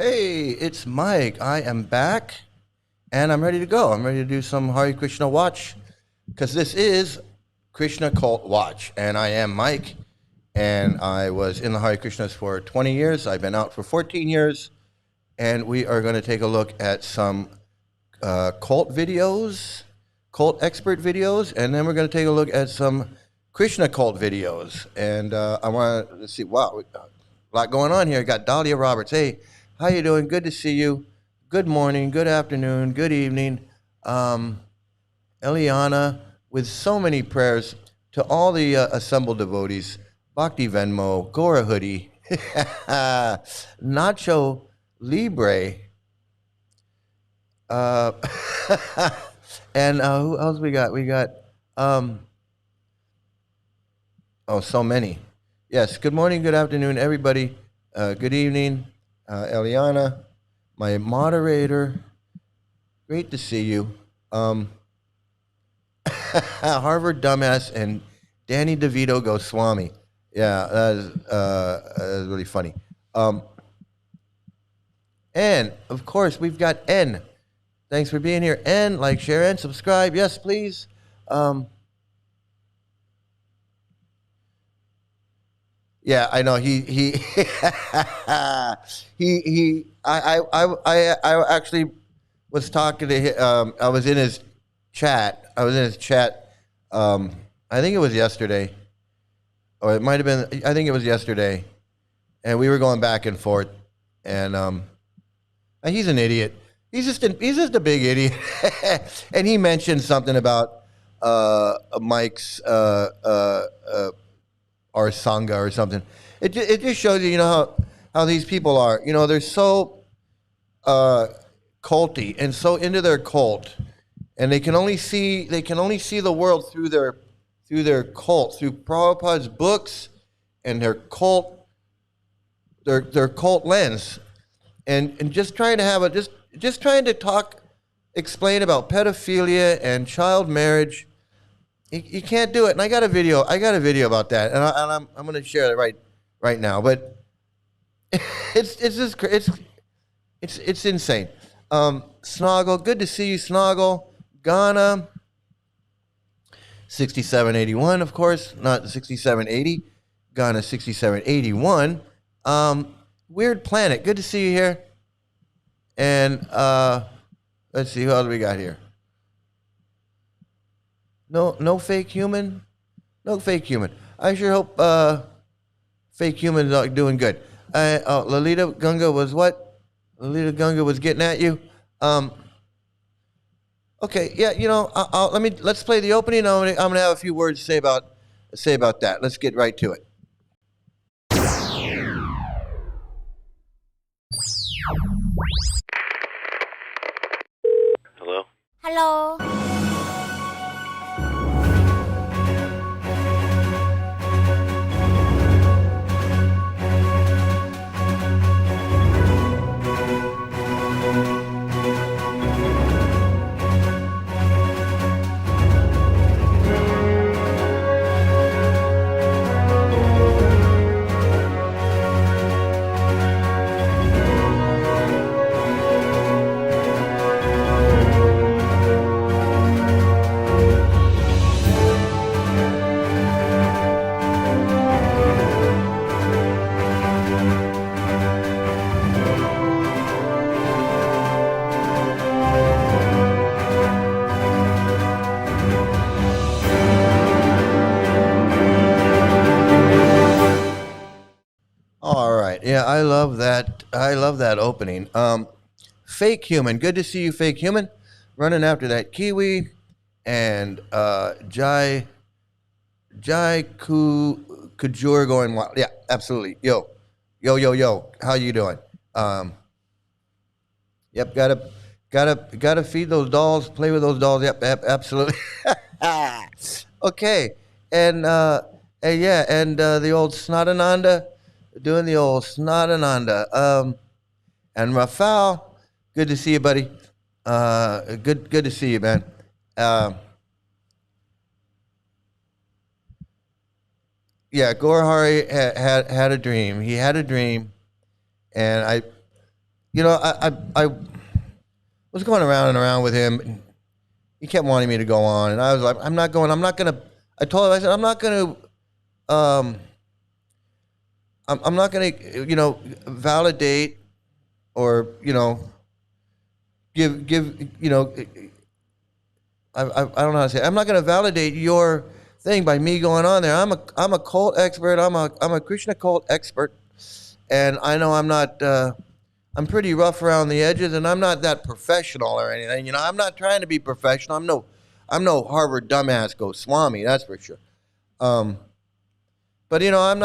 Hey, it's Mike. I am back and I'm ready to go. I'm ready to do some Hare Krishna Watch because this is Krishna Cult Watch. And I am Mike and I was in the Hare Krishnas for 20 years. I've been out for 14 years. And we are going to take a look at some cult videos, cult expert videos, and then we're going to take a look at some Krishna cult videos. And I want to see, wow, a lot going on here. Got Dahlia Roberts. Hey, how you doing? Good to see you. Good morning, good afternoon, good evening. Eliana, with so many prayers to all the assembled devotees. Bhakti Venmo, Gora Hoodie, Nacho Libre, and who else we got? We got, so many. Yes, good morning, good afternoon, everybody. Good evening, Eliana, my moderator. Great to see you. Harvard dumbass and Danny DeVito Goswami. Yeah, that is really funny. And of course, we've got N. Thanks for being here. N, like, share, and subscribe. Yes, please. Yeah, I know. I actually was talking to him. I was in his chat. I think it was yesterday, or it might have been. I think it was yesterday, and we were going back and forth. And he's an idiot. He's just a big idiot. And he mentioned something about Mike's or Sangha or something. It just shows you, how these people are. They're so culty and so into their cult, and they can only see the world through their cult, through Prabhupada's books and their cult lens, and just trying to have just trying to explain about pedophilia and child marriage. You can't do it. And I got a video about that, and I'm going to share it right now. But it's insane. Snoggle, good to see you, Snoggle. Ghana, 6781, of course, not 6780. Ghana 6781. Weird Planet, good to see you here. And let's see, who else we got here? No fake human? No fake human. I sure hope fake human is doing good. Lalita Gunga was what? Lalita Gunga was getting at you. Okay, yeah, let's play the opening. I'm gonna have a few words to say about that. Let's get right to it. Hello? Hello. All right. Yeah, I love that. I love that opening. Fake human. Good to see you, fake human. Running after that kiwi, and Jai Kujur going wild. Yeah, absolutely. Yo. How you doing? Yep. Gotta feed those dolls. Play with those dolls. Yep. Absolutely. Okay. And yeah, and the old Snotananda. Doing the old Snotananda. And Rafal, good to see you, buddy. Good to see you, man. Yeah, Gorhari had a dream. He had a dream, and you know, I was going around and around with him. He kept wanting me to go on, and I was like, I'm not going. I'm not gonna. I told him, I said, I'm not gonna. I'm not gonna, validate or give I don't know how to say it. I'm not gonna validate your thing by me going on there. I'm a cult expert. I'm a Krishna cult expert, and I know I'm not. I'm pretty rough around the edges, and I'm not that professional or anything. I'm not trying to be professional. I'm no Harvard dumbass Goswami, that's for sure. But I'm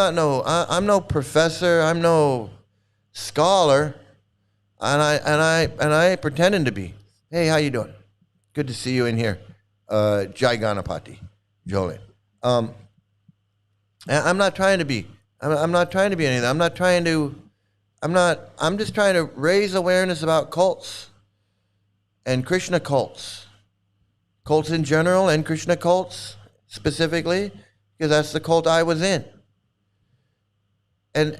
no professor. I'm no scholar, and I ain't pretending to be. Hey, how you doing? Good to see you in here, Jai Ganapati, Jolin. I'm not trying to be. I'm not trying to be anything. I'm not trying to. I'm just trying to raise awareness about cults and Krishna cults, cults in general, and Krishna cults specifically, because that's the cult I was in. And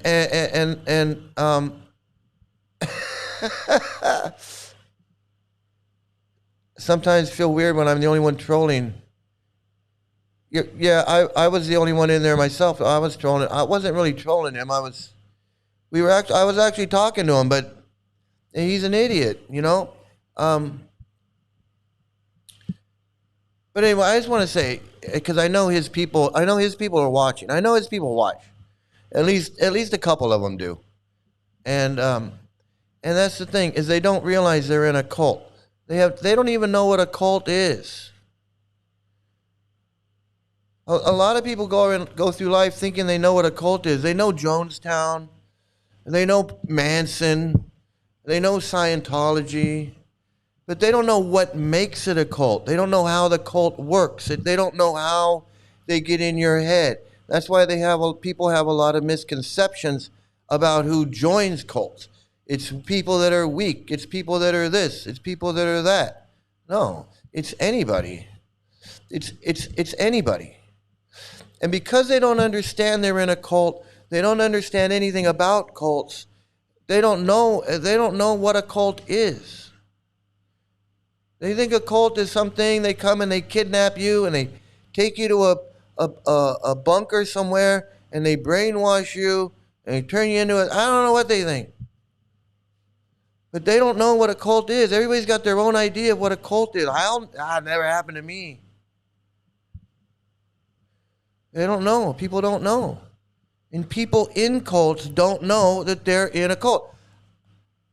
sometimes feel weird when I'm the only one trolling. Yeah, I was the only one in there myself. I was trolling. I wasn't really trolling him. I was actually talking to him, but he's an idiot, But anyway, I just want to say, because I know his people are watching. I know his people watch. At least a couple of them do. And that's the thing, is they don't realize they're in a cult. They don't even know what a cult is. A lot of people go through life thinking they know what a cult is. They know Jonestown, they know Manson, they know Scientology, but they don't know what makes it a cult. They don't know how the cult works. They don't know how they get in your head. That's why people have a lot of misconceptions about who joins cults. It's people that are weak. It's people that are this. It's people that are that. No, it's anybody. It's anybody. And because they don't understand they're in a cult, they don't understand anything about cults. They don't know what a cult is. They think a cult is something, they come and they kidnap you and they take you to a bunker somewhere and they brainwash you and they turn you into I don't know what they think. But they don't know what a cult is. Everybody's got their own idea of what a cult is. It never happened to me. They don't know. People don't know. And people in cults don't know that they're in a cult.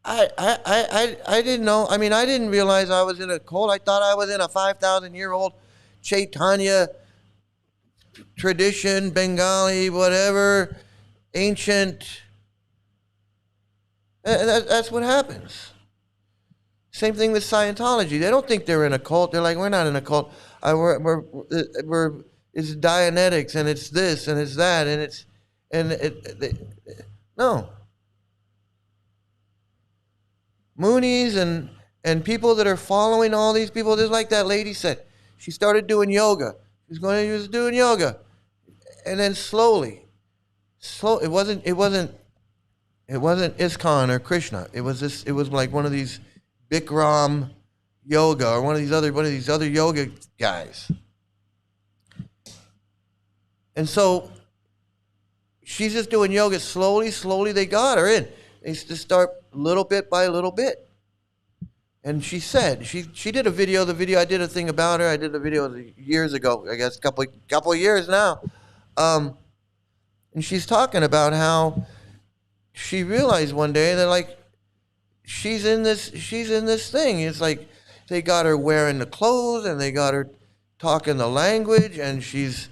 I didn't know. I mean, I didn't realize I was in a cult. I thought I was in a 5,000-year-old Chaitanya tradition, Bengali, whatever, ancient. That's what happens. Same thing with Scientology. They don't think they're in a cult. They're like, we're not in a cult. It's Dianetics, and it's this, and it's that, no. Moonies and people that are following all these people, just like that lady said, she started doing yoga. She was doing yoga, and then slowly, it wasn't ISKCON or Krishna. It was like one of these Bikram yoga or one of these other yoga guys. And so she's just doing yoga slowly they got her in. They just start little bit by little bit. And she said, she did a video, I did a thing about her. I did a video years ago, I guess a couple of years now. And she's talking about how she realized one day that like she's in this thing. It's like they got her wearing the clothes and they got her talking the language and she's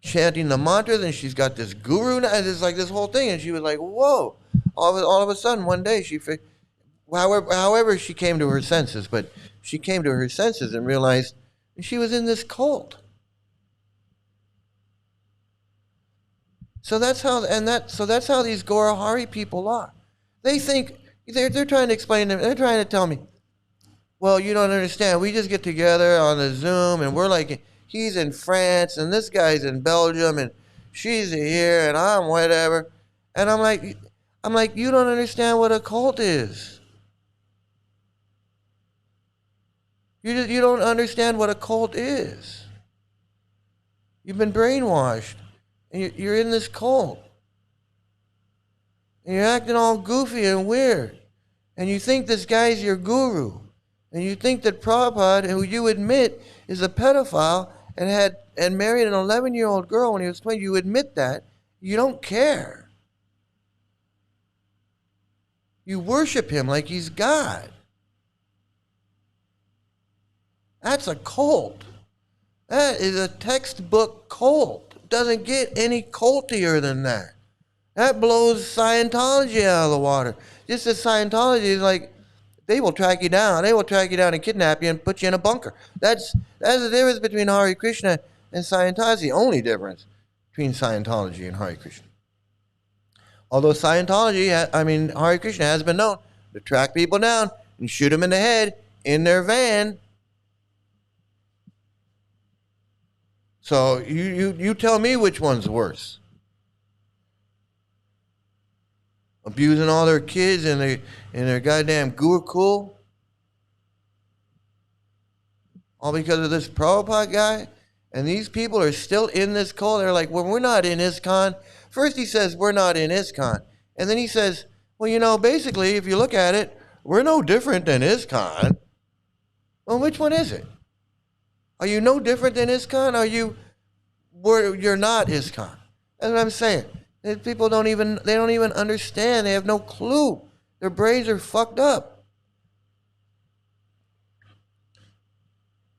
chanting the mantras and she's got this guru and it's like this whole thing. And she was like, whoa. All of a sudden one day however she came to her senses, but she came to her senses and realized she was in this cult. So that's how these Gorahari people are. They think they're trying to explain to me, they're trying to tell me, well, you don't understand. We just get together on the Zoom and we're like, he's in France and this guy's in Belgium and she's here and I'm whatever. And I'm like, I'm like, you don't understand what a cult is. You don't understand what a cult is. You've been brainwashed. And you're in this cult. And you're acting all goofy and weird. And you think this guy's your guru. And you think that Prabhupada, who you admit is a pedophile and married an 11-year-old girl when he was 20, you admit that. You don't care. You worship him like he's God. That's a cult. That is a textbook cult. Doesn't get any cultier than that. That blows Scientology out of the water. Just as Scientology is like, they will track you down. They will track you down and kidnap you and put you in a bunker. That's the difference between Hare Krishna and Scientology. The only difference between Scientology and Hare Krishna. Although Hare Krishna has been known to track people down and shoot them in the head in their van. So you tell me which one's worse. Abusing all their kids in their goddamn Gurukul. All because of this Prabhupada guy. And these people are still in this cult. They're like, well, we're not in ISKCON. First he says, we're not in ISKCON. And then he says, well, basically, if you look at it, we're no different than ISKCON. Well, which one is it? Are you no different than ISKCON? You're not ISKCON? That's what I'm saying. People don't even understand. They have no clue. Their brains are fucked up.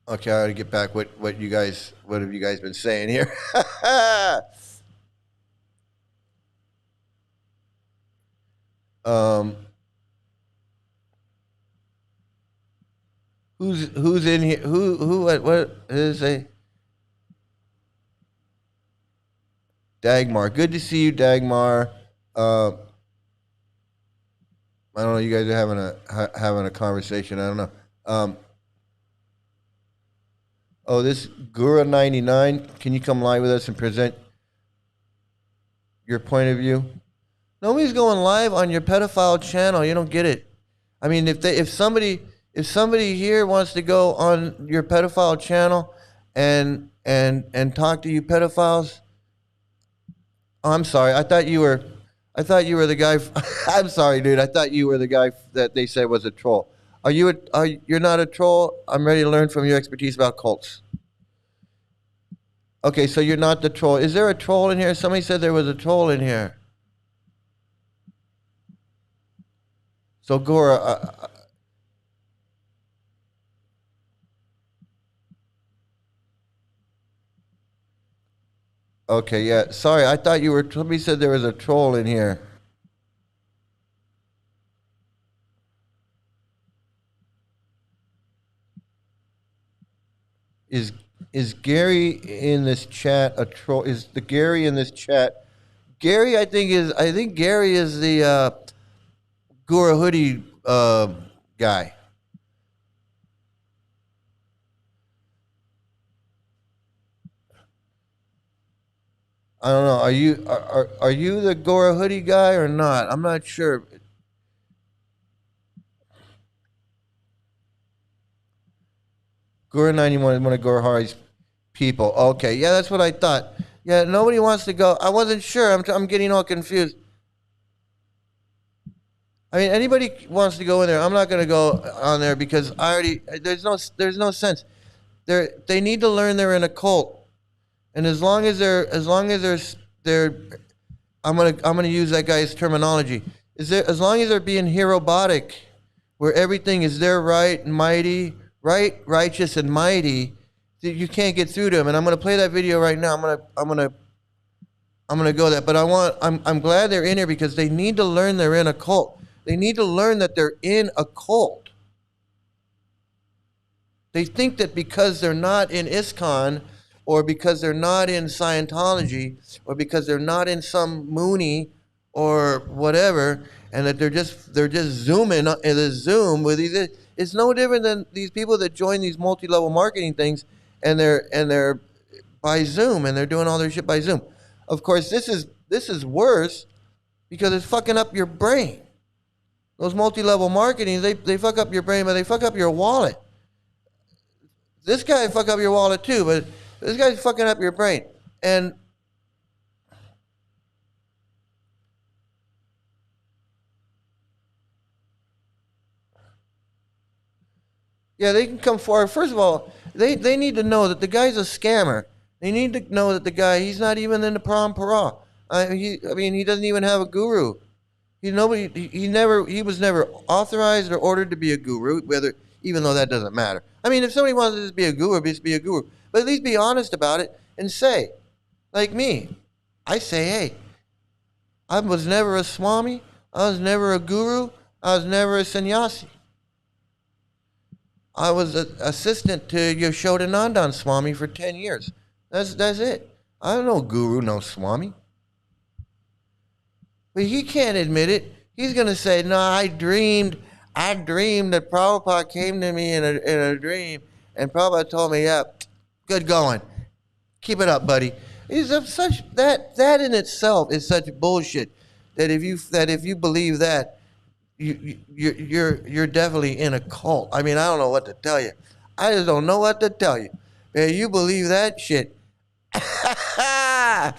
Okay, I gotta get back. What have you guys been saying here? Who's in here? What is a Dagmar? Good to see you, Dagmar. I don't know. You guys are having a conversation. I don't know. This Gura 99. Can you come live with us and present your point of view? Nobody's going live on your pedophile channel. You don't get it. I mean, if somebody here wants to go on your pedophile channel and talk to you pedophiles, I'm sorry. I thought you were the guy. I'm sorry, dude. I thought you were the guy that they said was a troll. You're not a troll? I'm ready to learn from your expertise about cults. Okay, so you're not the troll. Is there a troll in here? Somebody said there was a troll in here. So Gora, okay, yeah. Sorry, I thought you were. Somebody said there was a troll in here. Is Gary in this chat a troll? Is the Gary in this chat? Gary, I think Gary is the Gura hoodie guy. I don't know. Are you the Gora hoodie guy or not? I'm not sure. Gora 91 is one of Gora Hari's people. Okay, yeah, that's what I thought. Yeah, nobody wants to go. I wasn't sure. I'm getting all confused. I mean, anybody wants to go in there. I'm not going to go on there because there's no sense. They need to learn they're in a cult, and as long as they're I'm gonna use that guy's terminology. As long as they're being herobotic, where everything is their right and mighty, right, righteous and mighty, you can't get through to them. And I'm gonna play that video right now. I'm gonna go that. But I'm glad they're in here because they need to learn they're in a cult. They need to learn that they're in a cult. They think that because they're not in ISKCON, or because they're not in Scientology, or because they're not in some Mooney or whatever, and that they're just zooming in the Zoom with these. It's no different than these people that join these multi-level marketing things, and they're by Zoom, and they're doing all their shit by Zoom. Of course, this is worse because it's fucking up your brain. Those multi-level marketing, they fuck up your brain, but they fuck up your wallet. This guy fuck up your wallet too, but this guy's fucking up your brain. And yeah, they can come forward. First of all, they need to know that the guy's a scammer. They need to know that the guy, he's not even in the parampara. He doesn't even have a guru. He was never authorized or ordered to be a guru, even though that doesn't matter. I mean, if somebody wants to just be a guru, just be a guru. But at least be honest about it and say, like me, I say, hey, I was never a swami, I was never a guru, I was never a sannyasi. I was an assistant to Yashodanandan Swami for 10 years. That's it. I'm no guru, no swami. But he can't admit it. He's going to say, no, I dreamed that Prabhupada came to me in a dream, and Prabhupada told me, yeah, good going. Keep it up, buddy. That in itself is such bullshit that if you believe that, you're definitely in a cult. I mean, I don't know what to tell you. I just don't know what to tell you. Man, you believe that shit. Yeah,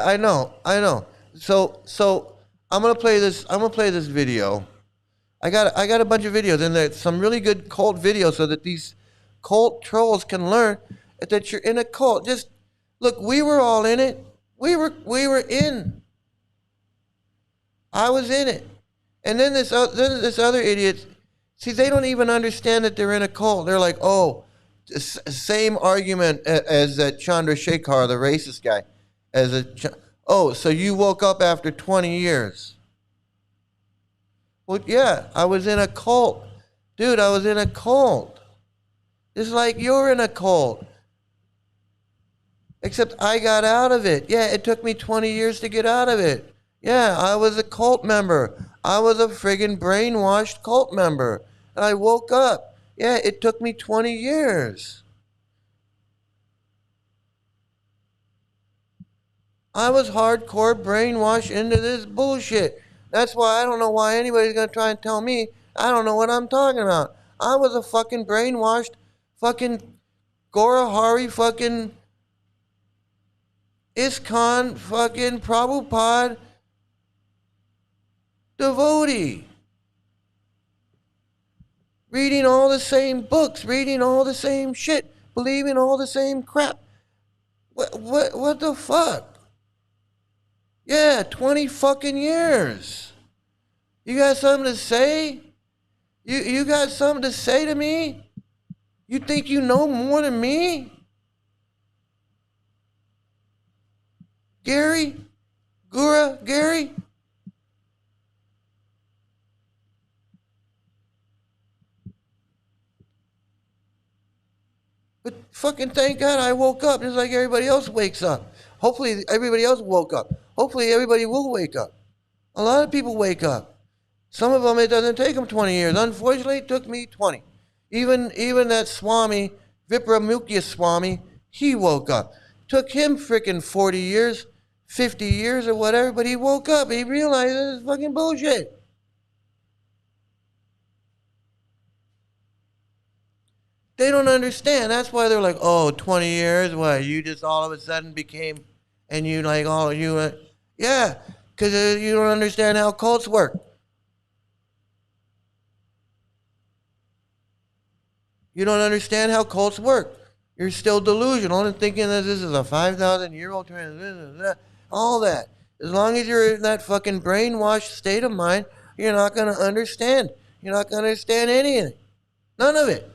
I know. So I'm gonna play this video. I got a bunch of videos, and there's some really good cult videos so that these cult trolls can learn that you're in a cult. Just look, we were all in it. We were in. I was in it. And then this other idiot, see, they don't even understand that they're in a cult. They're like, oh, same argument as that Chandrasekhar, the racist guy. So you woke up after 20 years. Well, yeah, I was in a cult. Dude, I was in a cult. It's like you're in a cult. Except I got out of it. Yeah, it took me 20 years to get out of it. Yeah, I was a cult member. I was a friggin' brainwashed cult member. And I woke up. Yeah, it took me 20 years. I was hardcore brainwashed into this bullshit. That's why I don't know why anybody's going to try and tell me I don't know what I'm talking about. I was a fucking brainwashed fucking Gorahari fucking ISKCON fucking Prabhupada devotee. Reading all the same books, reading all the same shit, believing all the same crap. What the fuck? Yeah, 20 fucking years. You got something to say? You got something to say to me? You think you know more than me? Gary? Gary? But fucking thank God I woke up just like everybody else wakes up. Hopefully everybody else woke up. Hopefully everybody will wake up. A lot of people wake up. Some of them, it doesn't take them 20 years. Unfortunately, it took me 20. Even that Swami, Vipramukya Swami, he woke up. Took him freaking 40 years, 50 years or whatever, but he woke up. He realized this is fucking bullshit. They don't understand. That's why they're like, oh, 20 years? What, you just all of a sudden became, and you like, oh, you, yeah, because you don't understand how cults work. You don't understand how cults work. You're still delusional and thinking that this is a 5,000-year-old transition, all that. As long as you're in that fucking brainwashed state of mind, you're not going to understand. You're not going to understand anything. None of it.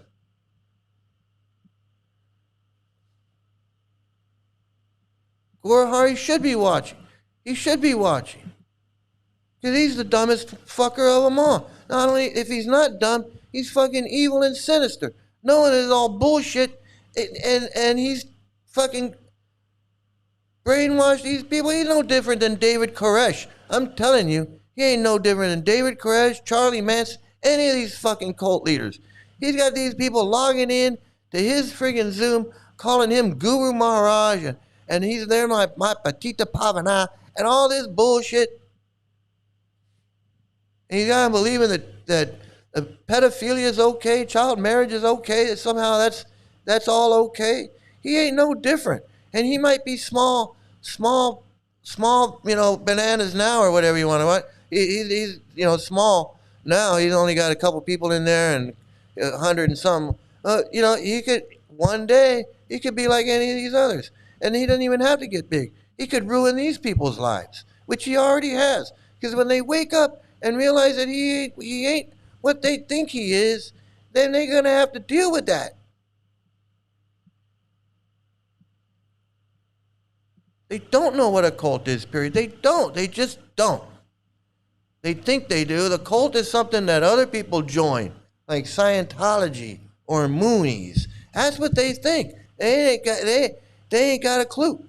Gorahari should be watching. He should be watching. Because he's the dumbest fucker of them all. Not only, if he's not dumb, he's fucking evil and sinister. Knowing it's all bullshit, and he's fucking brainwashed these people. He's no different than David Koresh. I'm telling you, he ain't no different than David Koresh, Charlie Manson, any of these fucking cult leaders. He's got these people logging in to his friggin' Zoom, calling him Guru Maharaj, and he's there, my Patita Pavana, and all this bullshit. And you gotta believe in that pedophilia is okay, child marriage is okay, that somehow that's all okay. He ain't no different. And he might be small, bananas now or whatever you want to. He's small now. He's only got a couple people in there and 100 and some. He could one day he could be like any of these others, and he doesn't even have to get big. He could ruin these people's lives, which he already has. Because when they wake up and realize that he ain't what they think he is, then they're gonna have to deal with that. They don't know what a cult is, period. They don't. They just don't. They think they do. The cult is something that other people join, like Scientology or Moonies. That's what they think. They ain't got a clue.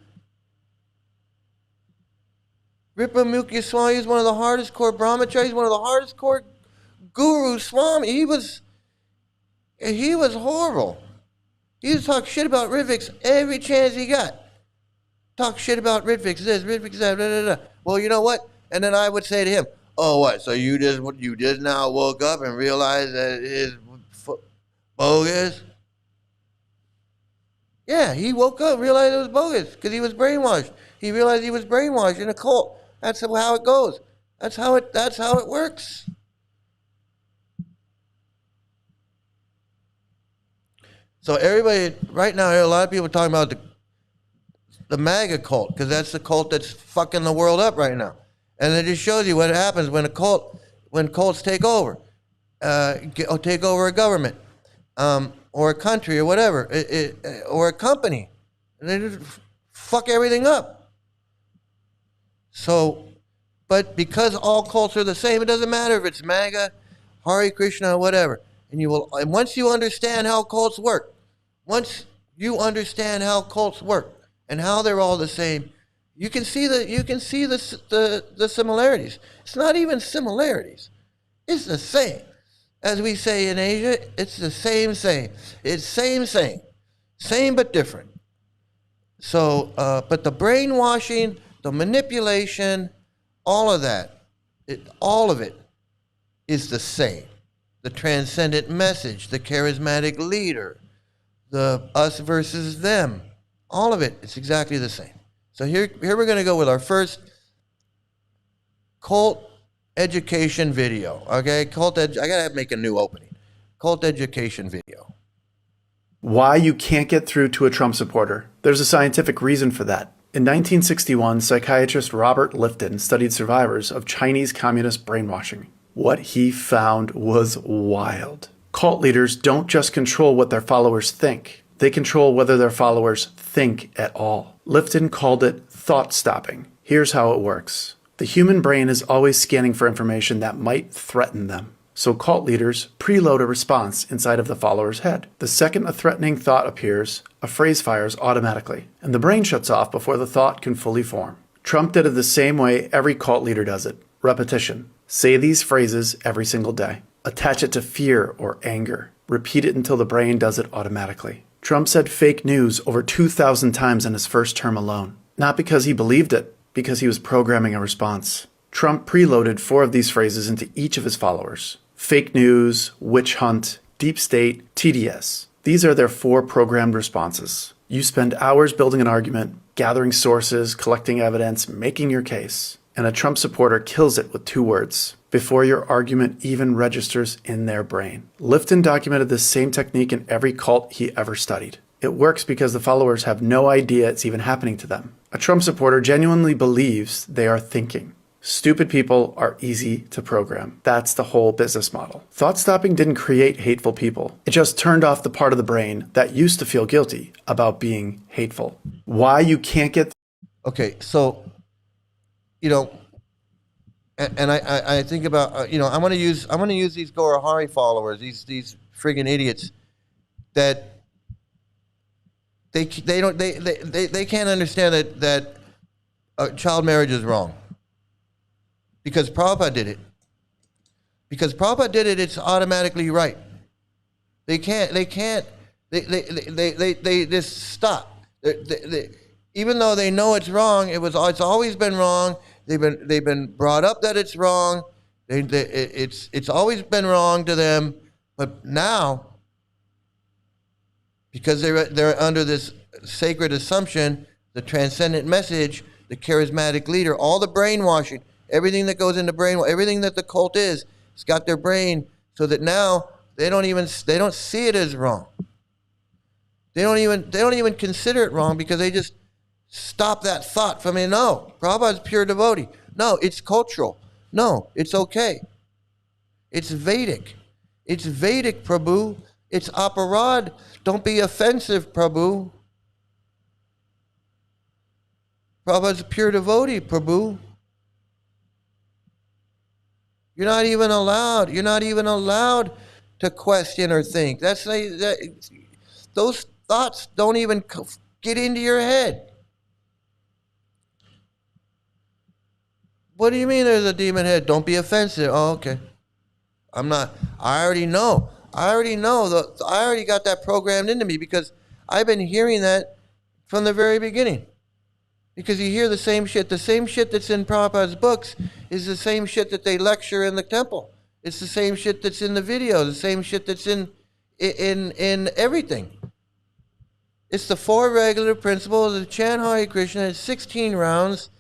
Ripamukya Swami is one of the hardest core brahmacharis, one of the hardest core gurus. Swami, he was horrible. He used to talk shit about Ritvix every chance he got. Talk shit about Ritvix this, Ritvix that, blah, blah, blah. Well, you know what? And then I would say to him, "Oh, what? So you just now woke up and realized that it's bogus?" Yeah, he woke up and realized it was bogus because he was brainwashed. He realized he was brainwashed in a cult. That's how it goes. That's how it works. So everybody right now, a lot of people are talking about the MAGA cult, because that's the cult that's fucking the world up right now. And it just shows you what happens when cults take over, take over a government, or a country or whatever, or a company. And they just fuck everything up. So, but because all cults are the same, it doesn't matter if it's MAGA, Hare Krishna, or whatever. And once you understand how cults work, and how they're all the same, you can see the similarities. It's not even similarities. It's the same. As we say in Asia, it's the same. It's same. Same but different. So, but the brainwashing, the manipulation, all of it is the same. The transcendent message, the charismatic leader, the us versus them, all of it, it's exactly the same. So here we're going to go with our first cult education video. Okay, I gotta make a new opening. Cult education video. Why you can't get through to a Trump supporter. There's a scientific reason for that. In 1961, psychiatrist Robert Lifton studied survivors of Chinese communist brainwashing. What he found was wild. Cult leaders don't just control what their followers think. They control whether their followers think at all. Lifton called it thought stopping. Here's how it works. The human brain is always scanning for information that might threaten them. So cult leaders preload a response inside of the follower's head. The second a threatening thought appears, a phrase fires automatically, and the brain shuts off before the thought can fully form. Trump did it the same way every cult leader does it. Repetition. Say these phrases every single day. Attach it to fear or anger. Repeat it until the brain does it automatically. Trump said fake news over 2,000 times in his first term alone. Not because he believed it, because he was programming a response. Trump preloaded 4 of these phrases into each of his followers. Fake news, witch hunt, deep state, TDS. These are their 4 programmed responses. You spend hours building an argument, gathering sources, collecting evidence, making your case. And a Trump supporter kills it with 2 words, before your argument even registers in their brain. Lifton documented this same technique in every cult he ever studied. It works because the followers have no idea it's even happening to them. A Trump supporter genuinely believes they are thinking. Stupid people are easy to program. That's the whole business model. Thought stopping didn't create hateful people. It just turned off the part of the brain that used to feel guilty about being hateful. Why you can't get... Okay, so, and I think about, I'm going to use these Gora Hari followers, these friggin' idiots that they can't understand that child marriage is wrong. Because Prabhupada did it. Because Prabhupada did it, it's automatically right. They can't They just stop. Even though they know it's wrong, it's always been wrong. They've been brought up that it's wrong. It's always been wrong to them. But now, because they're under this sacred assumption, the transcendent message, the charismatic leader, all the brainwashing, everything that goes into everything that the cult is, it's got their brain so that now they don't see it as wrong. They don't even consider it wrong because they just stop that thought from it. No, Prabhupada's pure devotee. No, it's cultural. No, it's okay. It's Vedic. It's Vedic, Prabhu. It's aparad. Don't be offensive, Prabhu. Prabhupada's a pure devotee, Prabhu. You're not even allowed. You're not even allowed to question or think. Those thoughts don't even get into your head. What do you mean there's a demon head? Don't be offensive. Oh, okay. I'm not. I already know. I already got that programmed into me because I've been hearing that from the very beginning. Because you hear the same shit. The same shit that's in Prabhupada's books is the same shit that they lecture in the temple. It's the same shit that's in the video. The same shit that's in everything. It's the 4 regular principles of chant Hare Krishna. It's 16 rounds.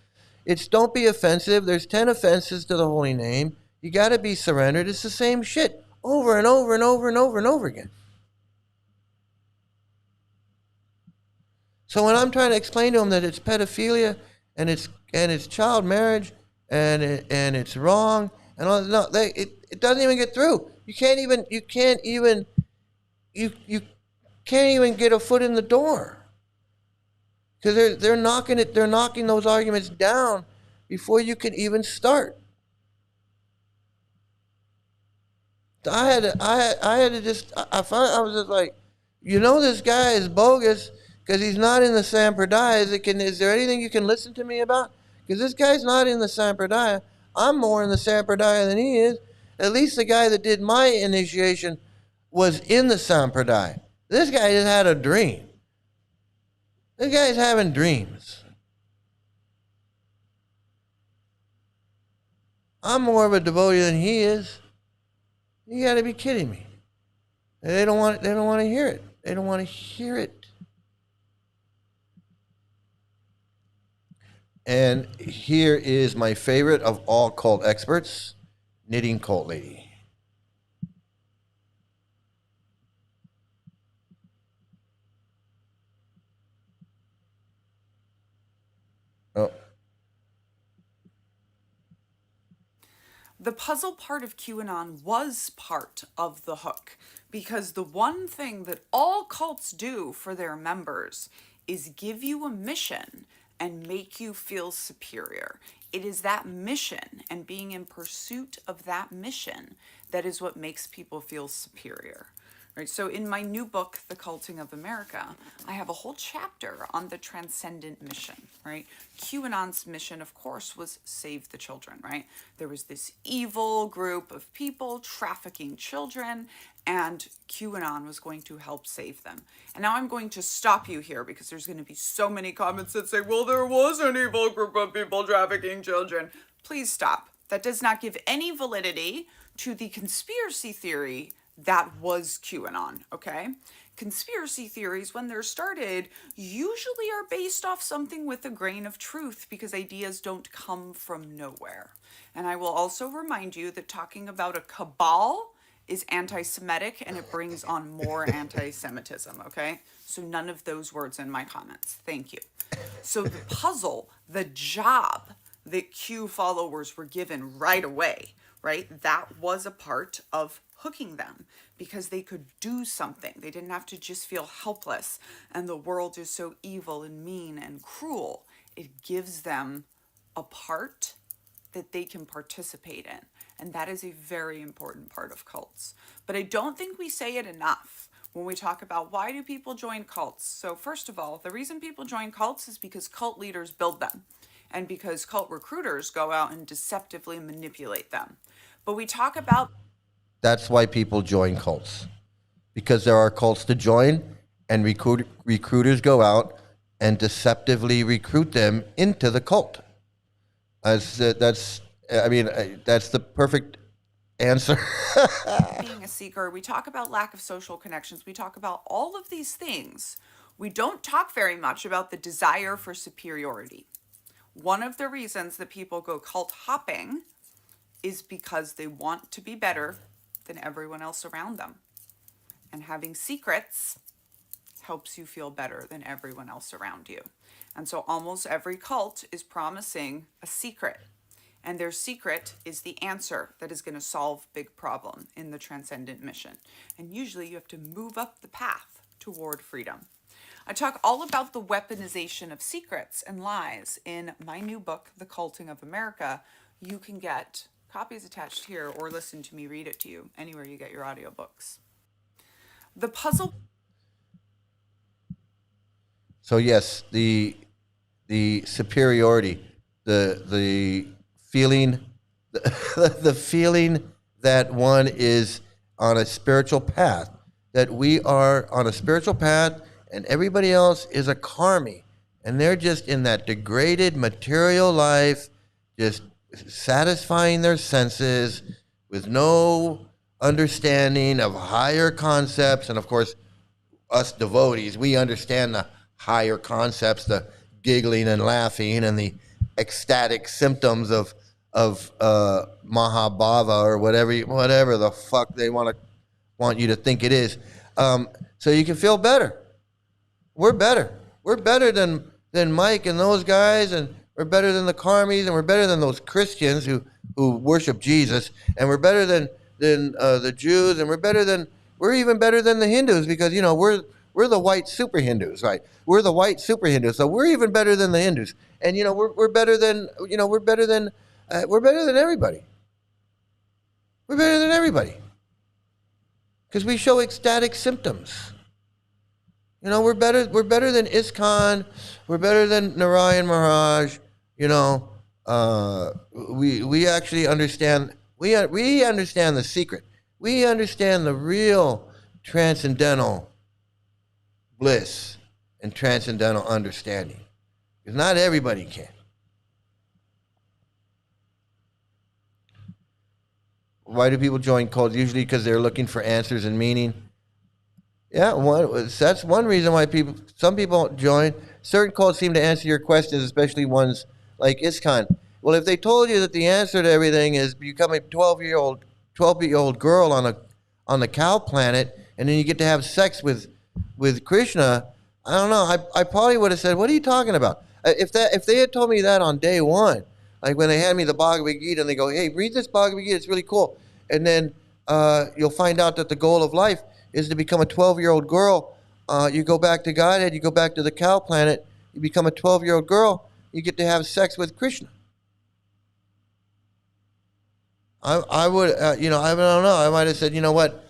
It's don't be offensive. There's 10 offenses to the holy name. You got to be surrendered. It's the same shit over and over and over and over and over again. So when I'm trying to explain to them that it's pedophilia and it's child marriage and it's wrong and all, no, it doesn't even get through. You can't even get a foot in the door because they're knocking those arguments down before you can even start. I was just like, this guy is bogus because he's not in the Sampradaya. Is there anything you can listen to me about? Because this guy's not in the Sampradaya. I'm more in the Sampradaya than he is. At least the guy that did my initiation was in the Sampradaya. This guy just had a dream. This guy's having dreams. I'm more of a devotee than he is. You got to be kidding me. They don't want to hear it. They don't want to hear it. And here is my favorite of all cult experts, Knitting Cult Lady. Oh. The puzzle part of QAnon was part of the hook because the one thing that all cults do for their members is give you a mission and make you feel superior. It is that mission and being in pursuit of that mission that is what makes people feel superior. Right? So in my new book, The Culting of America, I have a whole chapter on the transcendent mission, right? QAnon's mission, of course, was save the children, right? There was this evil group of people trafficking children, and QAnon was going to help save them. And now I'm going to stop you here because there's going to be so many comments that say, well, there was an evil group of people trafficking children. Please stop. That does not give any validity to the conspiracy theory that was QAnon, okay? Conspiracy theories, when they're started, usually are based off something with a grain of truth because ideas don't come from nowhere. And I will also remind you that talking about a cabal is anti-Semitic and it brings on more anti-Semitism, okay? So none of those words in my comments. Thank you. So the puzzle, the job that Q followers were given right away, right? That was a part of hooking them because they could do something. They didn't have to just feel helpless and the world is so evil and mean and cruel. It gives them a part that they can participate in. And that is a very important part of cults. But I don't think we say it enough when we talk about why do people join cults. So first of all, the reason people join cults is because cult leaders build them and because cult recruiters go out and deceptively manipulate them. But we talk about That's why people join cults. Because there are cults to join and recruiters go out and deceptively recruit them into the cult. That's the perfect answer. Being a seeker, we talk about lack of social connections. We talk about all of these things. We don't talk very much about the desire for superiority. One of the reasons that people go cult hopping is because they want to be better than everyone else around them. And having secrets helps you feel better than everyone else around you. And so almost every cult is promising a secret. And their secret is the answer that is going to solve big problem in the transcendent mission. And usually you have to move up the path toward freedom. I talk all about the weaponization of secrets and lies in my new book, The Culting of America. You can get copies attached here or listen to me read it to you anywhere you get your audiobooks. The puzzle. So yes, the superiority, the feeling, the feeling that one is on a spiritual path, that we are on a spiritual path, and everybody else is a karmi, and they're just in that degraded material life, just satisfying their senses with no understanding of higher concepts. And of course, us devotees, we understand the higher concepts, the giggling and laughing and the ecstatic symptoms of Mahabhava or whatever the fuck they want you to think it is. So you can feel better. We're better. We're better than Mike and those guys, and we're better than the karmis, and we're better than those Christians who worship Jesus, and we're better than the Jews, and we're even better than the Hindus, because we're the white super Hindus, right? We're the white super Hindus, so we're even better than the Hindus, and we're better than everybody. We're better than everybody because we show ecstatic symptoms. We're better than ISKCON. We're better than Narayan Maharaj. We actually understand. We understand the secret. We understand the real transcendental bliss and transcendental understanding, because not everybody can. Why do people join cults? Usually because they're looking for answers and meaning. Yeah, that's one reason why some people join. Certain cults seem to answer your questions, especially ones like ISKCON. Well, if they told you that the answer to everything is become a 12-year-old girl on the cow planet, and then you get to have sex with Krishna, I don't know. I probably would have said, "What are you talking about?" If they had told me that on day one, like when they hand me the Bhagavad Gita and they go, "Hey, read this Bhagavad Gita, it's really cool," and then you'll find out that the goal of life is to become a 12-year-old girl. You go back to Godhead, you go back to the cow planet, you become a 12-year-old girl, you get to have sex with Krishna. I would, I don't know. I might have said, you know what?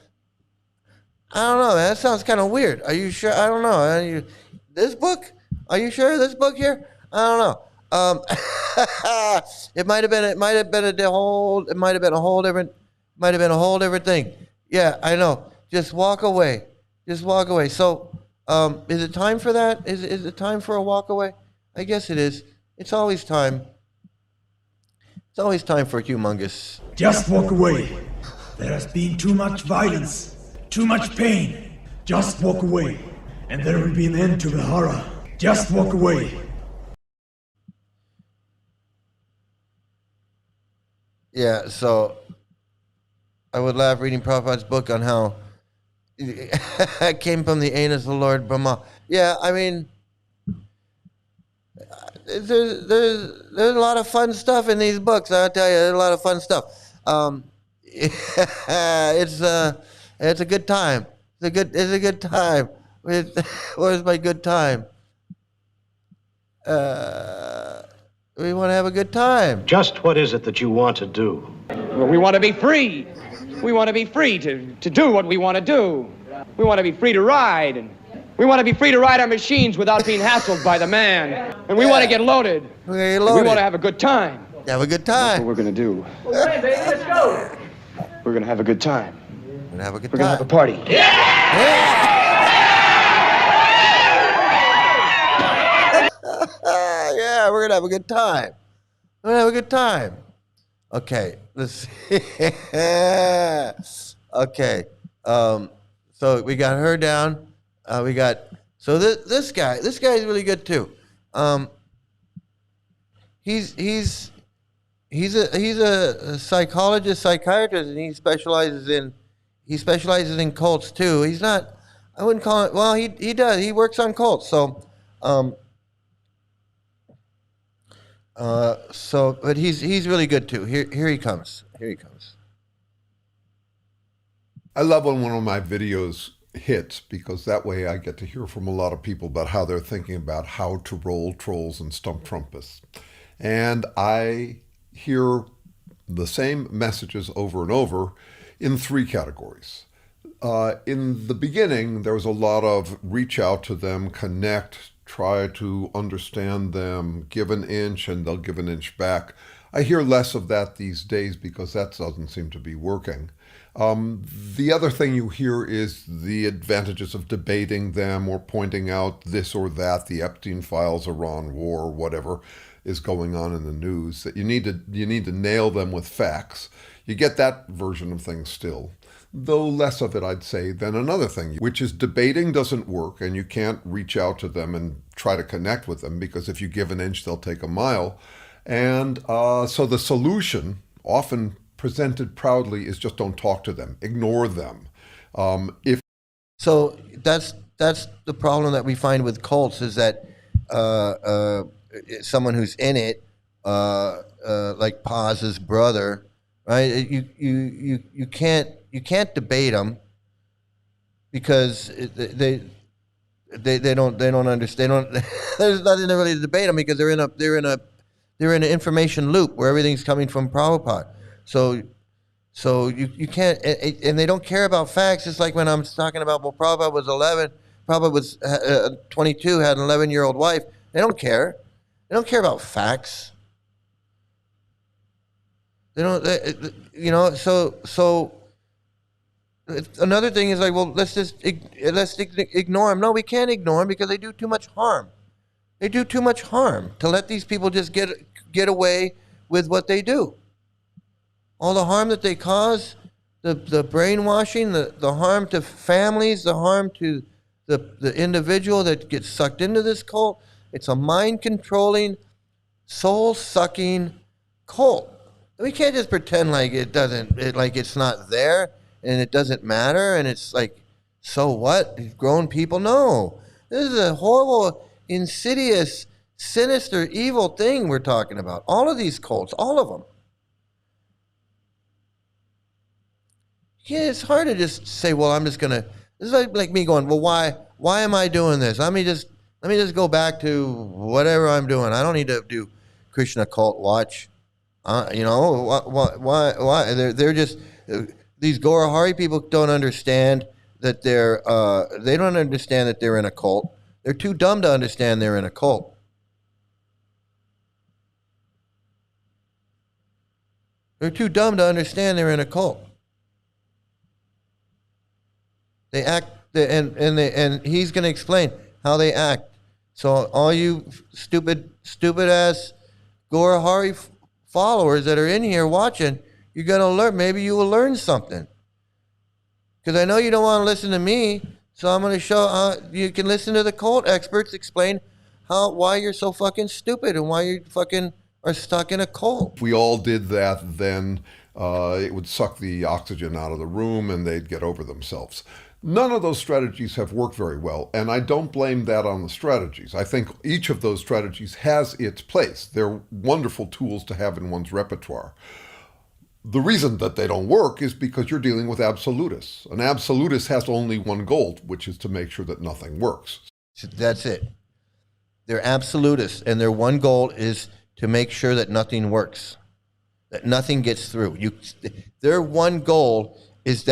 I don't know, man. That sounds kind of weird. Are you sure? I don't know. This book? Are you sure this book here? I don't know. It might have been a whole different thing. Yeah, I know. Just walk away. So, is it time for that? Is it time for a walk away? I guess it is. It's always time. It's always time for humongous. Just walk away. There has been too much violence, too much pain. Just walk away, and there will be an end to the horror. Just walk away. Yeah, so I would laugh reading Prabhupada's book on how it came from the anus of the Lord Brahma. Yeah, I mean, there's a lot of fun stuff in these books. I'll tell you, there's a lot of fun stuff. It's a good time. It's a good time. Where's my good time? We want to have a good time. Just what is it that you want to do? Well, we want to be free. We want to be free to do what we want to do. We want to be free to ride. And we want to be free to ride our machines without being hassled by the man. And we want to get loaded. We want to have a good time. Have a good time. That's what we're going to do. Well, hey, baby, let's go. We're going to have a good time. We're going to have a good We're time. going to have a party. Yeah! yeah, we're gonna have a good time. We're gonna have a good time. Okay, let's see. Okay, so we got her down. We got this guy. This guy is really good too. He's a psychologist, psychiatrist, and he specializes in cults too. He's not. I wouldn't call it. Well, he does. He works on cults. But he's really good too. Here he comes. Here he comes. I love when one of my videos hits because that way I get to hear from a lot of people about how they're thinking about how to roll trolls and stump Trumpists. And I hear the same messages over and over in three categories. In the beginning, there was a lot of reach out to them, connect, try to understand them, give an inch and they'll give an inch back. I hear less of that these days because that doesn't seem to be working. The other thing you hear is the advantages of debating them or pointing out this or that, the Epstein files, Iran war, whatever is going on in the news, that you need to nail them with facts. You get that version of things still, though less of it, I'd say, than another thing, which is debating doesn't work and you can't reach out to them and try to connect with them because if you give an inch, they'll take a mile. And so the solution, often presented proudly, is just don't talk to them, ignore them. So that's the problem that we find with cults is that someone who's in it, like Paz's brother, right? You can't debate them because they don't understand. There's nothing to really debate them because they're in an information loop where everything's coming from Prabhupada. So you can't, and they don't care about facts. It's like when I'm talking about, well, Prabhupada was 11, Prabhupada was 22, had an 11-year-old wife. They don't care. They don't care about facts. They don't, so another thing is like, well, let's ignore them. No, we can't ignore them because they do too much harm. They do too much harm to let these people just get away with what they do. All the harm that they cause, the brainwashing, the harm to families, the harm to the individual that gets sucked into this cult. It's a mind-controlling, soul-sucking cult. We can't just pretend like like it's not there and it doesn't matter and it's like, so what? Grown people? No. This is a horrible, insidious, sinister, evil thing we're talking about. All of these cults, all of them. Yeah, it's hard to just say, well, I'm just gonna. This is like me going, well, why am I doing this? Let me just go back to whatever I'm doing. I don't need to do Krishna Cult Watch. Why? They're just these Gorahari people don't understand that they don't understand that they're in a cult. They're too dumb to understand they're in a cult. They're too dumb to understand they're in a cult. They act, and he's going to explain how they act. So all you stupid ass Gorahari followers that are in here watching, you're going to learn. Maybe you will learn something. Because I know you don't want to listen to me, so I'm going to show how you can listen to the cult experts explain why you're so fucking stupid and why you fucking are stuck in a cult. If we all did that, then it would suck the oxygen out of the room and they'd get over themselves. None of those strategies have worked very well, and I don't blame that on the strategies. I think each of those strategies has its place. They're wonderful tools to have in one's repertoire. The reason that they don't work is because you're dealing with absolutists. An absolutist has only one goal, which is to make sure that nothing works. That's it. They're absolutists, and their one goal is to make sure that nothing works, that nothing gets through. Their one goal is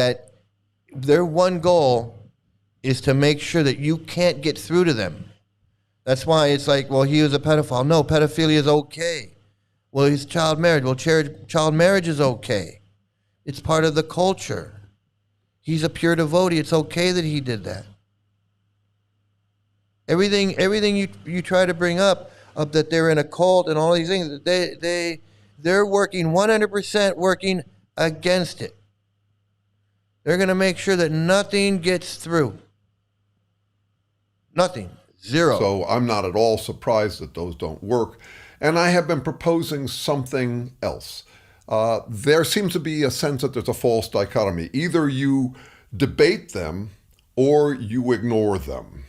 to make sure that you can't get through to them. That's why it's like, well, he was a pedophile. No, pedophilia is okay. Well, he's child marriage. Well, child marriage is okay. It's part of the culture. He's a pure devotee. It's okay that he did that. Everything you try to bring up of that they're in a cult and all these things. They're working 100% working against it. They're going to make sure that nothing gets through. Nothing. Zero. So I'm not at all surprised that those don't work. And I have been proposing something else. There seems to be a sense that there's a false dichotomy. Either you debate them or you ignore them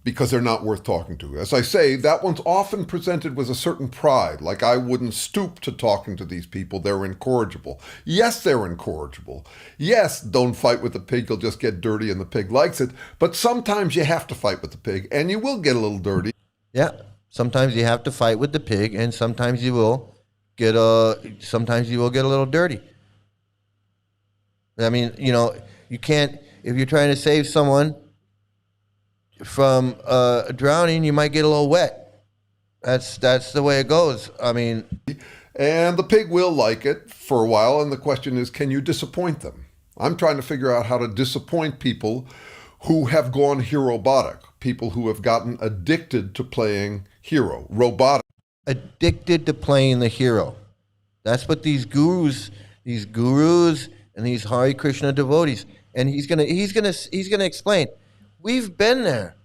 because they're not worth talking to. As I say, that one's often presented with a certain pride, like I wouldn't stoop to talking to these people. They're incorrigible. Yes, they're incorrigible. Yes, don't fight with the pig. You'll just get dirty and the pig likes it. But sometimes you have to fight with the pig and you will get a little dirty. Yeah. Sometimes you have to fight with the pig, and sometimes you will get sometimes you will get a little dirty. I mean, you can't, if you're trying to save someone from drowning, you might get a little wet. That's the way it goes. I mean, and the pig will like it for a while, and the question is, can you disappoint them? I'm trying to figure out how to disappoint people who have gone hero-botic, people who have gotten addicted to playing hero, robotic. Addicted to playing the hero. That's what these gurus and these Hare Krishna devotees, and he's gonna explain. We've been there.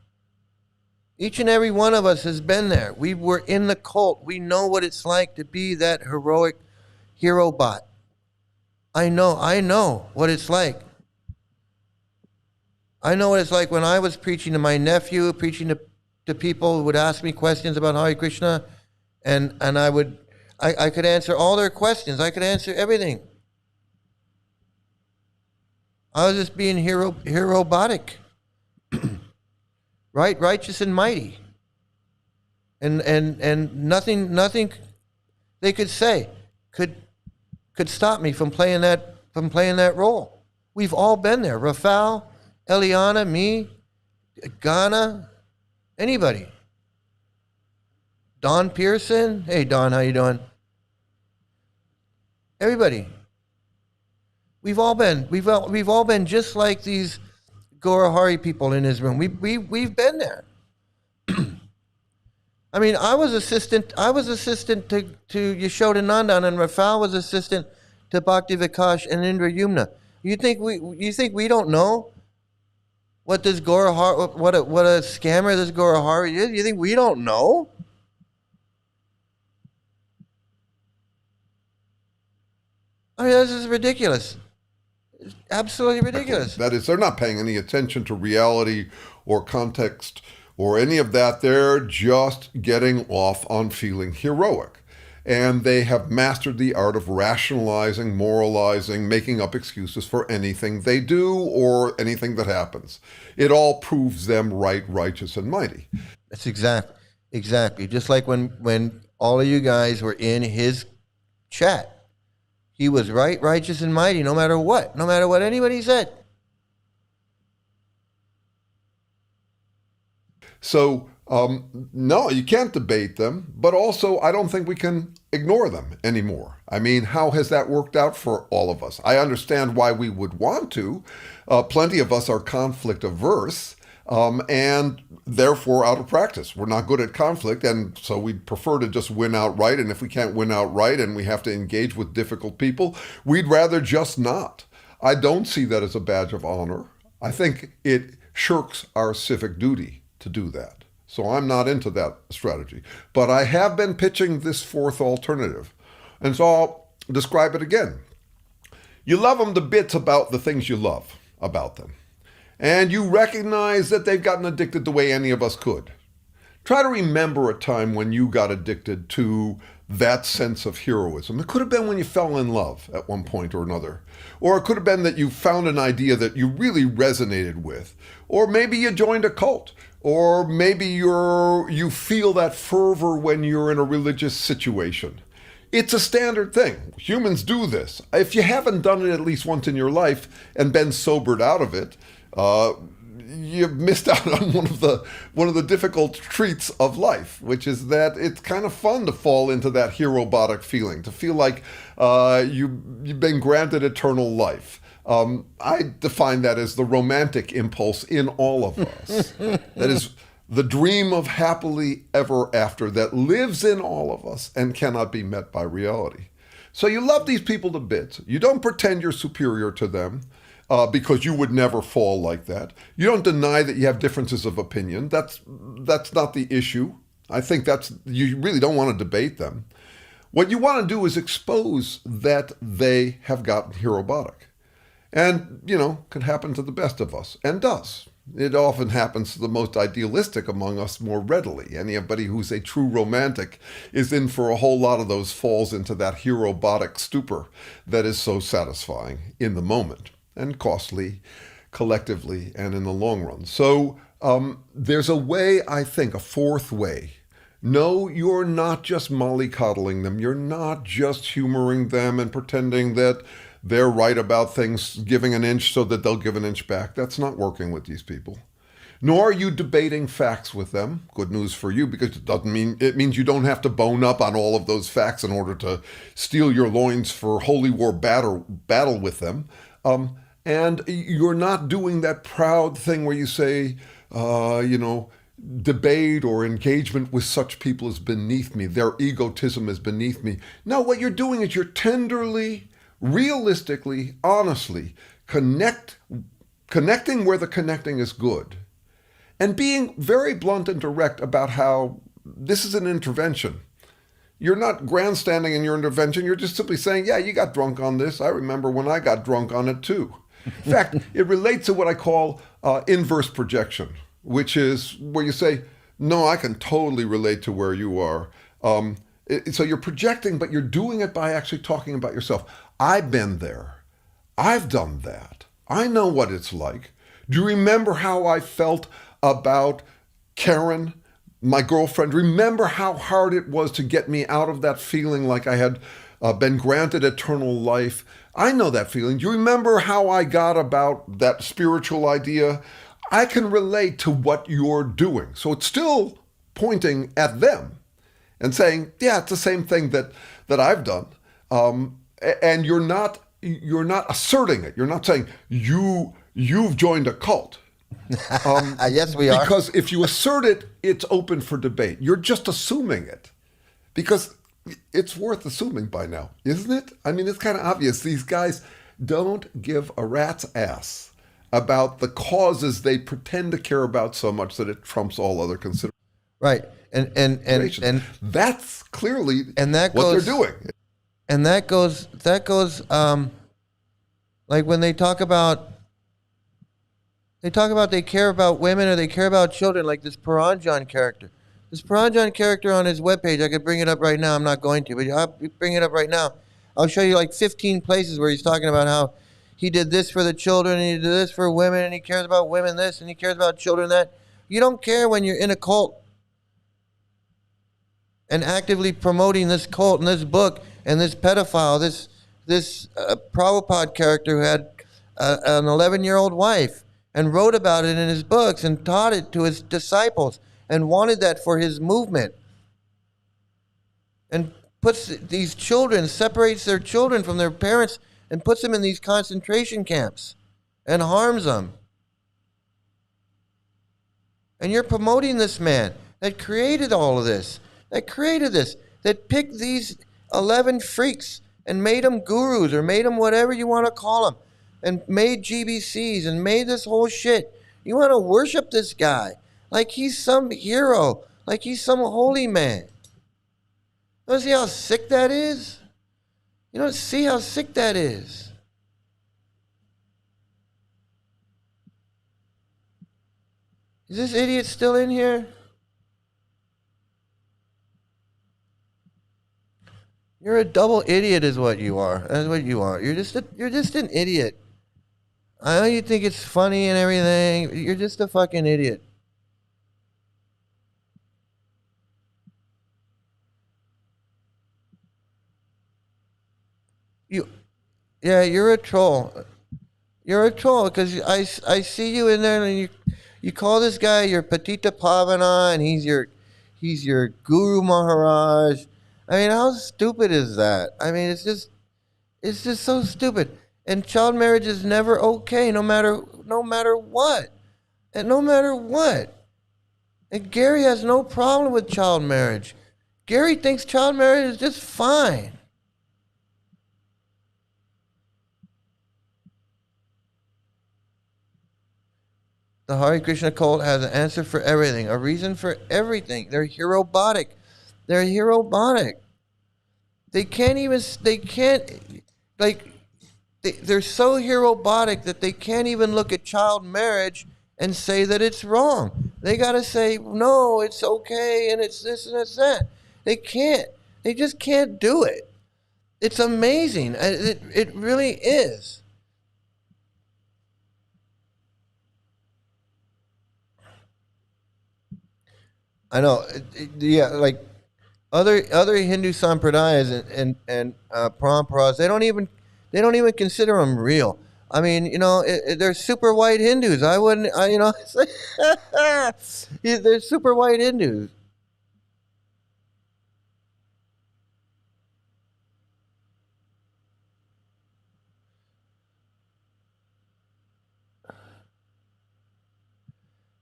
Each and every one of us has been there. We were in the cult. We know what it's like to be that heroic hero bot. I know what it's like. I know what it's like when I was preaching to my nephew, preaching to people who would ask me questions about Hare Krishna, and I could answer all their questions. I could answer everything. I was just being hero-botic, right, righteous and mighty, and nothing they could say could stop me from playing that role. We've all been there. Rafal, Eliana, me, Ghana, anybody. Don Pearson. Hey, Don, how you doing? Everybody. We've all been just like these Gorahari people in his room. We've been there. I mean, I was assistant to Yashodanandan, and Rafal was assistant to Bhakti Vikash and Indra Yumna. You think we don't know what this Gorahari, what a scammer this Gorahari is? You think we don't know? I mean, this is ridiculous. It's absolutely ridiculous. That is, they're not paying any attention to reality or context or any of that. They're just getting off on feeling heroic. And they have mastered the art of rationalizing, moralizing, making up excuses for anything they do or anything that happens. It all proves them right, righteous, and mighty. That's exactly. Just like when all of you guys were in his chat. He was right, righteous, and mighty, no matter what anybody said. So, no, you can't debate them, but also I don't think we can ignore them anymore. I mean, how has that worked out for all of us? I understand why we would want to. Plenty of us are conflict averse. And therefore out of practice. We're not good at conflict, and so we'd prefer to just win outright, and if we can't win outright and we have to engage with difficult people, we'd rather just not. I don't see that as a badge of honor. I think it shirks our civic duty to do that. So I'm not into that strategy. But I have been pitching this fourth alternative, and so I'll describe it again. You love them to bits about the things you love about them. And you recognize that they've gotten addicted the way any of us could. Try to remember a time when you got addicted to that sense of heroism. It could have been when you fell in love at one point or another. Or it could have been that you found an idea that you really resonated with. Or maybe you joined a cult. Or maybe you feel that fervor when you're in a religious situation. It's a standard thing. Humans do this. If you haven't done it at least once in your life and been sobered out of it, you've missed out on one of the difficult treats of life, which is that it's kind of fun to fall into that hero-botic feeling, to feel like you've been granted eternal life. I define that as the romantic impulse in all of us. That is, the dream of happily ever after that lives in all of us and cannot be met by reality. So you love these people to bits. You don't pretend you're superior to them because you would never fall like that. You don't deny that you have differences of opinion. That's not the issue. I think you really don't want to debate them. What you want to do is expose that they have gotten herobotic. And, could happen to the best of us, and does. It often happens to the most idealistic among us more readily. Anybody who's a true romantic is in for a whole lot of those falls into that herobotic stupor that is so satisfying in the moment and costly collectively and in the long run. So there's a way, I think, a fourth way. No, you're not just mollycoddling them. You're not just humoring them and pretending that they're right about things, giving an inch so that they'll give an inch back. That's not working with these people. Nor are you debating facts with them. Good news for you, because it means you don't have to bone up on all of those facts in order to steel your loins for holy war battle with them. And you're not doing that proud thing where you say, debate or engagement with such people is beneath me. Their egotism is beneath me. No, what you're doing is you're tenderly, realistically, honestly connecting where the connecting is good, and being very blunt and direct about how this is an intervention. You're not grandstanding in your intervention. You're just simply saying, yeah, you got drunk on this. I remember when I got drunk on it too. In fact, it relates to what I call inverse projection, which is where you say, no, I can totally relate to where you are. So you're projecting, but you're doing it by actually talking about yourself. I've been there. I've done that. I know what it's like. Do you remember how I felt about Karen, my girlfriend? Remember how hard it was to get me out of that feeling like I had been granted eternal life? I know that feeling. Do you remember how I got about that spiritual idea? I can relate to what you're doing. So it's still pointing at them and saying, yeah, it's the same thing that I've done. And you're not asserting it. You're not saying you've joined a cult. Yes, we are. Because if you assert it, it's open for debate. You're just assuming it, because it's worth assuming by now, isn't it? I mean, it's kind of obvious. These guys don't give a rat's ass about the causes they pretend to care about so much that it trumps all other considerations. Right. And that's clearly what they're doing. And that goes like when they talk about they care about women or they care about children, like this Paranjan character. This Paranjan character on his webpage, I could bring it up right now. I'm not going to, but I'll bring it up right now. I'll show you like 15 places where he's talking about how he did this for the children and he did this for women and he cares about women this and he cares about children that. You don't care when you're in a cult and actively promoting this cult and this book and this pedophile, this Prabhupada character who had an 11-year-old wife and wrote about it in his books and taught it to his disciples and wanted that for his movement, and puts these children, separates their children from their parents and puts them in these concentration camps and harms them. And you're promoting this man that created all of this, that picked these 11 freaks and made them gurus or made them whatever you want to call them, and made GBCs and made this whole shit. You want to worship this guy like he's some hero, like he's some holy man. You don't see how sick that is? You don't see how sick that is? Is this idiot still in here? You're a double idiot is what you are. That's what you are. You're just an idiot. I know you think it's funny and everything. You're just a fucking idiot. You're a troll. You're a troll because I see you in there and you call this guy your Patita Pavana and he's your Guru Maharaj. I mean, how stupid is that? I mean, it's just so stupid. And child marriage is never okay, no matter what. And no matter what. And Gary has no problem with child marriage. Gary thinks child marriage is just fine. The Hare Krishna cult has an answer for everything, a reason for everything. They're herobotic. They're herobotic. They can't, like, they're so herobotic that they can't even look at child marriage and say that it's wrong. They got to say, no, it's okay, and it's this and it's that. They can't. They just can't do it. It's amazing. It really is. I know. Yeah, like other Hindu sampradayas and paramparas, they don't even consider them real. I mean, they're super white Hindus. I wouldn't, it's like they're super white Hindus.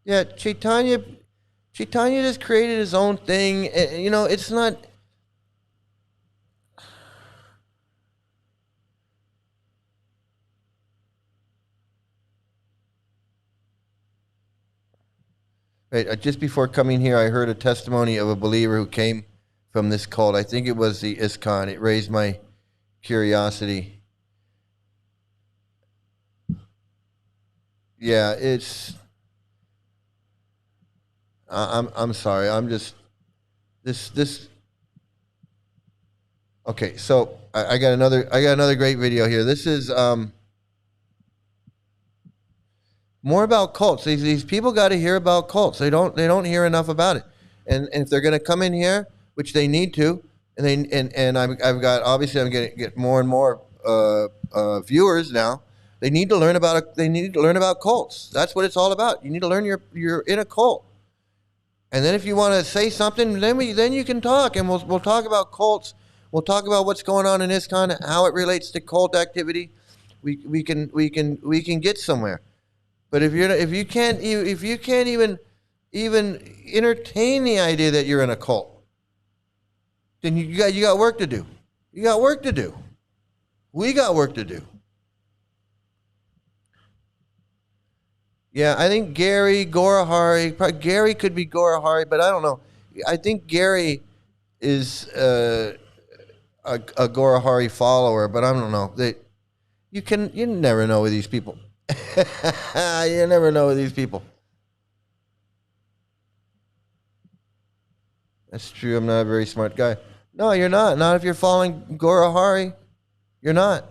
Yeah, Chaitanya just created his own thing. It's not. Right, just before coming here, I heard a testimony of a believer who came from this cult. I think it was the ISKCON. It raised my curiosity. Yeah, it's. I'm sorry. I'm just this. Okay, so I got another great video here. This is more about cults. These people got to hear about cults. They don't hear enough about it. And if they're going to come in here, which they need to, and I've got, obviously I'm going to get more and more viewers now. They need to learn about cults. That's what it's all about. You need to learn you're in a cult. And then if you want to say something, then you can talk, and we'll talk about cults. We'll talk about what's going on in ISKCON, how it relates to cult activity. We can get somewhere. But if you can't even entertain the idea that you're in a cult, then you got work to do. You got work to do. We got work to do. Yeah, I think Gary could be Gorahari, but I don't know. I think Gary is a Gorahari follower, but I don't know. You never know with these people. You never know with these people. That's true. I'm not a very smart guy. No, you're not. Not if you're following Gorahari. You're not.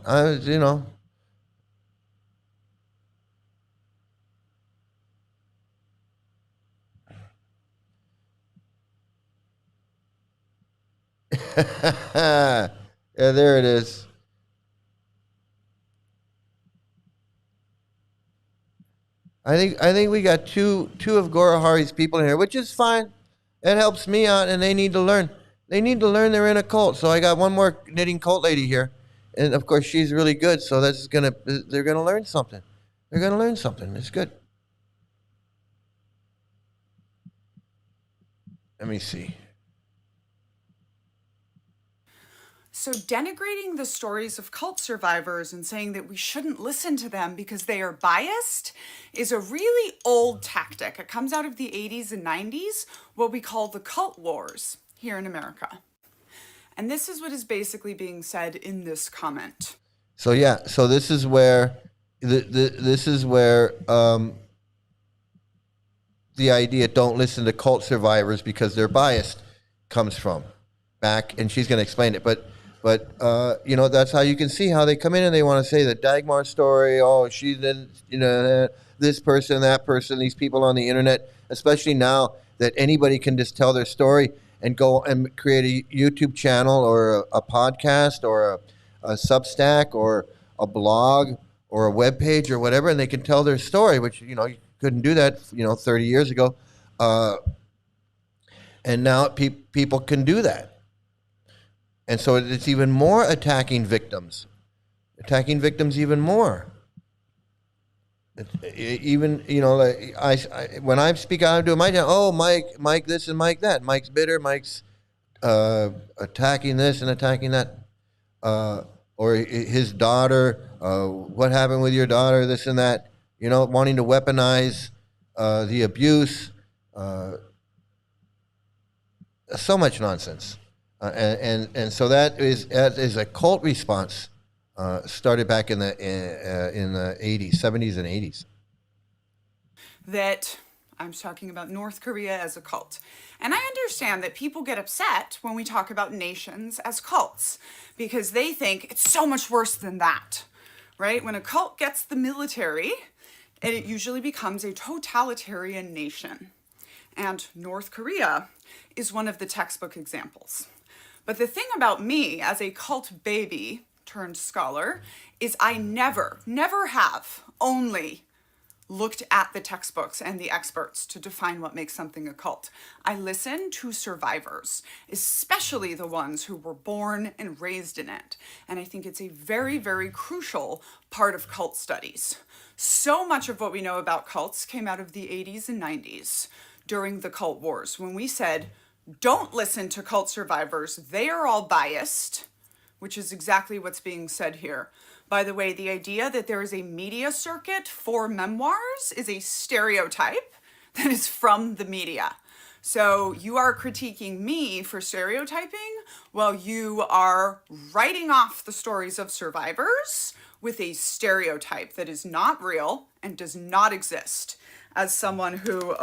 Yeah, there it is. I think we got two of Gorahari's people in here, which is fine. It helps me out, and they need to learn. They need to learn they're in a cult. So I got one more knitting cult lady here, and of course she's really good. So they're gonna learn something. They're gonna learn something. It's good. Let me see. So denigrating the stories of cult survivors and saying that we shouldn't listen to them because they are biased is a really old tactic. It comes out of the 80s and 90s, what we call the cult wars here in America. And this is what is basically being said in this comment. So yeah, so this is where the idea "don't listen to cult survivors because they're biased" comes from. Back, and she's going to explain it, but that's how you can see how they come in and they want to say the Dagmar story. Oh, she did, this person, that person, these people on the internet, especially now that anybody can just tell their story and go and create a YouTube channel or a podcast or a Substack or a blog or a web page or whatever, and they can tell their story, which you couldn't do that 30 years ago, and now people can do that. And so it's even more attacking victims even more. Even, like when I speak out to my channel, oh, Mike this and Mike that. Mike's bitter. Mike's attacking this and attacking that. Or his daughter, what happened with your daughter, this and that, wanting to weaponize the abuse, so much nonsense. And so that is a cult response, started back in the 80s, 70s and 80s. That I'm talking about North Korea as a cult. And I understand that people get upset when we talk about nations as cults because they think it's so much worse than that, right? When a cult gets the military, it usually becomes a totalitarian nation. And North Korea is one of the textbook examples. But the thing about me as a cult baby turned scholar is I never have only looked at the textbooks and the experts to define what makes something a cult. I listen to survivors, especially the ones who were born and raised in it. And I think it's a very, very crucial part of cult studies. So much of what we know about cults came out of the 80s and 90s during the cult wars, when we said, don't listen to cult survivors, they are all biased, which is exactly what's being said here. By the way, the idea that there is a media circuit for memoirs is a stereotype that is from the media. So you are critiquing me for stereotyping while you are writing off the stories of survivors with a stereotype that is not real and does not exist. As someone who,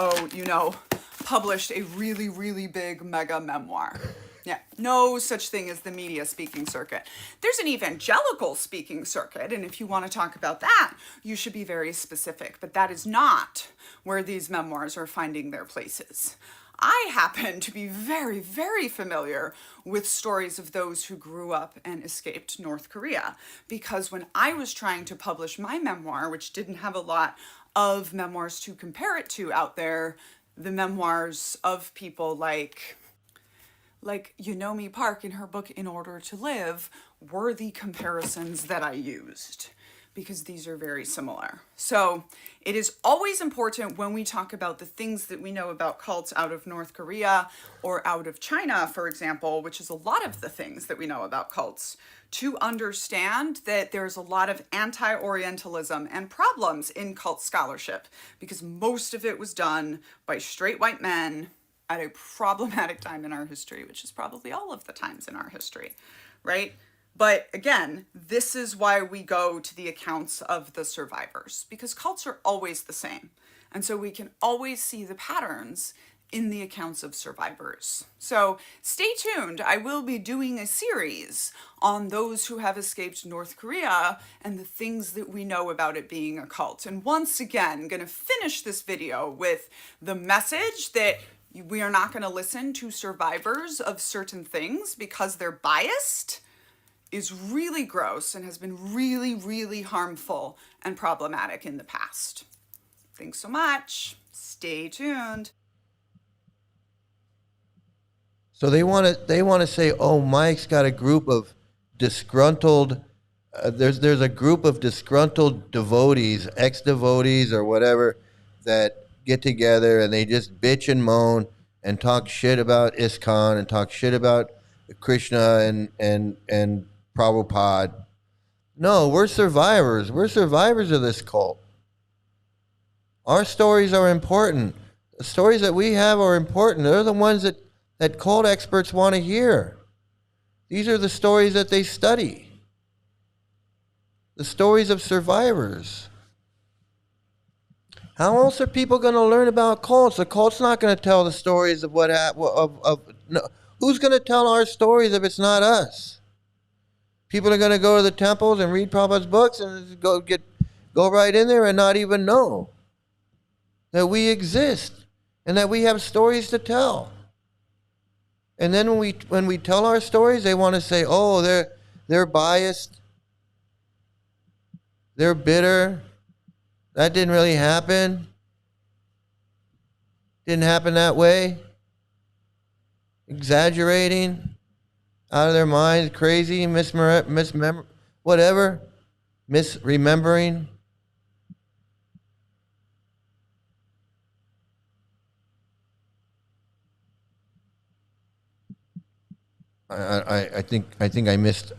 published a really, really big mega memoir. Yeah, no such thing as the media speaking circuit. There's an evangelical speaking circuit, and if you want to talk about that, you should be very specific, but that is not where these memoirs are finding their places. I happen to be very, very familiar with stories of those who grew up and escaped North Korea, because when I was trying to publish my memoir, which didn't have a lot of memoirs to compare it to out there, the memoirs of people like Yunomi Park in her book In Order to Live were the comparisons that I used, because these are very similar. So it is always important when we talk about the things that we know about cults out of North Korea or out of China, for example, which is a lot of the things that we know about cults, to understand that there's a lot of anti-Orientalism and problems in cult scholarship, because most of it was done by straight white men at a problematic time in our history, which is probably all of the times in our history, right? But again, this is why we go to the accounts of the survivors, because cults are always the same. And so we can always see the patterns in the accounts of survivors. So stay tuned. I will be doing a series on those who have escaped North Korea and the things that we know about it being a cult. And once again, I'm going to finish this video with the message that we are not going to listen to survivors of certain things because they're biased is really gross and has been really, really harmful and problematic in the past. Thanks so much. Stay tuned. So they want to say, oh, Mike's got a group of disgruntled. There's a group of disgruntled devotees, ex-devotees or whatever, that get together and they just bitch and moan and talk shit about ISKCON and talk shit about Krishna and Prabhupada. No, we're survivors. We're survivors of this cult. Our stories are important. The stories that we have are important. They're the ones that cult experts want to hear. These are the stories that they study. The stories of survivors. How else are people going to learn about cults? The cult's not going to tell the stories of what happened. No. Who's going to tell our stories if it's not us? People are going to go to the temples and read Prabhupada's books and go right in there and not even know that we exist and that we have stories to tell. And then when we tell our stories, they want to say, oh, they're biased, they're bitter, that didn't really happen, didn't happen that way, exaggerating, out of their minds, crazy, misremembering. I think I missed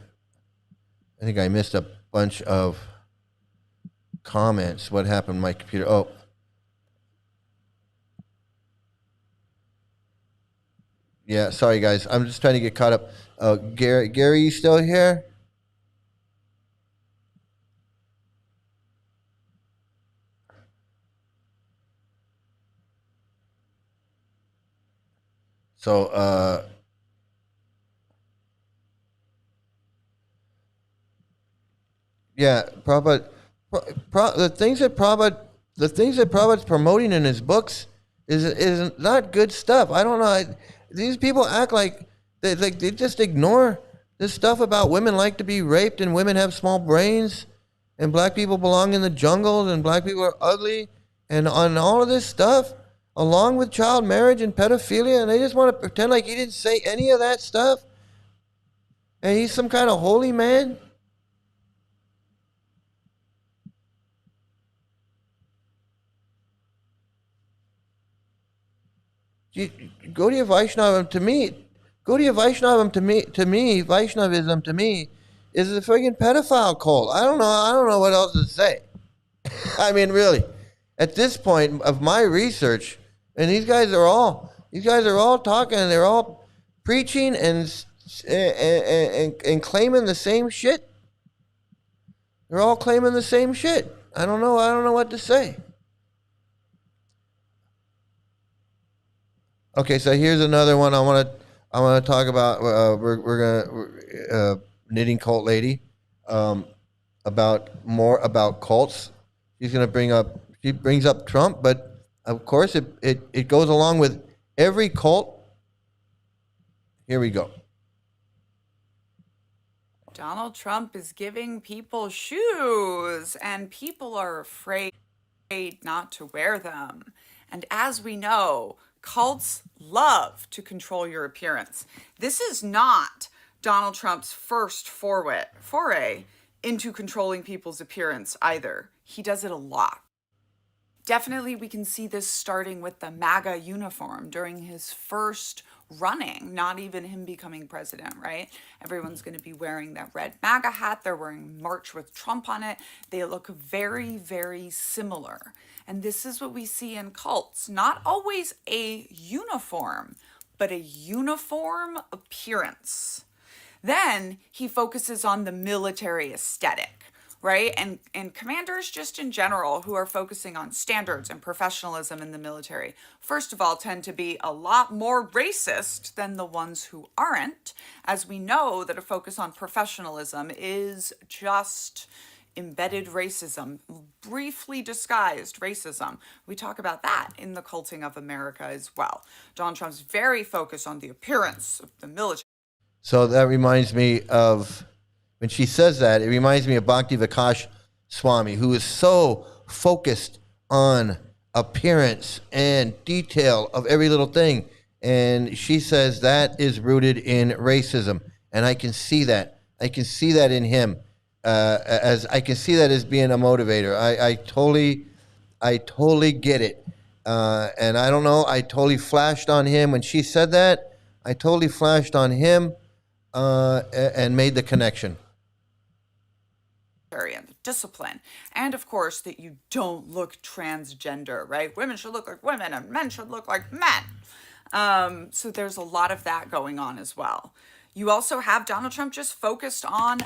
a bunch of comments. What happened to my computer? Oh. Yeah, sorry guys. I'm just trying to get caught up. Gary, you still here? So, yeah, Prabhupada, the things that Prabhupada's promoting in his books is not good stuff. I don't know. These people act like they just ignore this stuff about women like to be raped and women have small brains and black people belong in the jungles and black people are ugly and on all of this stuff, along with child marriage and pedophilia, and they just want to pretend like he didn't say any of that stuff, and he's some kind of holy man. Gaudiya Vaishnavism to me, Vaishnavism to me is a friggin' pedophile cult. I don't know what else to say. I mean, really, at this point of my research, and these guys are all talking, and they're all preaching and claiming the same shit. They're all claiming the same shit. I don't know what to say. Okay, so here's another one I want to talk about. We're knitting cult lady, about cults. She brings up Trump, but of course it goes along with every cult. Here we go. Donald Trump is giving people shoes, and people are afraid not to wear them. And as we know, cults love to control your appearance. This is not Donald Trump's first foray into controlling people's appearance either. He does it a lot. Definitely we can see this starting with the MAGA uniform during his first running, not even him becoming president, right? Everyone's going to be wearing that red MAGA hat. They're wearing March with Trump on it. They look very, very similar. And this is what we see in cults. Not always a uniform, but a uniform appearance. Then he focuses on the military aesthetic, right? And commanders just in general who are focusing on standards and professionalism in the military, first of all, tend to be a lot more racist than the ones who aren't, as we know that a focus on professionalism is just embedded racism, briefly disguised racism. We talk about that in the culting of America as well. Donald Trump's very focused on the appearance of the military. So that reminds me of, when she says that, it reminds me of Bhakti Vikash Swami, who is so focused on appearance and detail of every little thing. And she says that is rooted in racism. And I can see that. I can see that in him. As I can see that as being a motivator. I totally get it. And I don't know, I totally flashed on him when she said that. I totally flashed on him and made the connection. And the discipline, and of course that you don't look transgender, right? Women should look like women and men should look like men. So there's a lot of that going on as well. You also have Donald Trump just focused on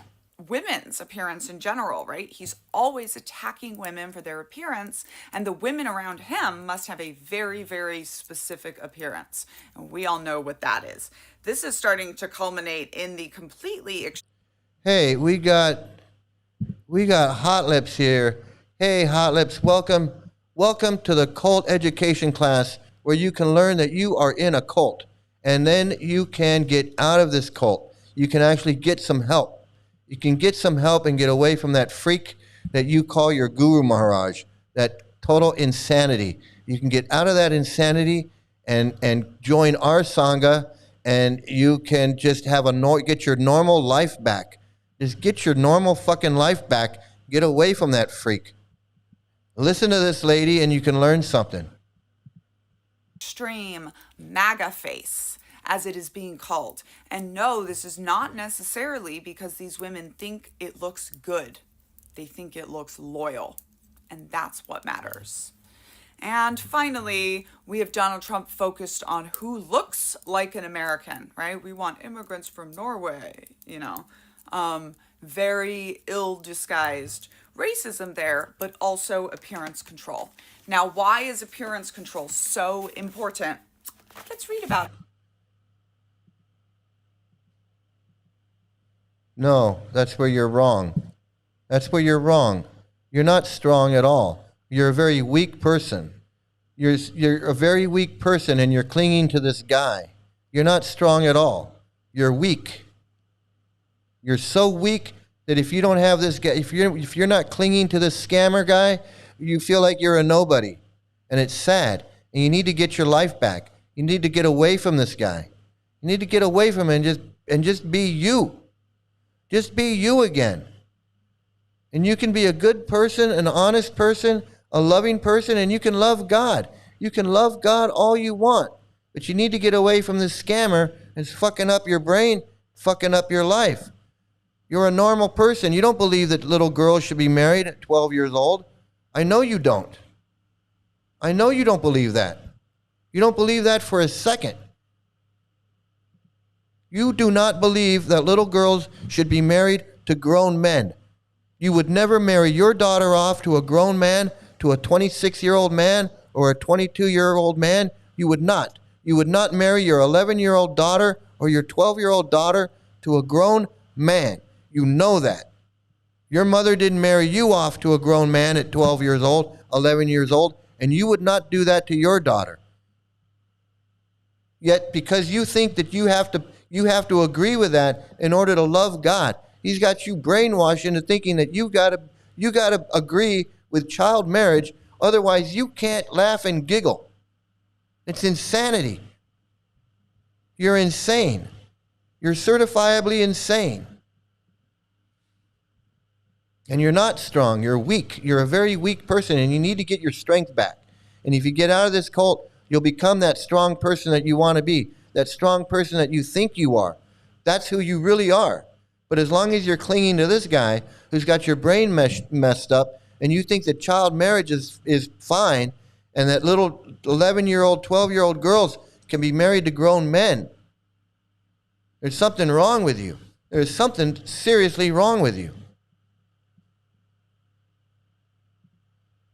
women's appearance in general, right? He's always attacking women for their appearance, and the women around him must have a very, very specific appearance. And we all know what that is. This is starting to culminate in the completely... Hey, we got Hot Lips here. Hey, Hot Lips, welcome to the cult education class where you can learn that you are in a cult, and then you can get out of this cult. You can actually get some help. You can get some help and get away from that freak that you call your Guru Maharaj, that total insanity. You can get out of that insanity and join our Sangha, and you can just get your normal life back. Just get your normal fucking life back. Get away from that freak. Listen to this lady and you can learn something. Extreme MAGA face. as it is being called. And no, this is not necessarily because these women think it looks good. They think it looks loyal. And that's what matters. And finally, we have Donald Trump focused on who looks like an American, right? We want immigrants from Norway, very ill-disguised racism there, but also appearance control. Now, why is appearance control so important? Let's read about it. No, that's where you're wrong. That's where you're wrong. You're not strong at all. You're a very weak person. You're a very weak person, and you're clinging to this guy. You're not strong at all. You're weak. You're so weak that if you don't have this guy, if you're not clinging to this scammer guy, you feel like you're a nobody, and it's sad. And you need to get your life back. You need to get away from this guy. You need to get away from him and just be you. Just be you again. And you can be a good person, an honest person, a loving person, and you can love God. You can love God all you want. But you need to get away from this scammer that's fucking up your brain, fucking up your life. You're a normal person. You don't believe that little girls should be married at 12 years old. I know you don't. I know you don't believe that. You don't believe that for a second. You do not believe that little girls should be married to grown men. You would never marry your daughter off to a grown man, to a 26-year-old man or a 22-year-old man. You would not. You would not marry your 11-year-old daughter or your 12-year-old daughter to a grown man. You know that. Your mother didn't marry you off to a grown man at 12 years old, 11 years old, and you would not do that to your daughter. Yet, because you think that you have to agree with that in order to love God, he's got you brainwashed into thinking that you gotta agree with child marriage, otherwise you can't laugh and giggle. It's insanity. You're insane. You're certifiably insane. And you're not strong. You're weak. You're a very weak person, and you need to get your strength back. And if you get out of this cult, you'll become that strong person that you want to be, that strong person that you think you are. That's who you really are. But as long as you're clinging to this guy who's got your brain messed up, and you think that child marriage is fine, and that little 11-year-old, 12-year-old girls can be married to grown men, there's something wrong with you. There's something seriously wrong with you.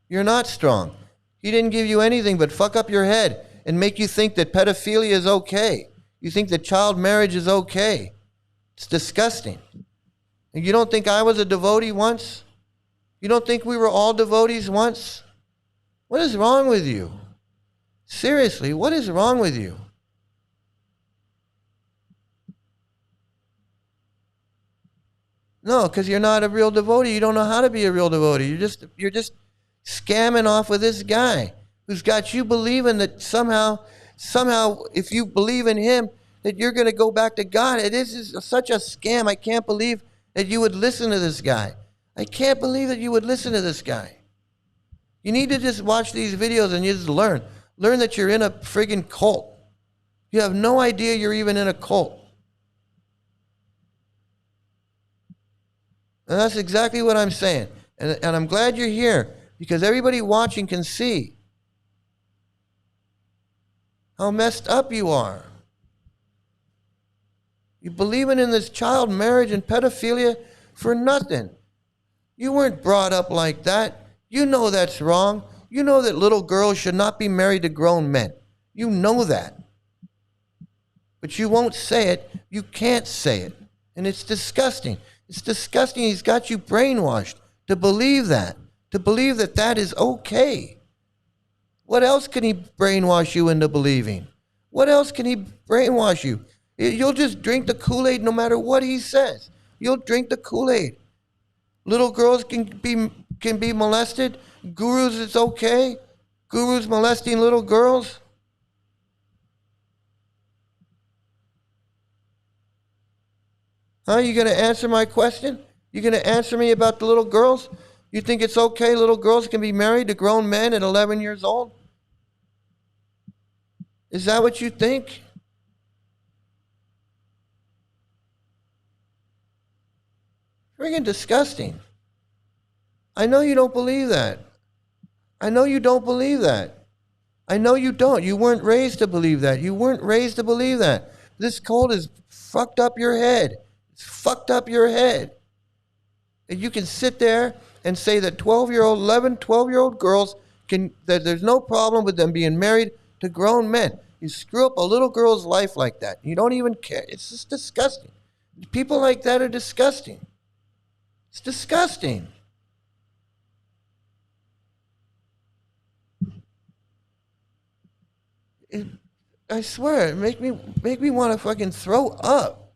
You're not strong. He didn't give you anything but fuck up your head and make you think that pedophilia is okay. You think that child marriage is okay. It's disgusting. And you don't think I was a devotee once? You don't think we were all devotees once? What is wrong with you? Seriously, what is wrong with you? No, because you're not a real devotee. You don't know how to be a real devotee. You're just scamming off with this guy who's got you believing that somehow, if you believe in him, that you're going to go back to God. It is such a scam. I can't believe that you would listen to this guy. I can't believe that you would listen to this guy. You need to just watch these videos and you just learn. Learn that you're in a friggin' cult. You have no idea you're even in a cult. And that's exactly what I'm saying. And I'm glad you're here, because everybody watching can see how messed up you are. You're believing in this child marriage and pedophilia for nothing. You weren't brought up like that. You know that's wrong. You know that little girls should not be married to grown men. You know that. But you won't say it. You can't say it. And it's disgusting. It's disgusting. He's got you brainwashed to believe that. To believe that that is okay. What else can he brainwash you into believing? What else can he brainwash you? You'll just drink the Kool-Aid no matter what he says. You'll drink the Kool-Aid. Little girls can be molested. Gurus, it's okay. Gurus molesting little girls. Huh? You going to answer my question? You going to answer me about the little girls? You think it's okay little girls can be married to grown men at 11 years old? Is that what you think? Friggin' disgusting. I know you don't believe that. I know you don't believe that. I know you don't. You weren't raised to believe that. You weren't raised to believe that. This cult has fucked up your head. It's fucked up your head. And you can sit there and say that 12-year-old, 11, 12-year-old girls that there's no problem with them being married to grown men. You screw up a little girl's life like that. You don't even care. It's just disgusting. People like that are disgusting. It's disgusting. I swear, it make me want to fucking throw up.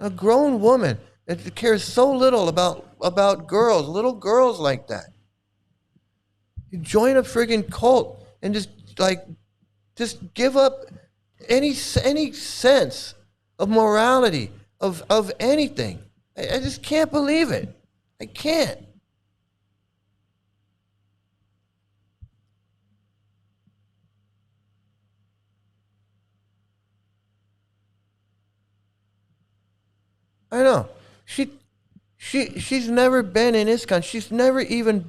A grown woman that cares so little about girls, little girls like that. You join a friggin' cult and just give up any sense of morality, of anything. I just can't believe it. I can't. I know. She's never been in ISKCON. She's never even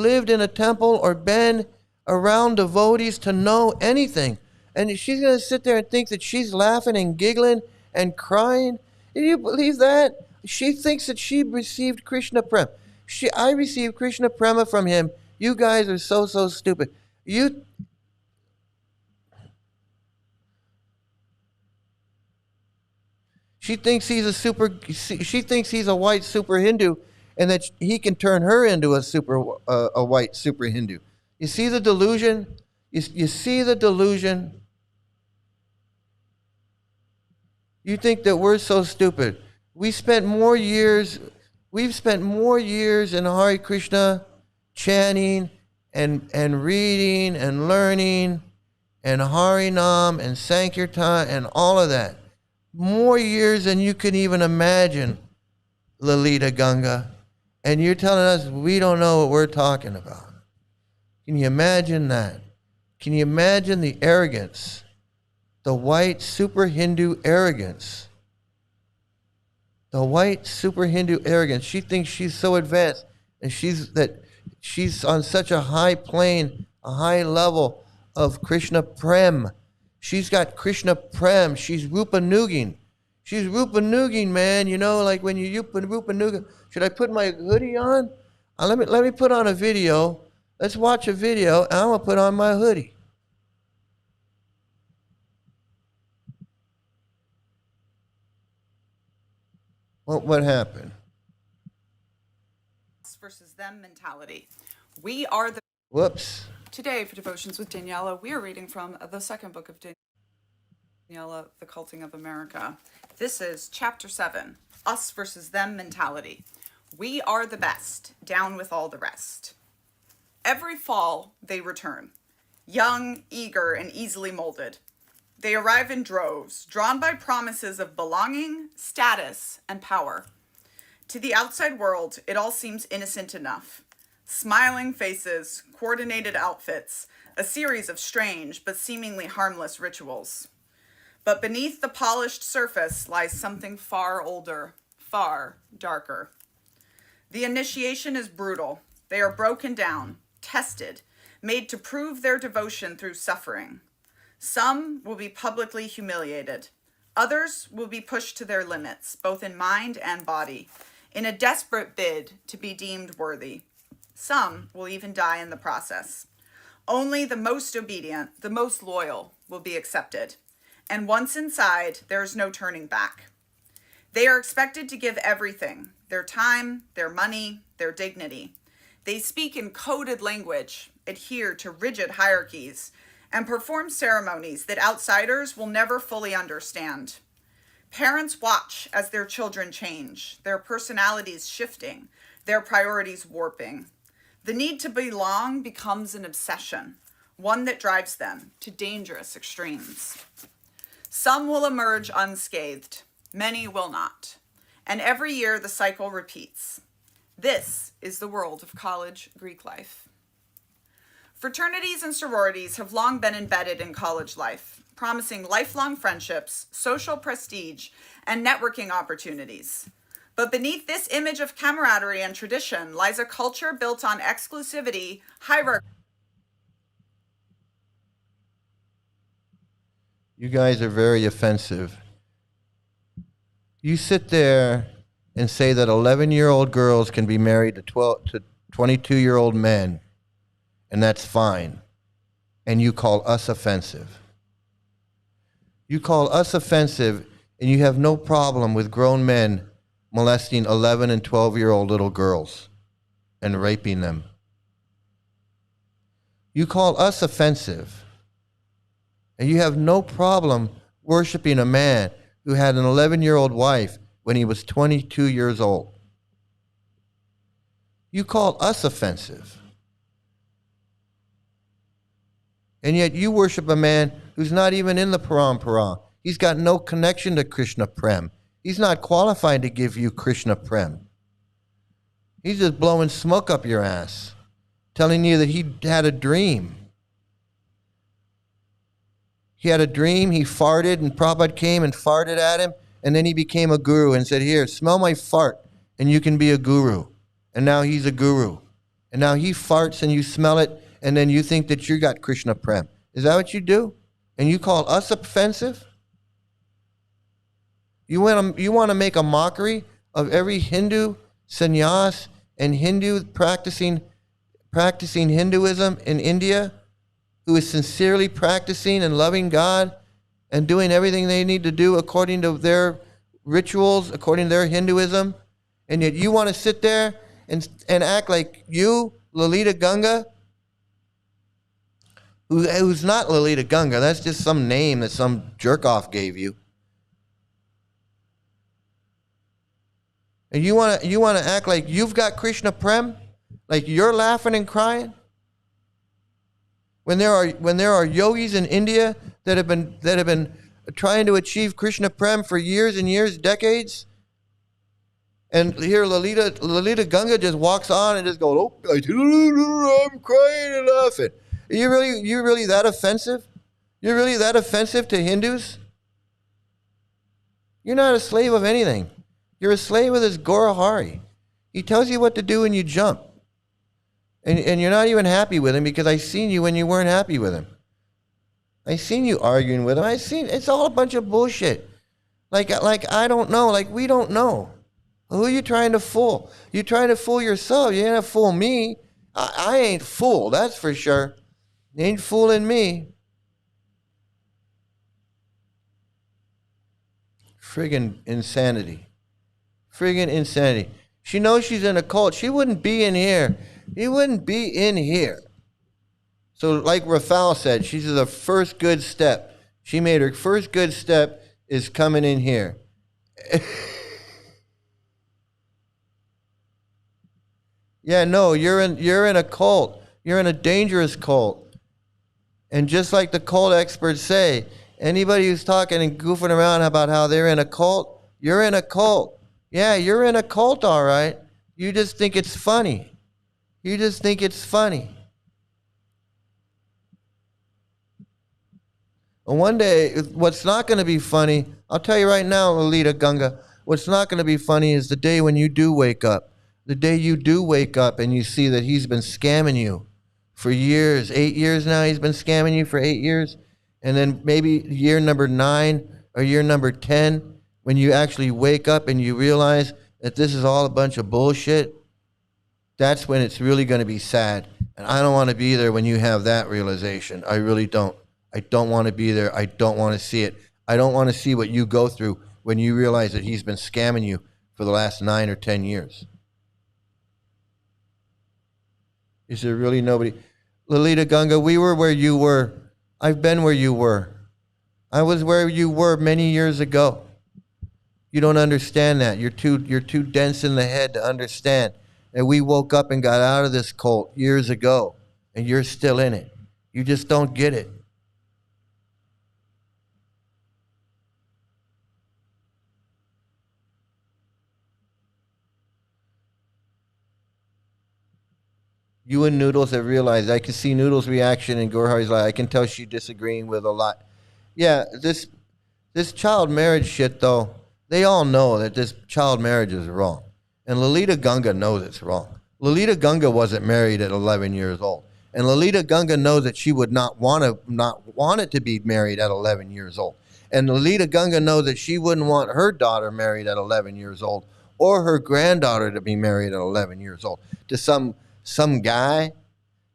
lived in a temple or been around devotees to know anything. And she's going to sit there and think that she's laughing and giggling and crying. Do you believe that? She thinks that she received Krishna Prem. I received Krishna Prema from him. You guys are so stupid. She thinks she thinks he's a white super Hindu, and that he can turn her into a white super Hindu. You see the delusion? You see the delusion? You think that we're so stupid. We've spent more years in Hare Krishna chanting and reading and learning and Harinam and Sankirtan and all of that. More years than you can even imagine, Lalita Ganga. And you're telling us we don't know what we're talking about. Can you imagine that? Can you imagine the arrogance? The white super Hindu arrogance. The white super Hindu arrogance. She thinks she's so advanced and she's on such a high plane, a high level of Krishna Prem. She's got Krishna Prem. She's Rupanugin. She's Rupanugin, man. You know, like when you Rupanugin. Should I put my hoodie on? Let me put on a video. Let's watch a video, and I'm going to put on my hoodie. What happened? Versus them mentality. We are the... Whoops. Today, for Devotions with Daniela, we are reading from the second book of Daniela, The Culting of America. This is Chapter 7, Us versus Them Mentality. We are the best, down with all the rest. Every fall, they return, young, eager, and easily molded. They arrive in droves, drawn by promises of belonging, status, and power. To the outside world, it all seems innocent enough. Smiling faces, coordinated outfits, a series of strange but seemingly harmless rituals. But beneath the polished surface lies something far older, far darker. The initiation is brutal. They are broken down, tested, made to prove their devotion through suffering. Some will be publicly humiliated. Others will be pushed to their limits, both in mind and body, in a desperate bid to be deemed worthy. Some will even die in the process. Only the most obedient, the most loyal, will be accepted. And once inside, there is no turning back. They are expected to give everything, their time, their money, their dignity. They speak in coded language, adhere to rigid hierarchies, and perform ceremonies that outsiders will never fully understand. Parents watch as their children change, their personalities shifting, their priorities warping. The need to belong becomes an obsession, one that drives them to dangerous extremes. Some will emerge unscathed, many will not. And every year the cycle repeats. This is the world of college Greek life. Fraternities and sororities have long been embedded in college life. promising lifelong friendships, social prestige, and networking opportunities. But beneath this image of camaraderie and tradition lies a culture built on exclusivity, hierarchy. You guys are very offensive. You sit there and say that 11-year-old girls can be married to 22-year-old men, and that's fine. And you call us offensive. You call us offensive, and you have no problem with grown men molesting 11 and 12-year-old little girls and raping them. You call us offensive, and you have no problem worshiping a man who had an 11-year-old wife when he was 22 years old. You call us offensive. And yet you worship a man who's not even in the Parampara. He's got no connection to Krishna Prem. He's not qualified to give you Krishna Prem. He's just blowing smoke up your ass, telling you that he had a dream. He had a dream, he farted, and Prabhupada came and farted at him, and then he became a guru and said, here, smell my fart, and you can be a guru. And now he's a guru. And now he farts and you smell it, and then you think that you got Krishna Prem. Is that what you do? And you call us offensive? You want to make a mockery of every Hindu, sannyas, and Hindu practicing Hinduism in India, who is sincerely practicing and loving God and doing everything they need to do according to their rituals, according to their Hinduism, and yet you want to sit there and act like you, Lalita Ganga, who's not Lalita Ganga, that's just some name that some jerk-off gave you. And you want to act like you've got Krishna Prem, like you're laughing and crying, when there are yogis in India that have been trying to achieve Krishna Prem for years and years, decades, and here Lalita Ganga just walks on and just goes, oh, I'm crying and laughing. Are you really that offensive? You're really that offensive to Hindus? You're not a slave of anything. You're a slave of this Gaurahari. He tells you what to do and you jump. And you're not even happy with him because I seen you when you weren't happy with him. I seen you arguing with him. It's all a bunch of bullshit. Like I don't know, like we don't know. Who are you trying to fool? You're trying to fool yourself. You ain't gonna fool me. I ain't fooled, that's for sure. You ain't fooling me. Friggin' insanity. Friggin' insanity. She knows she's in a cult. She wouldn't be in here. He wouldn't be in here. So like Rafal said, she's the first good step. She made her first good step is coming in here. Yeah, no, you're in a cult. You're in a dangerous cult. And just like the cult experts say, anybody who's talking and goofing around about how they're in a cult, you're in a cult. Yeah, you're in a cult, all right. You just think it's funny. You just think it's funny. And one day, what's not going to be funny, I'll tell you right now, Lalita Ganga, what's not going to be funny is the day when you do wake up. The day you do wake up and you see that he's been scamming you for years, 8 years now, he's been scamming you for 8 years. And then maybe year number 9 or year number 10, when you actually wake up and you realize that this is all a bunch of bullshit, that's when it's really going to be sad. And I don't want to be there when you have that realization. I really don't. I don't want to be there. I don't want to see it. I don't want to see what you go through when you realize that he's been scamming you for the last 9 or 10 years. Is there really nobody? Lalita Ganga, we were where you were. I've been where you were. I was where you were many years ago. You don't understand that. You're too dense in the head to understand. And we woke up and got out of this cult years ago, and you're still in it. You just don't get it. You and Noodles have realized, I can see Noodles' reaction in Gorhari's life. I can tell she's disagreeing with a lot. Yeah, this child marriage shit, though, they all know that this child marriage is wrong. And Lalita Gunga knows it's wrong. Lalita Gunga wasn't married at 11 years old. And Lalita Gunga knows that she would not want it to be married at 11 years old. And Lalita Gunga knows that she wouldn't want her daughter married at 11 years old or her granddaughter to be married at 11 years old to some guy,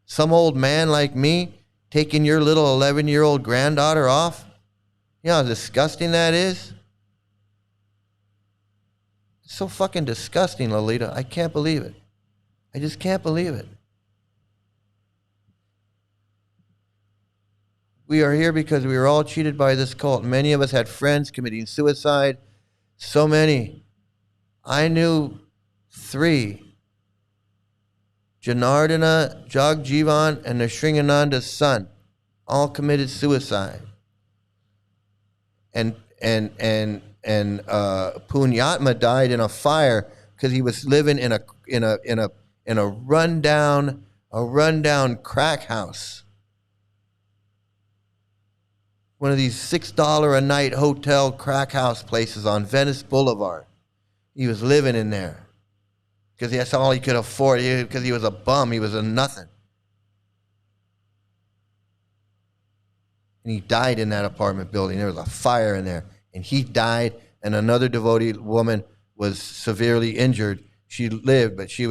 some old man like me taking your little 11-year-old granddaughter off. You know how disgusting that is? It's so fucking disgusting, Lolita. I can't believe it. I just can't believe it. We are here because we were all cheated by this cult. Many of us had friends committing suicide. So many. I knew 3. Janardana, Jagjivan, and Nrsingananda's son all committed suicide. And Punyatma died in a fire because he was living in a rundown crack house. One of these $6 a night hotel crack house places on Venice Boulevard. He was living in there because that's all he could afford. Because he was a bum, he was a nothing. And he died in that apartment building. There was a fire in there. And he died, and another devotee woman was severely injured. She lived, but she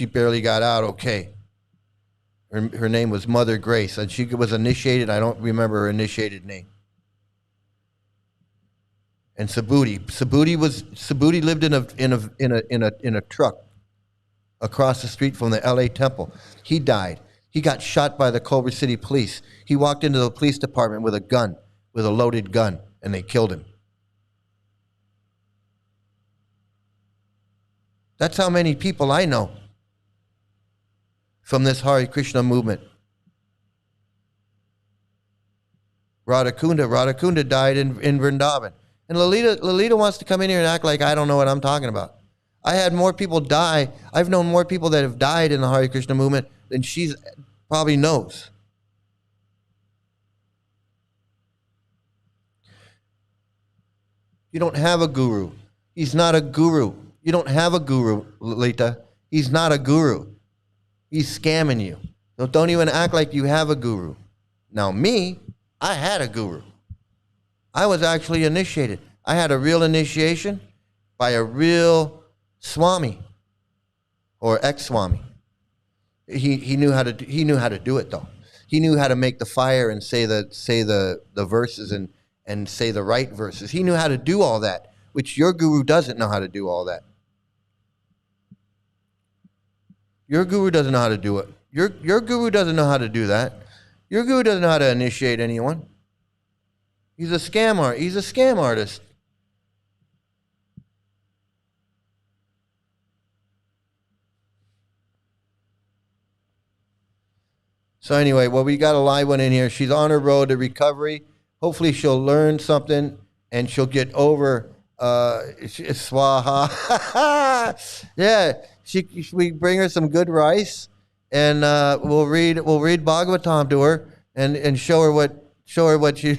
barely got out okay. Her name was Mother Grace, and she was initiated. I don't remember her initiated name. And Subhuti lived in a truck across the street from the LA Temple. He died. He got shot by the Culver City police. He walked into the police department with a gun, with a loaded gun, and they killed him. That's how many people I know from this Hare Krishna movement. Radhakunda died in Vrindavan. And Lalita wants to come in here and act like I don't know what I'm talking about. I had more people die. I've known more people that have died in the Hare Krishna movement than she probably knows. You don't have a guru. He's not a guru. You don't have a guru, Lalita. He's not a guru. He's scamming you. So don't even act like you have a guru. Now me, I had a guru. I was actually initiated. I had a real initiation by a real Swami or ex-Swami. He knew how to do it though. He knew how to make the fire and say the verses and say the right verses. He knew how to do all that, which your guru doesn't know how to do all that. Your guru doesn't know how to do it. Your guru doesn't know how to do that. Your guru doesn't know how to initiate anyone. He's a scam artist. So anyway, well, we got a live one in here. She's on her road to recovery. Hopefully she'll learn something and she'll get over swaha. Yeah, we bring her some good rice and we'll read Bhagavatam to her and show her what she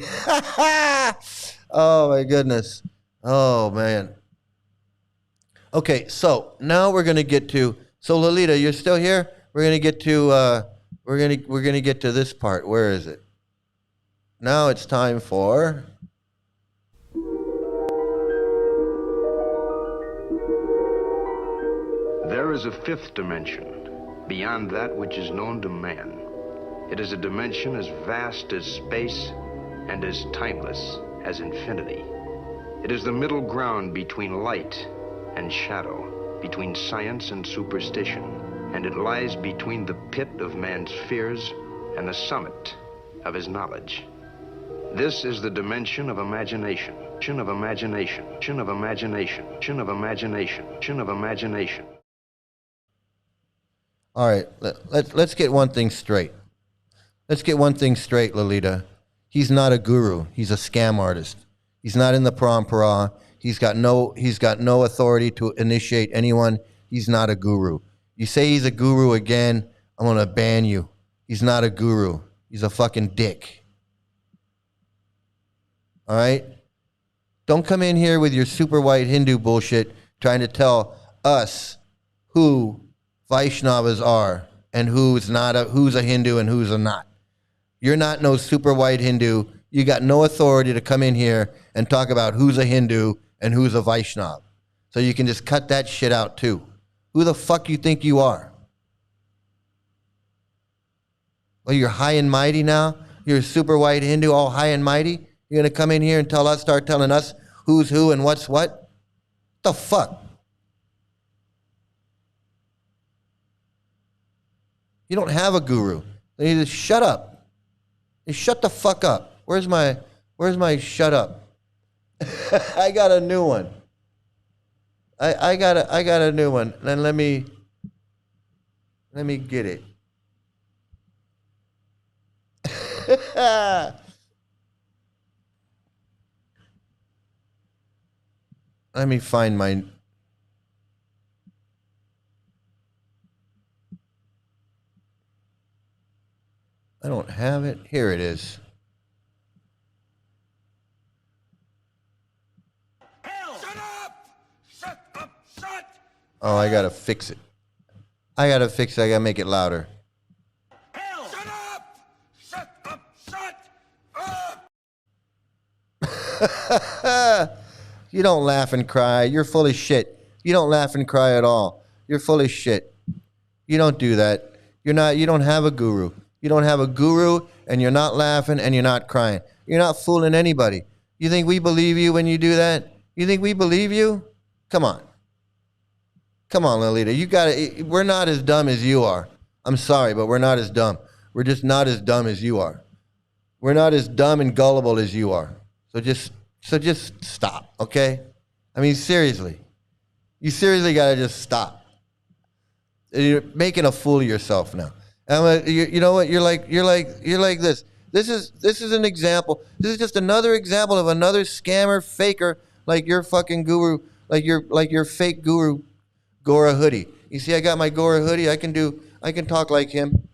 Oh my goodness. Oh man. Okay, so now we're gonna get to Lolita, you're still here? We're gonna get to we're gonna get to this part. Where is it? Now it's time for There is a fifth dimension, beyond that which is known to man. It is a dimension as vast as space and as timeless as infinity. It is the middle ground between light and shadow, between science and superstition, and it lies between the pit of man's fears and the summit of his knowledge. This is the dimension of imagination, of imagination, of imagination, of imagination, of imagination. All right, let's get one thing straight. Let's get one thing straight, Lolita. He's not a guru. He's a scam artist. He's not in the parampara. He's got no authority to initiate anyone. He's not a guru. You say he's a guru again, I'm gonna ban you. He's not a guru. He's a fucking dick. All right? Don't come in here with your super white Hindu bullshit trying to tell us who Vaishnavas are and who's a Hindu and who's a not. You're not no super white Hindu. You got no authority to come in here and talk about who's a Hindu and who's a Vaishnav. So you can just cut that shit out too. Who the fuck you think you are? Well, you're high and mighty now? You're a super white Hindu, all high and mighty? You're going to come in here and start telling us who's who and what's what? The fuck? You don't have a guru. Then you just shut up. You shut the fuck up. Where's my shut up? I got a new one. I got a new one. Then let me get it. Let me find my... I don't have it. Here it is. Shut up! Shut up! Shut! Oh, I gotta fix it. I gotta make it louder. Hell! Shut up! Shut up! Shut up! You don't laugh and cry. You're full of shit. You don't laugh and cry at all. You're full of shit. You don't do that. You don't have a guru. You don't have a guru, and you're not laughing and you're not crying. You're not fooling anybody. You think we believe you when you do that? You think we believe you? Come on. Come on, Lolita. We're not as dumb as you are. I'm sorry, but we're not as dumb. We're just not as dumb as you are. We're not as dumb and gullible as you are. So just stop, okay? I mean, seriously. You seriously gotta just stop. You're making a fool of yourself now. You know what? You're like this. This is an example. This is just another example of another scammer, faker, like your fucking guru, like your fake guru, Gora Hoodie. You see, I got my Gora Hoodie. I can talk like him.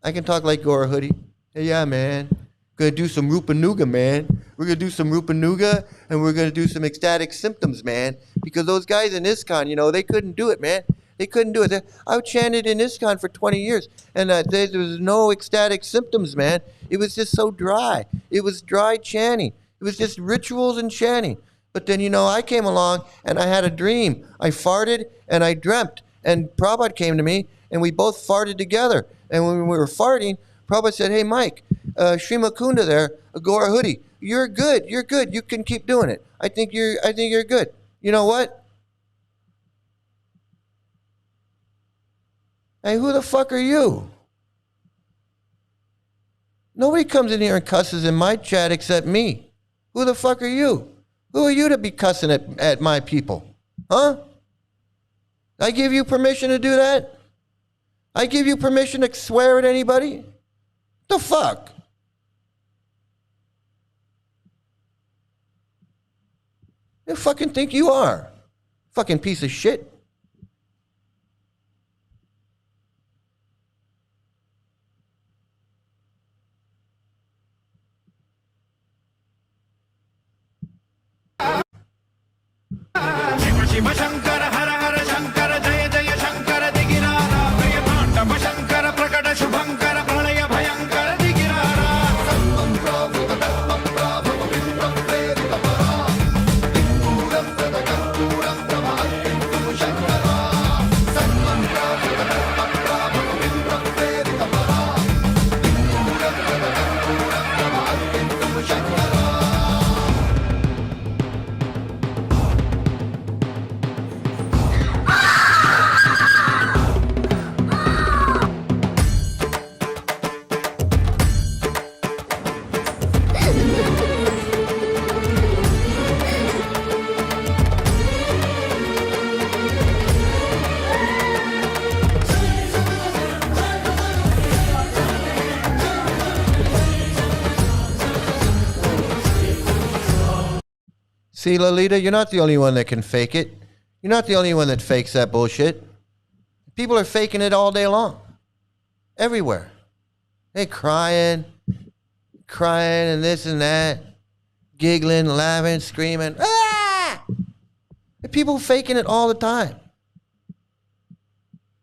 I can talk like Gora Hoodie. Hey, yeah, man. Gonna do some Rupanuga, man. We're gonna do some Rupanuga, and we're gonna do some ecstatic symptoms, man. Because those guys in ISKCON, they couldn't do it, man. They couldn't do it. I chanted in ISKCON for 20 years, and there was no ecstatic symptoms, man. It was just so dry. It was dry chanting. It was just rituals and chanting. But then, I came along, and I had a dream. I farted, and I dreamt. And Prabhupada came to me, and we both farted together. And when we were farting, Prabhupada said, hey, Mike, Sri Mukunda there, Agora Hoodie, you're good. You're good. You can keep doing it. I think you're good. You know what? Hey, who the fuck are you? Nobody comes in here and cusses in my chat except me. Who the fuck are you? Who are you to be cussing at my people? Huh? I give you permission to do that? I give you permission to swear at anybody? The fuck? You fucking think you are? Fucking piece of shit. Shiva Shankara Hara Hara Shankara Jaya Jaya Shankara Digirara Praya Pandava Shankara Prakata Shubhankara Pralaya Bhayankara Digirara See, Lolita, you're not the only one that can fake it. You're not the only one that fakes that bullshit. People are faking it all day long. Everywhere. They crying and this and that. giggling, laughing, screaming. Ah! People faking it all the time.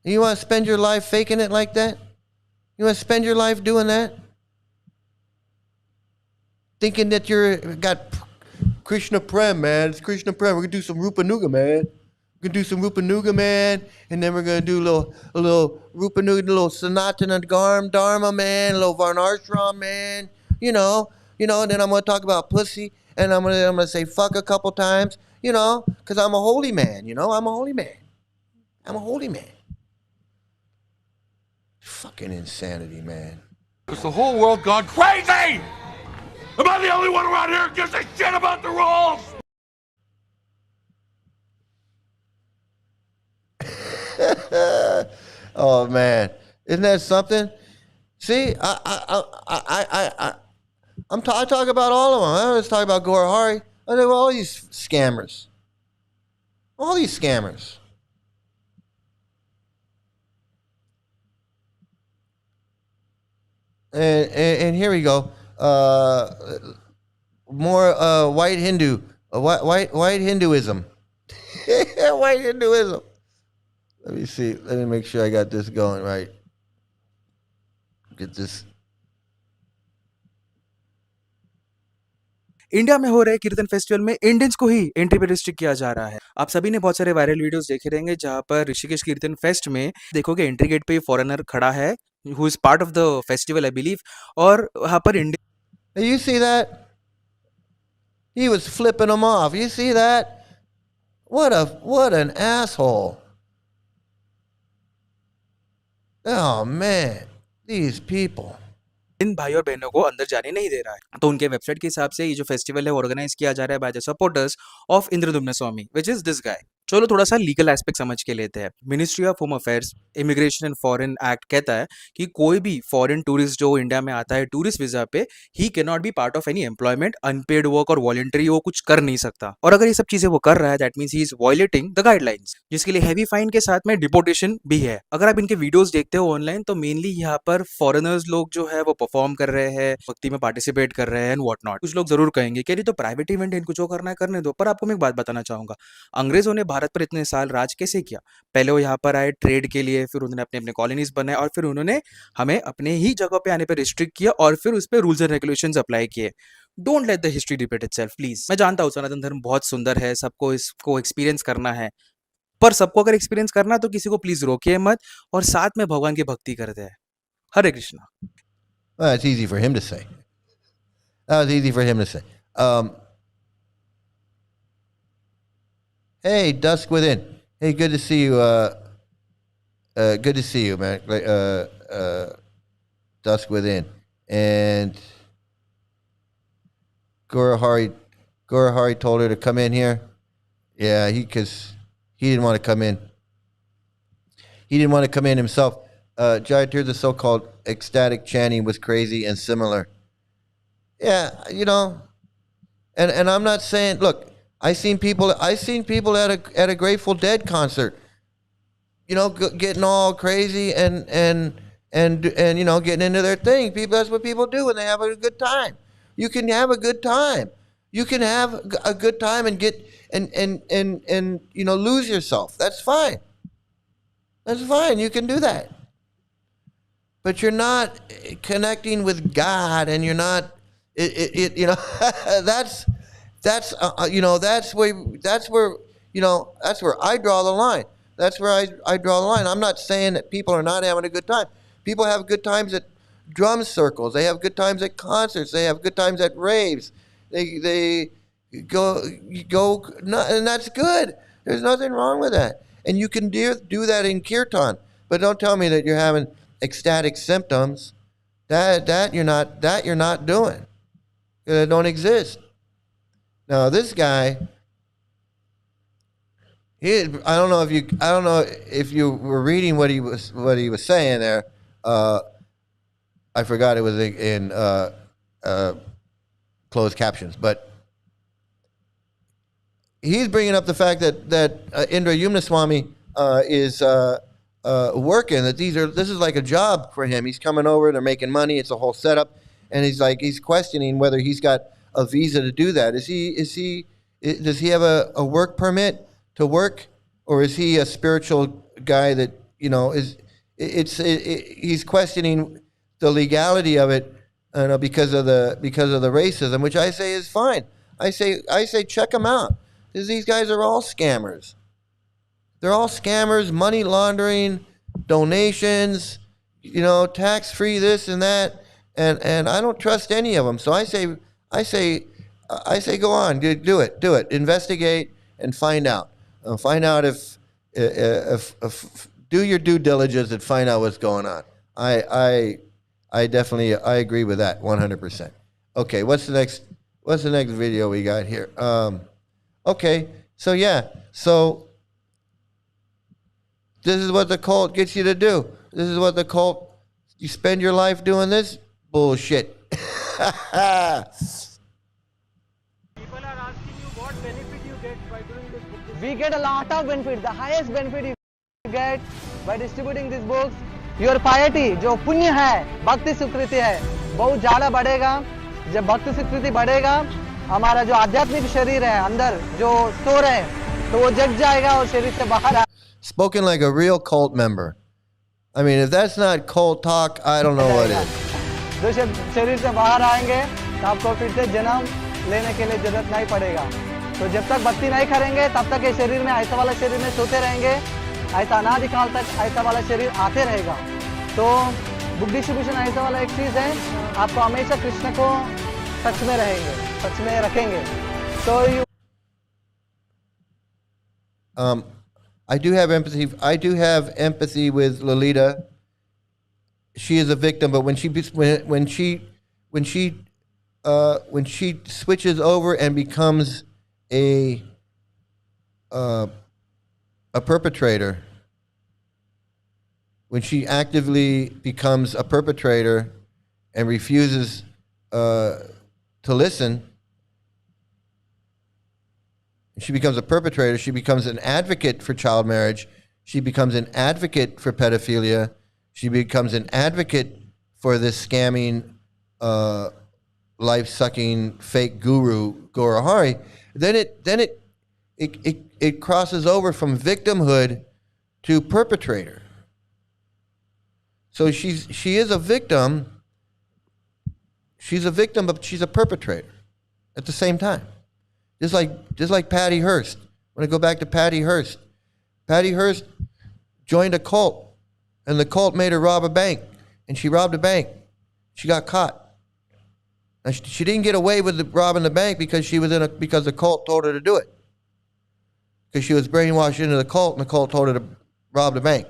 You want to spend your life faking it like that? You want to spend your life doing that? Thinking that got Krishna Prem, man. It's Krishna Prem. We're going to do some Rupa Nuga, man. We're going to do some Rupa Nuga, man. And then we're going to do a little Rupa Nuga, a little Sanatana Dharma, man. A little Varnashram, man. You know, and then I'm going to talk about pussy. And I'm gonna say fuck a couple times, because I'm a holy man, I'm a holy man. I'm a holy man. Fucking insanity, man. Has the whole world gone crazy? Am I the only one around here who gives a shit about the rules? Oh man, isn't that something? See, I talk about all of them. I don't just talk about Gorahari. I know all these scammers. All these scammers. And here we go. More white Hindu, white Hinduism. White Hinduism. Let me see. Let me make sure I got this going right. Get this. India में हो रहे कीर्तन festival में Indians को ही entry पे restrict किया जा रहा है। आप सभी ने बहुत सारे वायरल वीडियोस देखे रहेंगे जहां पर ऋषिकेश कीर्तन फेस्ट में देखोगे एंट्री गेट पे फॉरेनर खड़ा है who is part of the festival I believe और वहां पर Indian You see that? He was flipping them off. You see that? What an asshole. Oh man, these people. इन भाई और बहनों को अंदर जाने नहीं दे रहा है। तो उनके वेबसाइट के हिसाब से ये जो फेस्टिवल है ऑर्गेनाइज किया जा रहा है by the supporters of Indradyumna Swami which is this guy. चलो थोड़ा सा लीगल एस्पेक्ट समझ के लेते हैं। Ministry of home affairs immigration and foreign act कहता है कि कोई भी फॉरेन टूरिस्ट जो इंडिया में आता है टूरिस्ट वीजा पे he can not be part of any employment unpaid work और वॉलंटरी वो कुछ कर नहीं सकता। और अगर ये सब चीजें वो कर रहा है that means he is violating the guidelines जिसके लिए हैवी फाइन के साथ में डिपोर्टेशन भी है। अगर आप इनके वीडियोस देखते हो ऑनलाइन तो मेनली यहाँ पर फॉरेनर्स लोग जो है वो परफॉर्म कर रहे हैं भक्ति में पार्टिसिपेट कर रहे हैं एंड व्हाट नॉट। कुछ लोग जरूर कहेंगे कि तो प्राइवेट इवेंट है इनको जो करना है करने दो। पर आपको मैं एक बात बताना चाहूंगा अंग्रेजों ने भारत पर इतने साल राज कैसे किया। पहले वो यहाँ पर आए ट्रेड के लिए फिर उन्होंने अपने अपने कॉलोनीज बनाए और फिर उन्होंने हमें अपने ही जगह पे आने पर रिस्ट्रिक्ट किया और फिर उस पर रूल्स एंड रेगुलेशंस अप्लाई किए। Don't let the history repeat itself please. मैं जानता हूँ सनातन धर्म बहुत सुंदर है सबको इसको एक्सपीरियंस करना है पर सबको अगर एक्सपीरियंस करना तो किसी को प्लीज रोकिए मत और साथ में भगवान की भक्ति करते हैं। हरे Krishna. Well, it's easy for him to say. That was easy for him to say. Hey, Dusk Within. Hey, good to see you. Good to see you, man. Dusk Within. And Gorahari told her to come in here. Yeah, because he didn't want to come in. He didn't want to come in himself. Jayatir's so-called ecstatic chanting was crazy and similar. Yeah, and I'm not saying. Look, I seen people at a Grateful Dead concert. Getting all crazy and getting into their thing. People, that's what people do when they have a good time. You can have a good time. You can have a good time and get and lose yourself. That's fine. That's fine. You can do that. But you're not connecting with God, and you're not. That's where I draw the line. That's where I draw the line. I'm not saying that people are not having a good time. People have good times at drum circles. They have good times at concerts. They have good times at raves. They go, and that's good. There's nothing wrong with that. And you can do that in kirtan. But don't tell me that you're having ecstatic symptoms. That you're not doing. They don't exist. Now this guy, I don't know if you were reading what he was saying there. I forgot it was in closed captions, but he's bringing up the fact that Indra Yumnaswamy is working. That this is like a job for him. He's coming over. They're making money. It's a whole setup, and he's questioning whether he's got a visa to do that? Does he have a work permit to work, or is he a spiritual guy that he's questioning the legality of it, because of the racism, which I say is fine. I say check them out, because these guys are all scammers. They're all scammers, money laundering, donations, tax-free this and that, and I don't trust any of them. So I say go on, do it, investigate and find out. Find out if do your due diligence and find out what's going on. I definitely agree with that 100%. Okay, what's the next video we got here? Okay, so this is what the cult gets you to do. This is what the cult, you spend your life doing this bullshit. People are asking you what benefit you get by doing this book. We get a lot of benefit. The highest benefit you get by distributing these books. Your piety, जो पुण्य है, भक्ति स्वीकृति है, बहुत ज़्यादा बढ़ेगा. जब भक्ति स्वीकृति बढ़ेगा, हमारा जो आध्यात्मिक शरीर है अंदर जो स्टोर है, तो वो जग जाएगा और शरीर से बाहर. Spoken like a real cult member. I mean, if that's not cult talk, I don't know what is. जो शरीर से बाहर आएंगे, तो आपको फिर से जन्म लेने के लिए जरूरत नहीं पड़ेगा. तो जब तक भक्ति नहीं करेंगे, तब तक ये शरीर में ऐसा वाला शरीर में सोते रहेंगे. ऐसा अनादिकाल तक ऐसा वाला शरीर आते रहेगा. तो बुक डिस्ट्रीब्यूशन ऐसा वाला एक चीज़ है, आपको हमेशा कृष्ण को सच में रहेंगे, सच में रखेंगे. तो I do have empathy. I do have empathy with Lolita. She is a victim, but when she switches over and becomes a perpetrator, when she actively becomes a perpetrator and refuses to listen, she becomes a perpetrator, she becomes an advocate for child marriage, she becomes an advocate for pedophilia, she becomes an advocate for this scamming, life-sucking fake guru, Gorahari, then it crosses over from victimhood to perpetrator. So she is a victim. She's a victim, but she's a perpetrator at the same time. Just like Patty Hearst. When I go back to Patty Hearst, Patty Hearst joined a cult, and the cult made her rob a bank, and she robbed a bank. She got caught. Now, she didn't get away with robbing the bank because because the cult told her to do it. Because she was brainwashed into the cult, and the cult told her to rob the bank.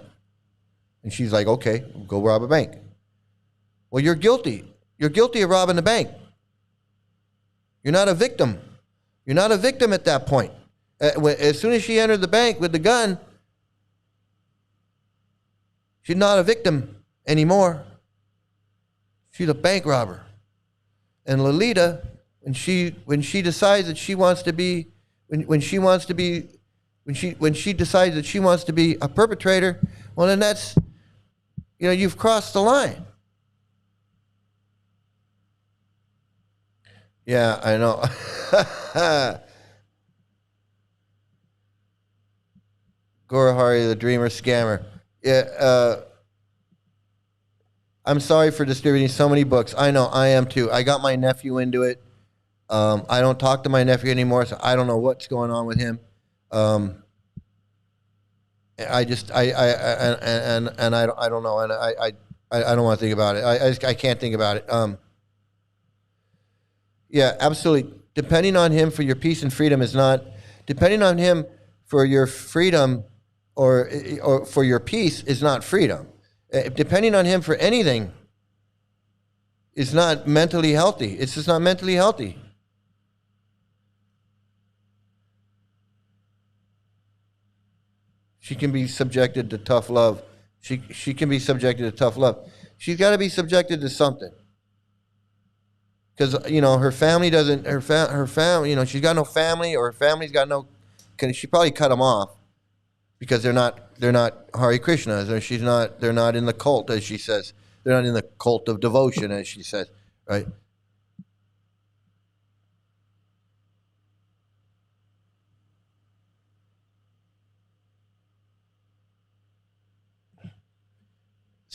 And she's like, okay, go rob a bank. Well, you're guilty. You're guilty of robbing the bank. You're not a victim. You're not a victim at that point. As soon as she entered the bank with the gun, she's not a victim anymore. She's a bank robber. And Lolita, when she decides that she wants to be, when she decides that she wants to be a perpetrator, well, then that's, you've crossed the line. Yeah, I know. Gorahari, the dreamer scammer. Yeah, I'm sorry for distributing so many books. I know, I am too. I got my nephew into it. I don't talk to my nephew anymore, so I don't know what's going on with him. I don't know, and I don't want to think about it. I can't think about it. Yeah, absolutely. Depending on him for your peace and freedom is not, depending on him for your freedom or for your peace is not freedom. Depending on him for anything is not mentally healthy. It's just not mentally healthy. She can be subjected to tough love. She can be subjected to tough love. She's got to be subjected to something. Because, her family doesn't, her family, she's got no family, or her family's got no, she probably cut them off because they're not Hare Krishnas, or they're not in the cult, as she says. They're not in the cult of devotion, as she says, right?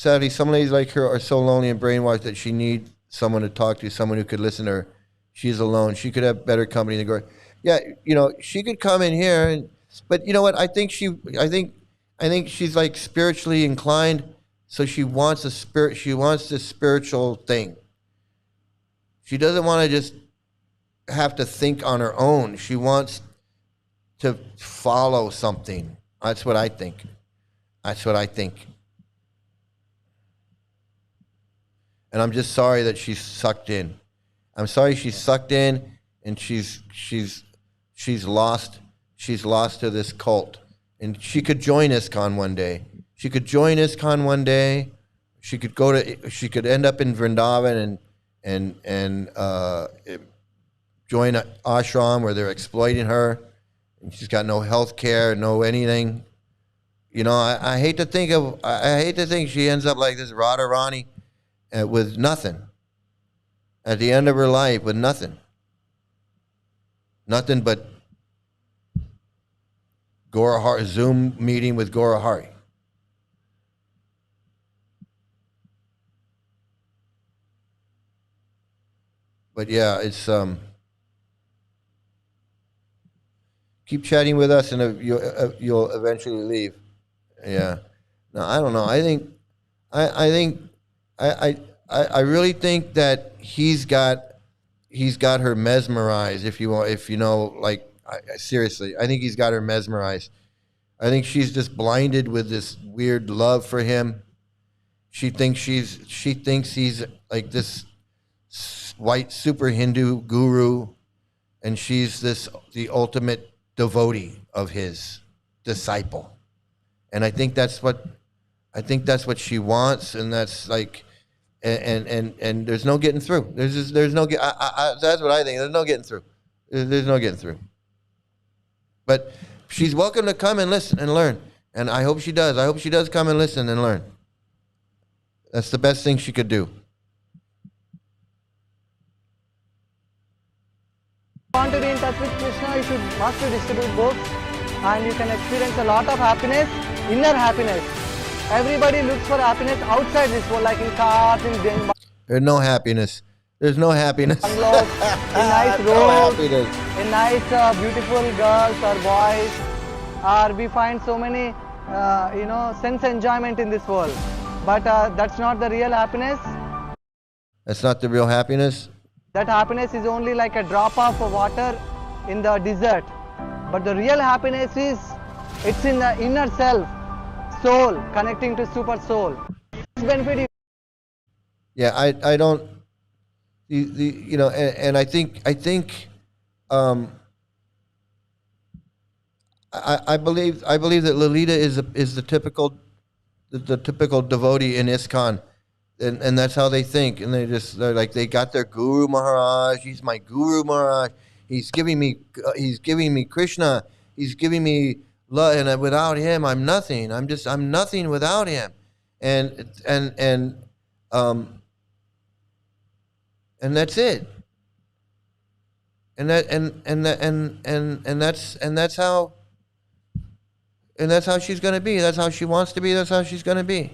Sadly, some ladies like her are so lonely and brainwashed that she needs someone to talk to, someone who could listen to her. She's alone. She could have better company than girl. Yeah, she could come in here, but you know what? I think she's like spiritually inclined, so she wants She wants this spiritual thing. She doesn't want to just have to think on her own. She wants to follow something. That's what I think. And I'm just sorry that she's sucked in. I'm sorry she's sucked in, and she's lost to this cult. And she could join ISKCON one day. She could join ISKCON one day. She could end up in Vrindavan and join an ashram where they're exploiting her, and she's got no health care, no anything. I hate to think she ends up like this Radharani with nothing at the end of her life, with nothing but Zoom meeting with Gaurahari. But yeah, it's keep chatting with us, and you'll eventually leave. Yeah. No, I don't know. I really think that he's got her mesmerized. Seriously, I think he's got her mesmerized. I think she's just blinded with this weird love for him. She thinks he's like this white super Hindu guru, and she's the ultimate devotee of his disciple. And I think that's what she wants, and that's like, and there's no getting through. That's what I think. There's no getting through. There's no getting through. But she's welcome to come and listen and learn, and I hope she does. I hope she does come and listen and learn. That's the best thing she could do. If you want to be in touch with Krishna, you must distribute books, and you can experience a lot of happiness, inner happiness. Everybody looks for happiness outside this world, like in cars, in bungalows. There's no happiness. There's no happiness. In nice roads, in nice, beautiful girls or boys, or we find so many, sense enjoyment in this world. But that's not the real happiness. That's not the real happiness. That happiness is only like a drop of water in the desert. But the real happiness it's in the inner self, soul, connecting to super soul. Benefit. Yeah, I don't. And I think I believe that Lolita is the typical devotee in ISKCON. And that's how they think, and they're like, they got their Guru Maharaj. He's my Guru Maharaj. He's giving me Krishna. He's giving me love, and without him, I'm nothing. I'm nothing without him. And that's it. And that's how she's going to be. That's how she wants to be. That's how she's going to be.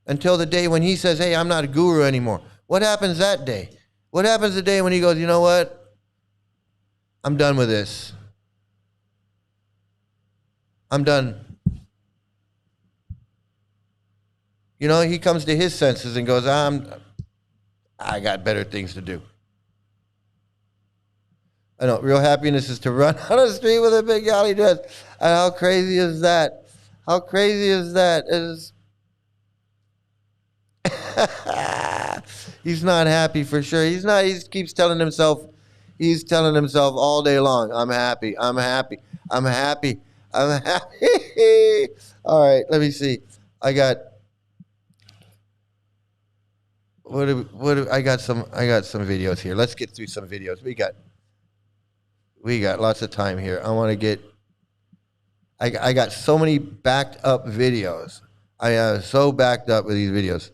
Until the day when he says, hey, I'm not a guru anymore. What happens that day? What happens the day when he goes, you know what? I'm done with this. I'm done. He comes to his senses and goes, I got better things to do. I know, real happiness is to run on the street with a big galley dress. And how crazy is that? How crazy is that? He's not happy for sure. He's not. He keeps telling himself. He's telling himself all day long, I'm happy. I'm happy. I'm happy. I'm happy. All right, let me see. I got I got some videos here. Let's get through some videos. We got lots of time here. I want to get I got so many backed up videos. I am so backed up with these videos.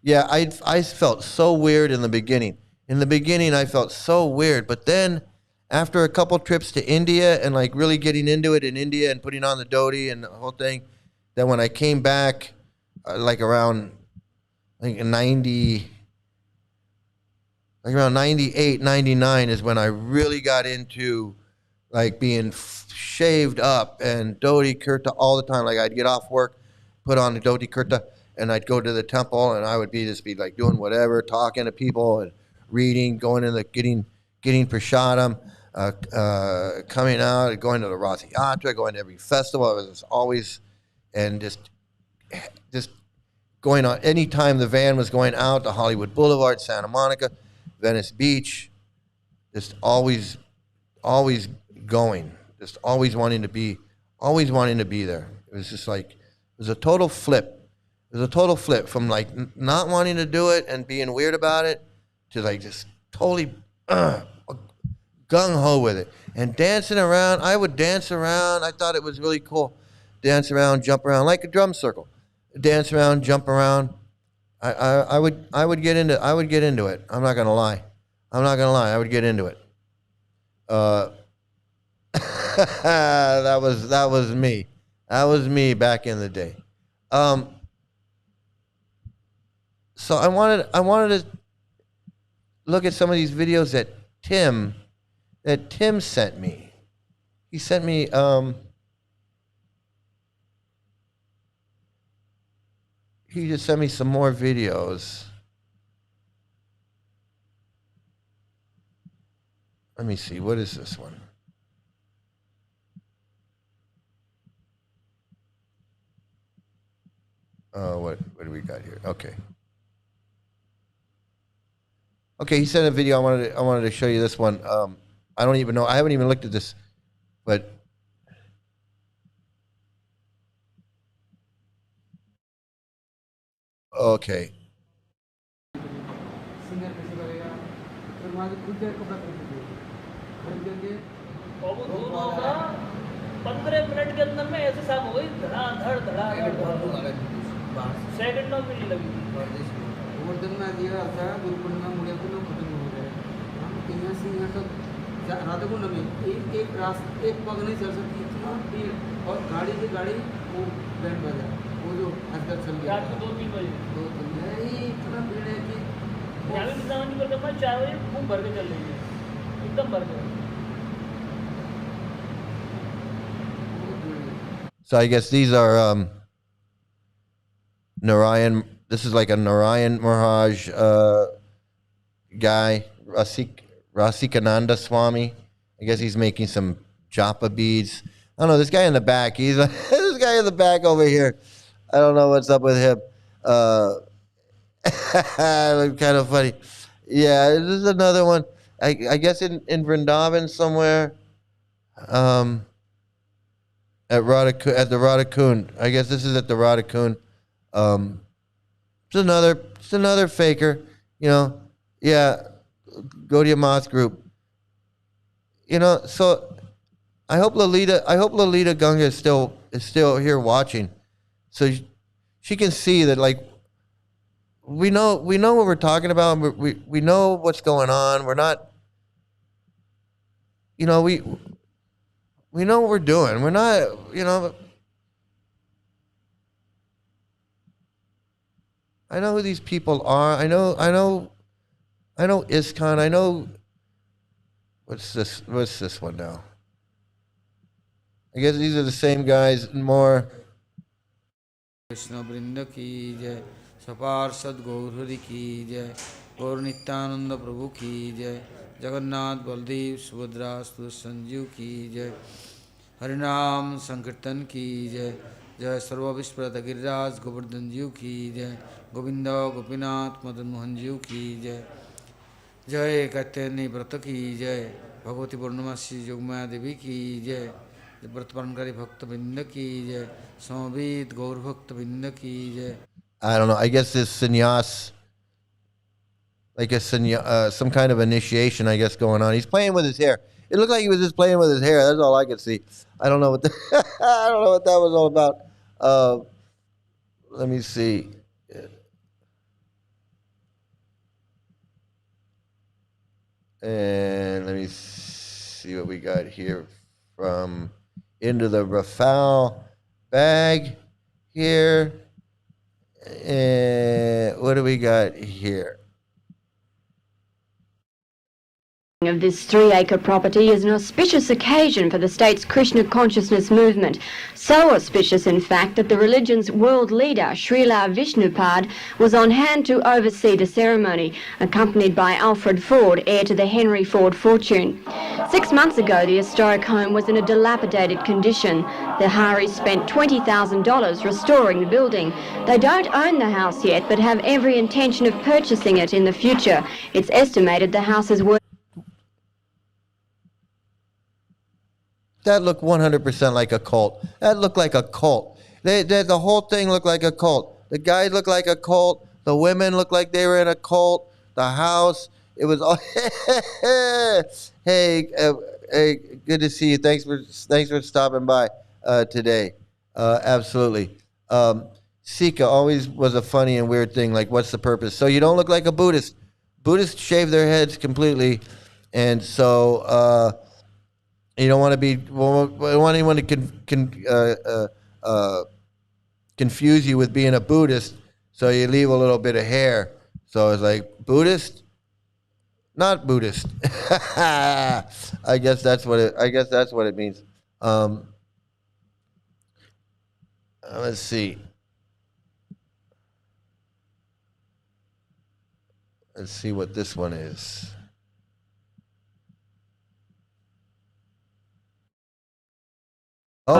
Yeah, I felt so weird in the beginning. In the beginning, I felt so weird. But then, after a couple trips to India and like really getting into it in India and putting on the dhoti and the whole thing, then when I came back, like around, I think 90, like around 98, 99 is when I really got into like being shaved up and dhoti kurta all the time. Like I'd get off work, put on the dhoti kurta, and I'd go to the temple and I would be like doing whatever, talking to people and reading, going in the getting prasadam, coming out, going to the Rath Yatra, going to every festival. It was just always, and just going on anytime the van was going out to Hollywood Boulevard, Santa Monica, Venice Beach, just always going, just always wanting to be there. It was just like, it was a total flip. It was a total flip from like not wanting to do it and being weird about it to like just totally gung-ho with it. And dancing around, I would dance around. I thought it was really cool. Dance around, jump around, like a drum circle. Dance around, jump around. I would get into it. I'm not gonna lie. I would get into it. That was me. That was me back in the day. So I wanted to look at some of these videos that Tim sent me. He sent me he just sent me some more videos. Let me see, what is this one? What do we got here? Okay. Okay, he sent a video. I wanted to show you this one. I don't even know. I haven't even looked at this, but okay. Radhakund में एक पग नहीं चल सकती, इतना भीड़, और गाड़ी से गाड़ी वो बैंड बजा, वो जो आजकल चल गया रात को 2-3 बजे इतना भीड़ है कि यहाँ भी निजामुद्दीन पर कम 4 बजे खूब भर के चल रही है, एकदम भर के. So I guess these are Narayan. This is like a Narayan Maharaj guy, Rasikananda Swami. I guess he's making some japa beads. I don't know, this guy in the back, this guy in the back over here. I don't know what's up with him. Kind of funny. Yeah, this is another one. I guess in Vrindavan somewhere. At the Radhakund. I guess this is at the Radhakund. It's another faker, you know. Yeah, Gaudiya Math group. You know, so I hope Lalita Ganga is still here watching, so she can see that, like, we know what we're talking about. We know what's going on. We're not, you know, we know what we're doing. We're not, you know. I know who these people are. I know ISKCON. I know. What's this one now? I guess these are the same guys, more. Krishna वृंद की जय, सपार्षद गौर हरि की जय, गौर नित्यानंद प्रभु की जय, जगन्नाथ बलदेव सुभद्रा संजीव की जय, हरिनाम संकीर्तन की जय, जय सर्वविस्मृत गिरिराज गोवर्धन जीव की जय, गोविंद गोपीनाथ मदन मोहन जीव की जय, जय कात्यायनी व्रत की जय, भगवती पूर्णमासी जोगमाया देवी की जय, व्रत पालनकारी भक्त बिंद की जय, समवेत गौर भक्त बिंद की जय. I don't know. I guess this sannyas, like some kind of initiation, I guess, going on. He's playing with his hair. It looked like he was just playing with his hair. That's all I could see. I don't know what I don't know what that was all about. Let me see. And let me see what we got here from into the Rafale bag here. What do we got here? Of this 3-acre property is an auspicious occasion for the state's Krishna consciousness movement. So auspicious, in fact, that the religion's world leader, Srila Vishnupad, was on hand to oversee the ceremony, accompanied by Alfred Ford, heir to the Henry Ford fortune. 6 months ago, the historic home was in a dilapidated condition. The Haris spent $20,000 restoring the building. They don't own the house yet, but have every intention of purchasing it in the future. It's estimated the house is worth... That looked 100% like a cult. That looked like a cult. The whole thing looked like a cult. The guys looked like a cult. The women looked like they were in a cult. The house, it was all... Hey, good to see you. Thanks for stopping by today. Absolutely. Sika always was a funny and weird thing. Like, what's the purpose? So you don't look like a Buddhist. Buddhists shave their heads completely, and so... you don't want to be. Well, I don't want anyone to confuse you with being a Buddhist. So you leave a little bit of hair. So it's like Buddhist, not Buddhist. I guess that's what it means. Let's see. Let's see what this one is. Oh. A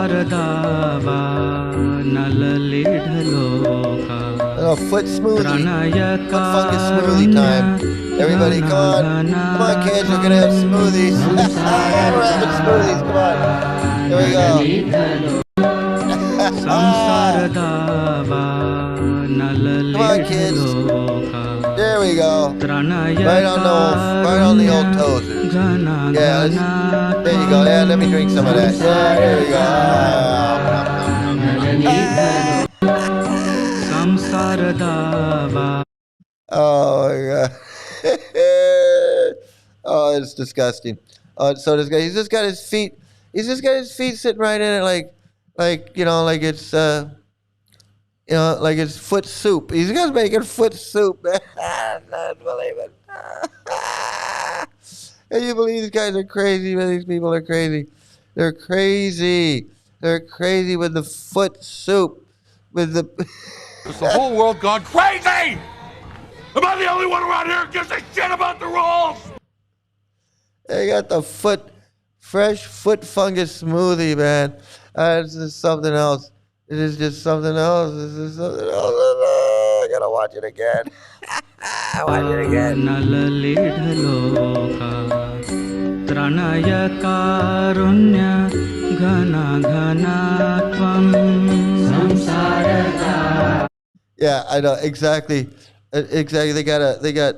foot smoothie. Foot fungus smoothie time. Everybody, come on. Come on, kids. We're going to have smoothies. We're having smoothies. Come on. Here we go. Come on, kids. There we go. Right on the old toes. Yeah, there you go. Yeah, let me drink some of that. Yeah, there we go. Oh my God. Oh, it's disgusting. So this guy, he's just got his feet sitting right in it, like like it's like it's foot soup. He's just making foot soup. I can't believe it. Can you believe these guys are crazy? Man, these people are crazy. They're crazy. They're crazy with the foot soup. With the... Has the whole world gone crazy? Am I the only one around here who gives a shit about the rules? They got the fresh foot fungus smoothie, man. It's just something else. It is just something else. This is something else. I gotta watch it again. Watch it again. Yeah, I know exactly. Exactly. They got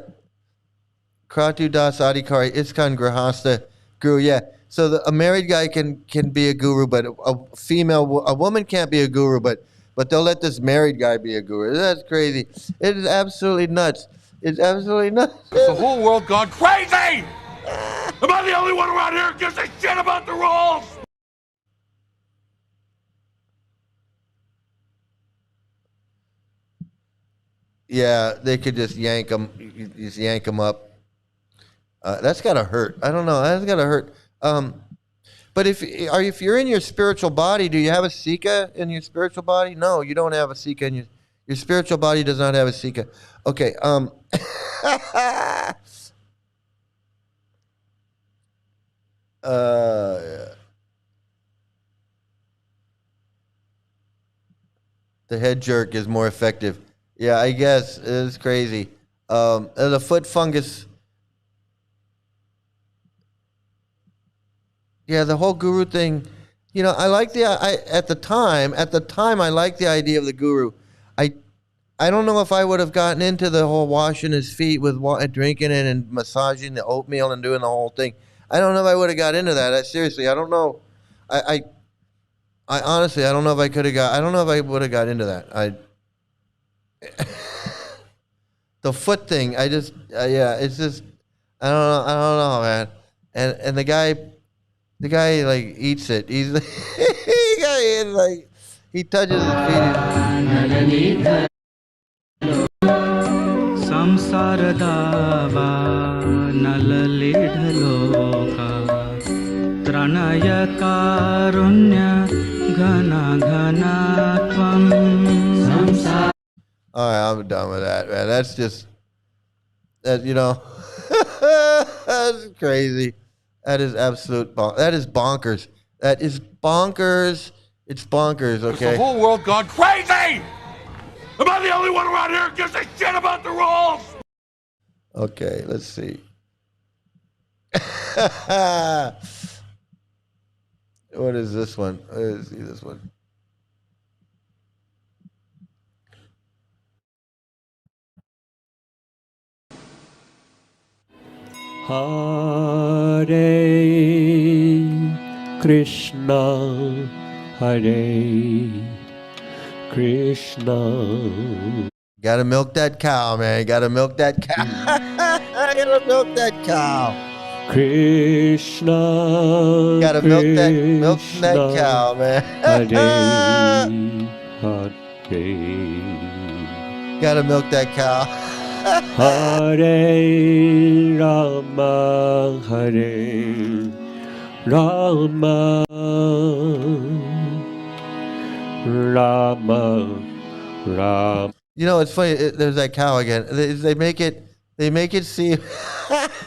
Kratu Das Adhikari ISKCON Grahasta Guru. Yeah. So a married guy can be a guru, but a woman can't be a guru, but they'll let this married guy be a guru. That's crazy. It is absolutely nuts. It's absolutely nuts. Has the whole world gone crazy? Am I the only one around here who gives a shit about the rules? Yeah, they could just yank them up. That's gotta hurt. I don't know. That's gotta hurt. But if you're in your spiritual body, do you have a Sika in your spiritual body? No, you don't have a Sika in your spiritual body. Does not have a Sika. Okay. The head jerk is more effective. Yeah, I guess it's crazy. The foot fungus. Yeah, the whole guru thing. I like at the time I liked the idea of the guru. I don't know if I would have gotten into the whole washing his feet with drinking it and massaging the oatmeal and doing the whole thing. I don't know if I would have got into that. Seriously, I don't know. I honestly, I don't know if I could have got. I don't know if I would have got into that. The foot thing. It's just. I don't know, man. And the guy The guy like eats it. He's he touches his feet. संसारदावा नललिढलोका त्रणय कारुण्य घन घनात्वं All right, I'm done with that, man. That's just that, that's crazy. That is absolute that is bonkers. That is bonkers. It's bonkers, Is okay? the whole world gone crazy? Am I the only one around here who gives a shit about the rules? Okay, let's see. What is this one? Let's see this one. Hare Krishna, Hare Krishna. Gotta milk that cow, man. Gotta milk that cow. Gotta milk that cow. Krishna. Gotta milk that cow, man. Hare. Gotta milk that cow. Hare Rama, Hare Rama, Rama, Rama. It's funny. There's that cow again. They make it seem.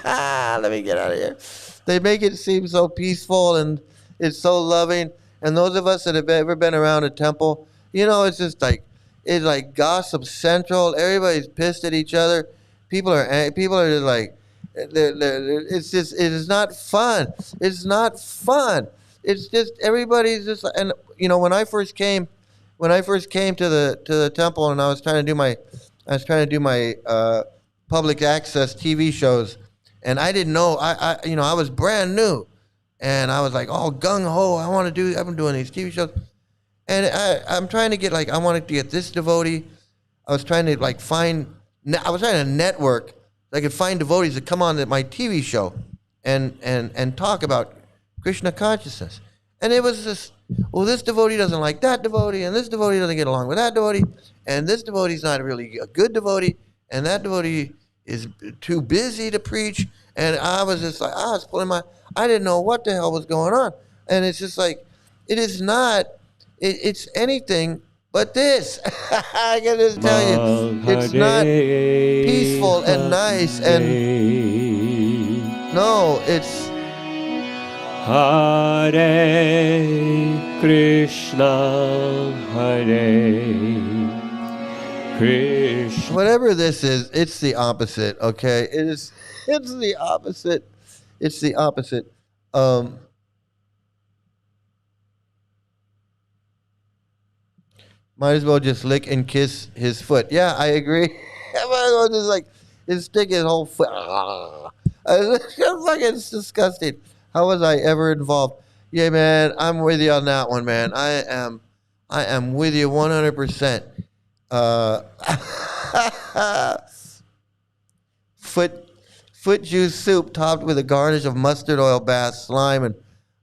Let me get out of here. They make it seem so peaceful and it's so loving. And those of us that have ever been around a temple, it's just like it's like gossip central. Everybody's pissed at each other. People are just like, it is not fun. It's not fun. It's just everybody's just, and when I first came to the temple and I was trying to do my public access TV shows, and I didn't know, I was brand new, and I was like, oh, gung ho, I've been doing these TV shows, and I'm trying to get I wanted to get this devotee. I was trying to I was trying to network so I could find devotees to come on to my TV show and talk about Krishna consciousness. And it was this, this devotee doesn't like that devotee, and this devotee doesn't get along with that devotee, and this devotee's not really a good devotee, and that devotee is too busy to preach. And I was just like, I didn't know what the hell was going on. And it's just like, it's anything but this. I can just tell you, it's not peaceful and nice, and no, it's Hare Krishna, Hare Krishna. Whatever this is, it's the opposite, okay? It's the opposite. It's the opposite. Might as well just lick and kiss his foot. Yeah, I agree. Might as well just stick his whole foot. It's disgusting. How was I ever involved? Yeah, man, I'm with you on that one, man. I am with you 100%. Foot juice soup topped with a garnish of mustard oil bath, slime, and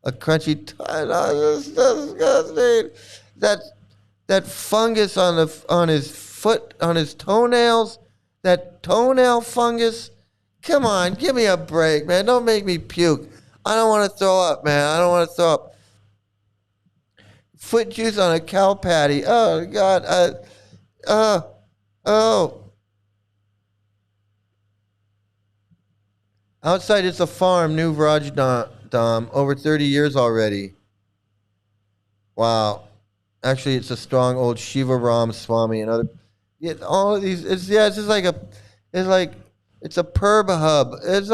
a crunchy. It's disgusting. That fungus on his foot, on his toenails, that toenail fungus. Come on, give me a break, man. Don't make me puke. I don't want to throw up, man. I don't want to throw up. Foot juice on a cow patty. Oh, God. Outside, it's a farm, New Vrajdam, over 30 years already. Wow. Actually, it's a strong old Shiva Ram Swami and other. Yeah, all of these. It's just like it's a perb hub. It's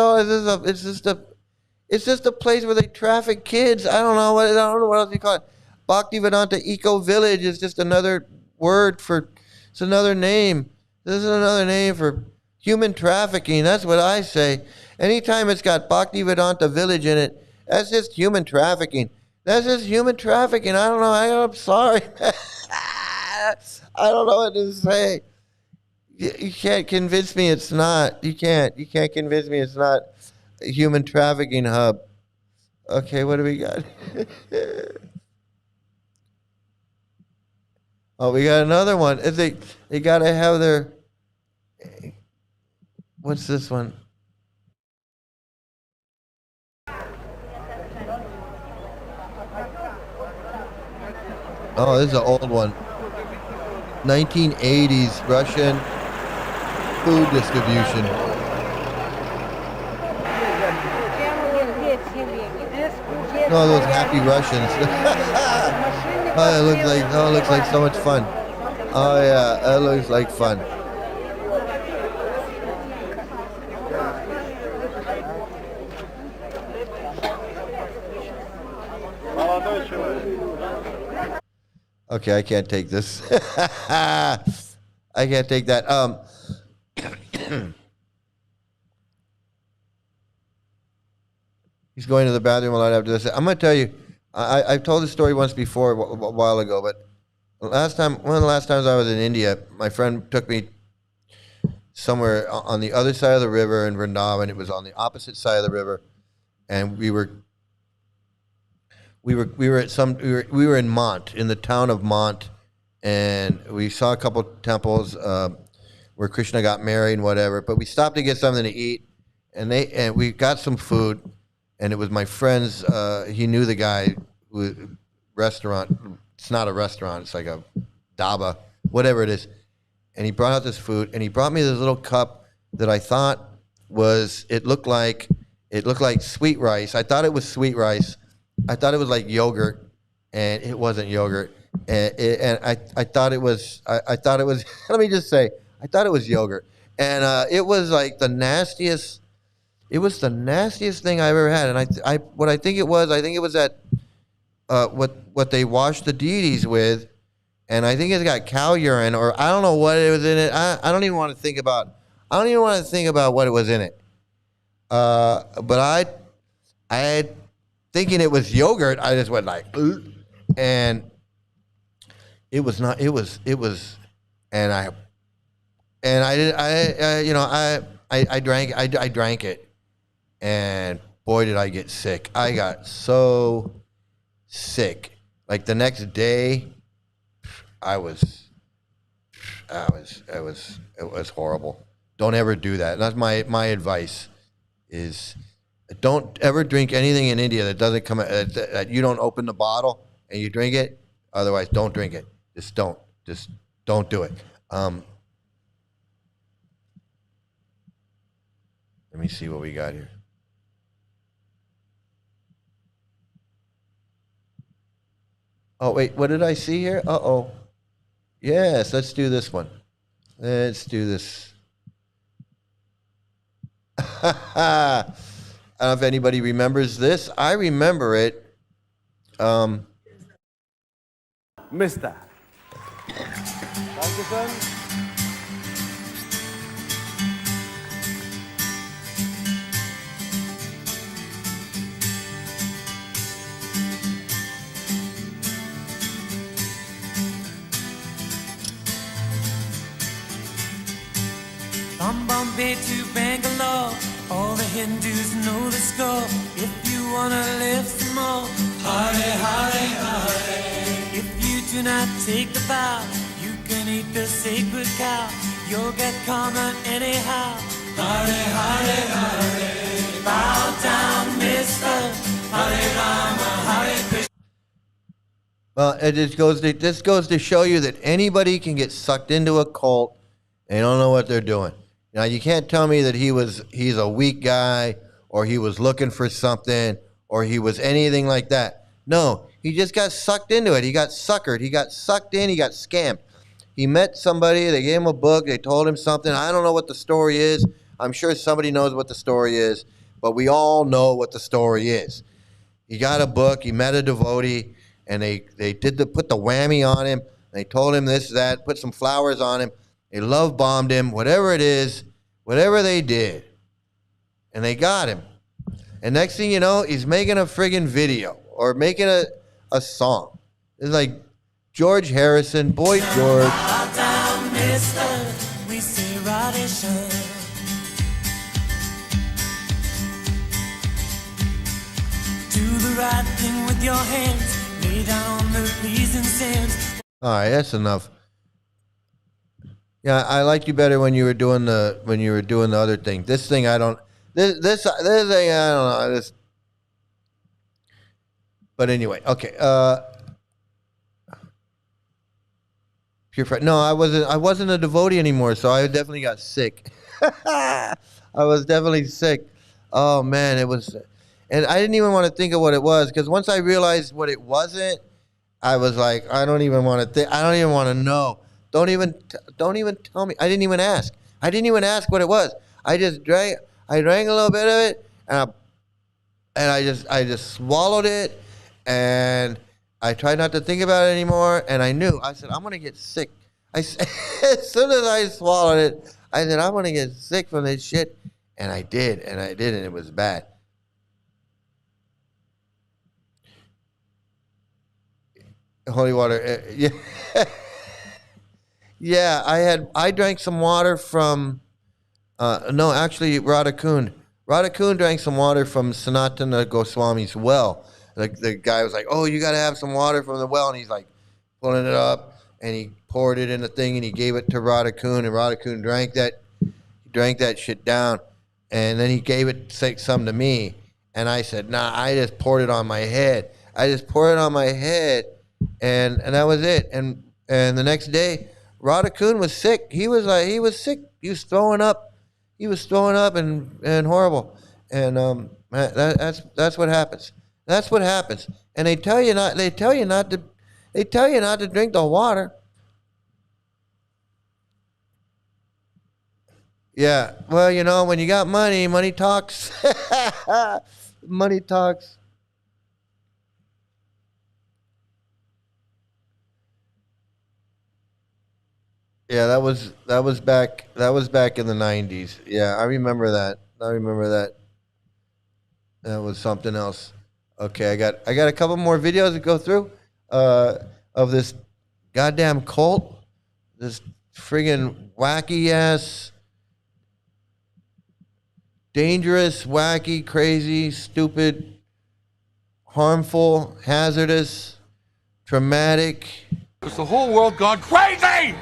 just a place where they traffic kids. I don't know what else you call it. Bhaktivedanta Eco Village is just another word for. It's another name. This is another name for human trafficking. That's what I say. Anytime it's got Bhaktivedanta Village in it, that's just human trafficking. That's just human trafficking. I don't know. I'm sorry. I don't know what to say. You can't convince me it's not. You can't convince me it's not a human trafficking hub. Okay, what do we got? Oh, we got another one. If they gotta have their. What's this one? Oh, this is an old one. 1980s Russian food distribution. No, those happy Russians. Oh, it looks like so much fun. Oh yeah, it looks like fun. Okay, I can't take this. I can't take that. He's going to the bathroom a lot after this. I'm going to tell you, I've told this story once before a while ago, but one of the last times I was in India, my friend took me somewhere on the other side of the river in Vrindavan. It was on the opposite side of the river, and we were in Mont, in the town of Mont, and we saw a couple temples where Krishna got married and whatever. But we stopped to get something to eat, and we got some food, and it was my friend's. He knew the guy restaurant. It's not a restaurant. It's like a dhaba, whatever it is. And he brought out this food, and he brought me this little cup that I thought was. It looked like sweet rice. I thought it was sweet rice. I thought it was like yogurt, and it wasn't yogurt. And I thought it was. I thought it was. Let me just say, I thought it was yogurt, and it was like the nastiest. It was the nastiest thing I ever had, and I think it was that what they washed the deities with, and I think it's got cow urine, or I don't know what it was in it. I don't even want to think about. I don't even want to think about what it was in it. But I thinking it was yogurt, I just went like, and it was not. It was, and I drank it, and boy did I get sick. I got so sick. Like the next day, it was horrible. Don't ever do that. That's my advice. Is don't ever drink anything in India that doesn't come that you don't open the bottle and you drink it. Otherwise, don't drink it. Just don't do it. Let me see what we got here. Oh wait, what did I see here? Uh-oh. Yes, let's do this one. Let's do this. I don't know if anybody remembers this. I remember it. Mister. Dankeschön. From Bombay to Bangalore, all the Hindus know the score. If you wanna live some more, Hare Hare Hare. If you do not take the vow, you can eat the sacred cow. You'll get karma anyhow. Hare Hare Hare. Bow down, mister. Hare Rama, Hare Krishna. Well, this goes to show you that anybody can get sucked into a cult. They don't know what they're doing. Now, you can't tell me that he's a weak guy, or he was looking for something, or he was anything like that. No, he just got sucked into it. He got suckered. He got sucked in. He got scammed. He met somebody. They gave him a book. They told him something. I don't know what the story is. I'm sure somebody knows what the story is, but we all know what the story is. He got a book. He met a devotee, and they put the whammy on him. They told him this, that, put some flowers on him. They love bombed him, whatever it is, whatever they did. And they got him. And next thing you know, he's making a friggin' video or making a song. It's like George Harrison, Boy George. Bow down, mister. We say Radhisha. To right thing with your hands. Lay down on the leaves and sands. All right, that's enough. Yeah, I liked you better when you were doing the other thing. This thing I don't. This thing I don't know. This. But anyway, okay. Pure friend. No, I wasn't a devotee anymore, so I definitely got sick. I was definitely sick. Oh man, it was, and I didn't even want to think of what it was, because once I realized what it wasn't, I was like, I don't even want to think. I don't even want to know. Don't even tell me. I didn't even ask. I didn't even ask what it was. I just drank. I drank a little bit of it, and I just swallowed it, and I tried not to think about it anymore. And I knew. I said, I'm gonna get sick. As soon as I swallowed it, I said, I'm gonna get sick from this shit, and I did, and it was bad. Holy water, yeah. Yeah, I drank some water from, no, actually, Radha Kund. Radha Kund drank some water from Sanatana Goswami's well. The guy was like, oh, you got to have some water from the well. And he's like pulling it up, and he poured it in the thing, and he gave it to Radha Kund, and Radha Kund drank that shit down. And then he gave it some to me. And I said, nah, I just poured it on my head. And that was it. And the next day, Radha Kund was sick. He was sick. He was throwing up. And horrible. And that's what happens. That's what happens. And they tell you not to drink the water. Yeah. Well, when you got money, money talks. Money talks. Yeah, that was back in the 90s. Yeah, I remember that. That was something else. Okay, I got a couple more videos to go through of this goddamn cult. This friggin' wacky ass, dangerous, wacky, crazy, stupid, harmful, hazardous, traumatic. Has the whole world gone crazy?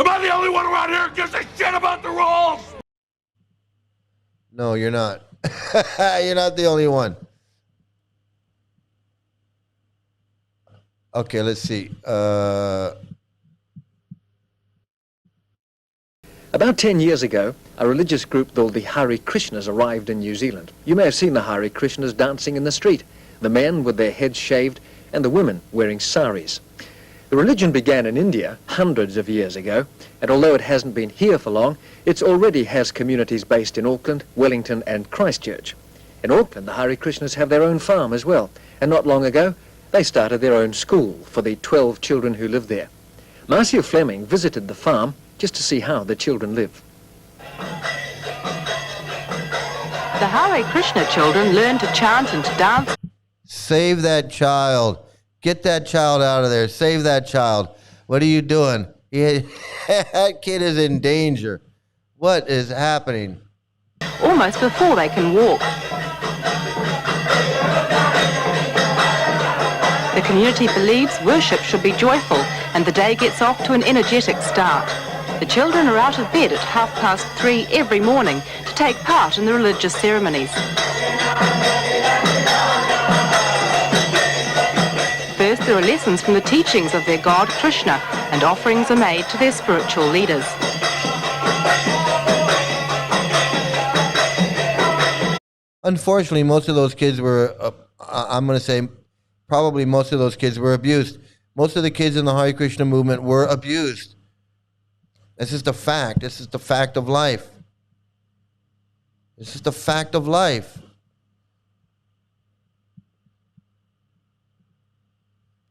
Am I the only one around here who gives a shit about the rules? No, you're not. You're not the only one. Okay, let's see. About 10 years ago, a religious group called the Hare Krishnas arrived in New Zealand. You may have seen the Hare Krishnas dancing in the street, the men with their heads shaved and the women wearing saris. The religion began in India hundreds of years ago, and although it hasn't been here for long, it already has communities based in Auckland, Wellington and Christchurch. In Auckland, the Hare Krishnas have their own farm as well, and not long ago, they started their own school for the 12 children who live there. Marcia Fleming visited the farm just to see how the children live. The Hare Krishna children learn to chant and to dance. Save that child. Get that child out of there. Save that child. What are you doing? That kid is in danger. What is happening? Almost before they can walk. The community believes worship should be joyful and the day gets off to an energetic start. The children are out of bed at 3:30 every morning to take part in the religious ceremonies. First, there are lessons from the teachings of their god, Krishna, and offerings are made to their spiritual leaders. Unfortunately, most of those kids were, I'm going to say, probably most of those kids were abused. Most of the kids in the Hare Krishna movement were abused. This is the fact. This is the fact of life. This is the fact of life.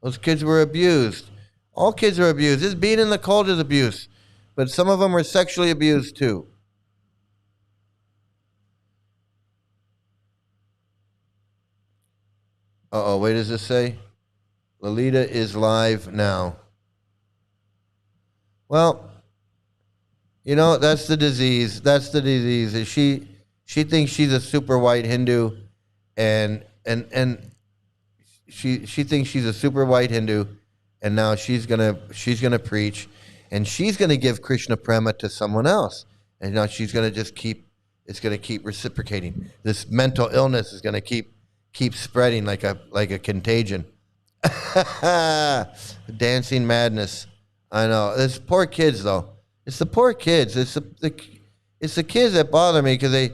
Those kids were abused. All kids are abused. This being in the cult is abuse. But some of them were sexually abused too. Uh-oh, wait, does this say? Lolita is live now. Well, you know, that's the disease. That's the disease. She thinks she's a super white Hindu, and she thinks she's a super white Hindu, and now she's gonna preach, and she's gonna give Krishna prema to someone else, and now she's gonna just keep reciprocating. This mental illness is gonna keep spreading like a contagion. Dancing madness. I know. It's poor kids though. It's the poor kids. It's the kids that bother me because they,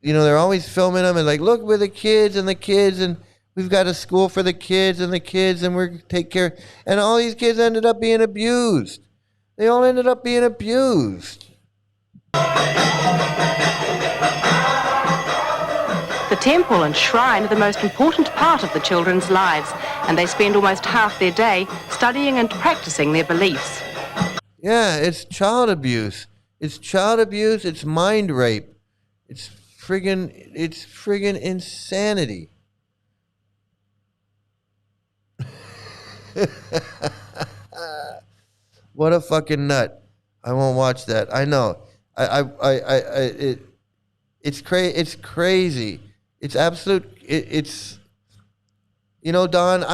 they're always filming them and like, look, we're the kids and we've got a school for the kids and we're take care. And all these kids ended up being abused. They all ended up being abused. The temple and shrine are the most important part of the children's lives, and they spend almost half their day studying and practicing their beliefs. Yeah, it's child abuse. It's child abuse. It's mind rape. It's friggin' insanity. What a fucking nut. I won't watch that. I know. It's crazy. It's absolute. It's. Don. Don.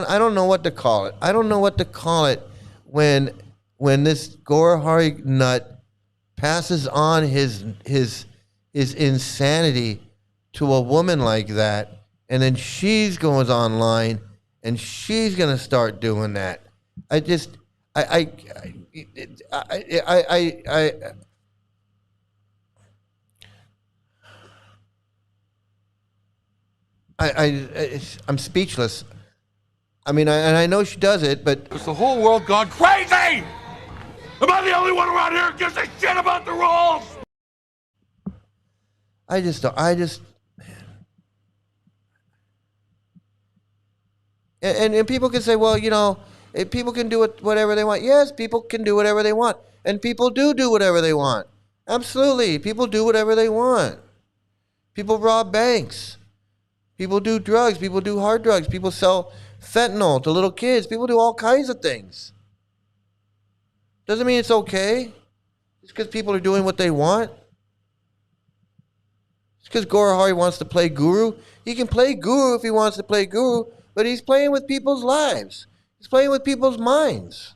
I don't know what to call it. I don't know what to call it when this Gorahari nut passes on his insanity to a woman like that, and then she goes online and she's gonna start doing that. I'm speechless. I mean, I know she does it, but Has the whole world gone crazy? Am I the only one around here who gives a shit about the rules? And people can say, well, people can do whatever they want. Yes, people can do whatever they want. And people do whatever they want. Absolutely. People do whatever they want. People rob banks. People do drugs. People do hard drugs. People sell fentanyl to little kids. People do all kinds of things. Doesn't mean it's okay. Just because people are doing what they want. Just because Gorahari wants to play guru. He can play guru if he wants to play guru, but he's playing with people's lives. He's playing with people's minds.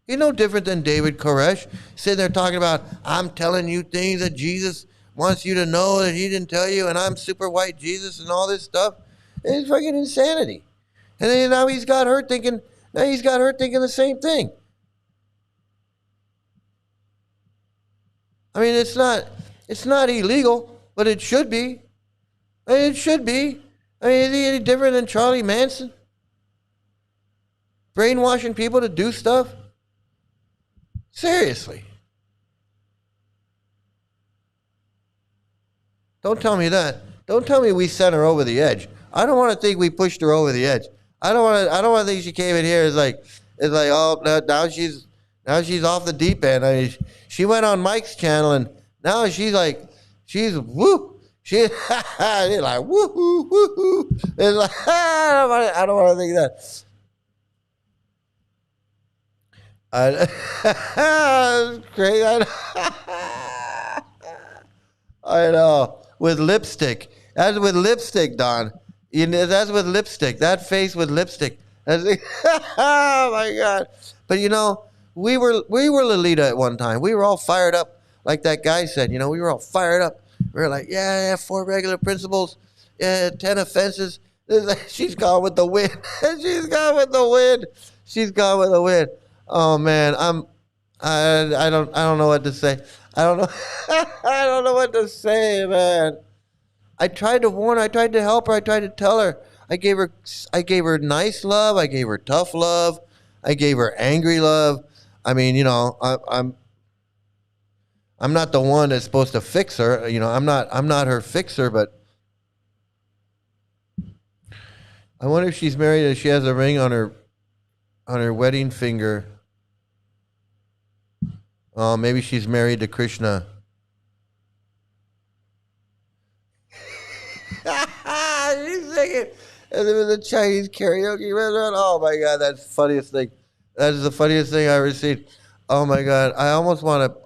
He's no different than David Koresh sitting there talking about, I'm telling you things that Jesus wants you to know that he didn't tell you, and I'm super white Jesus and all this stuff. It's fucking insanity. And then now he's got her thinking the same thing. I mean, it's not illegal, but it should be. I mean, it should be. I mean, is he any different than Charlie Manson? Brainwashing people to do stuff? Seriously. Don't tell me that. Don't tell me we sent her over the edge. I don't want to think we pushed her over the edge. I don't want to think she came in here as like, oh, now she's off the deep end. I mean, she went on Mike's channel and now she's woo. She's like woo woo. It's like I don't want to think that. It's crazy. I know. With lipstick. That's with lipstick, Don. That's with lipstick. That face with lipstick. Oh my God. But we were Lolita at one time. We were all fired up, like that guy said. We were all fired up. We were like, yeah, 4 regular principles, 10 offenses. She's gone with the wind. She's gone with the wind. She's gone with the wind. Oh man, I don't know what to say. I don't know. I don't know what to say, man. I tried to warn her. I tried to help her. I tried to tell her. I gave her nice love. I gave her tough love. I gave her angry love. I mean, I'm not the one that's supposed to fix her. I'm not her fixer, but I wonder if she's married and she has a ring on her wedding finger. Oh, maybe she's married to Krishna. She's singing. And there was a Chinese karaoke restaurant. Oh my God, that's the funniest thing. That is the funniest thing I ever seen. Oh my God, I almost want to,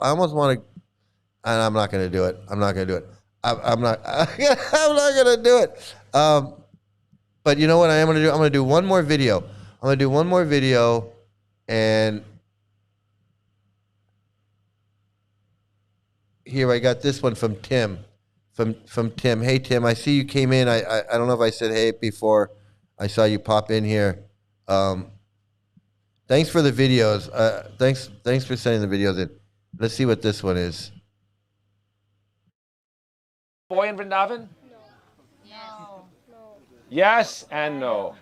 and I'm not going to do it. I'm not going to do it. I'm not. I'm not gonna do it. But you know what I am gonna do? I'm gonna do one more video. I'm gonna do one more video, and here I got this one from Tim. From Tim. Hey Tim, I see you came in. I don't know if I said hey before. I saw you pop in here. Thanks for the videos. Thanks for sending the videos in. Let's see what this one is. Boy in Vrindavan? No. Yes and no.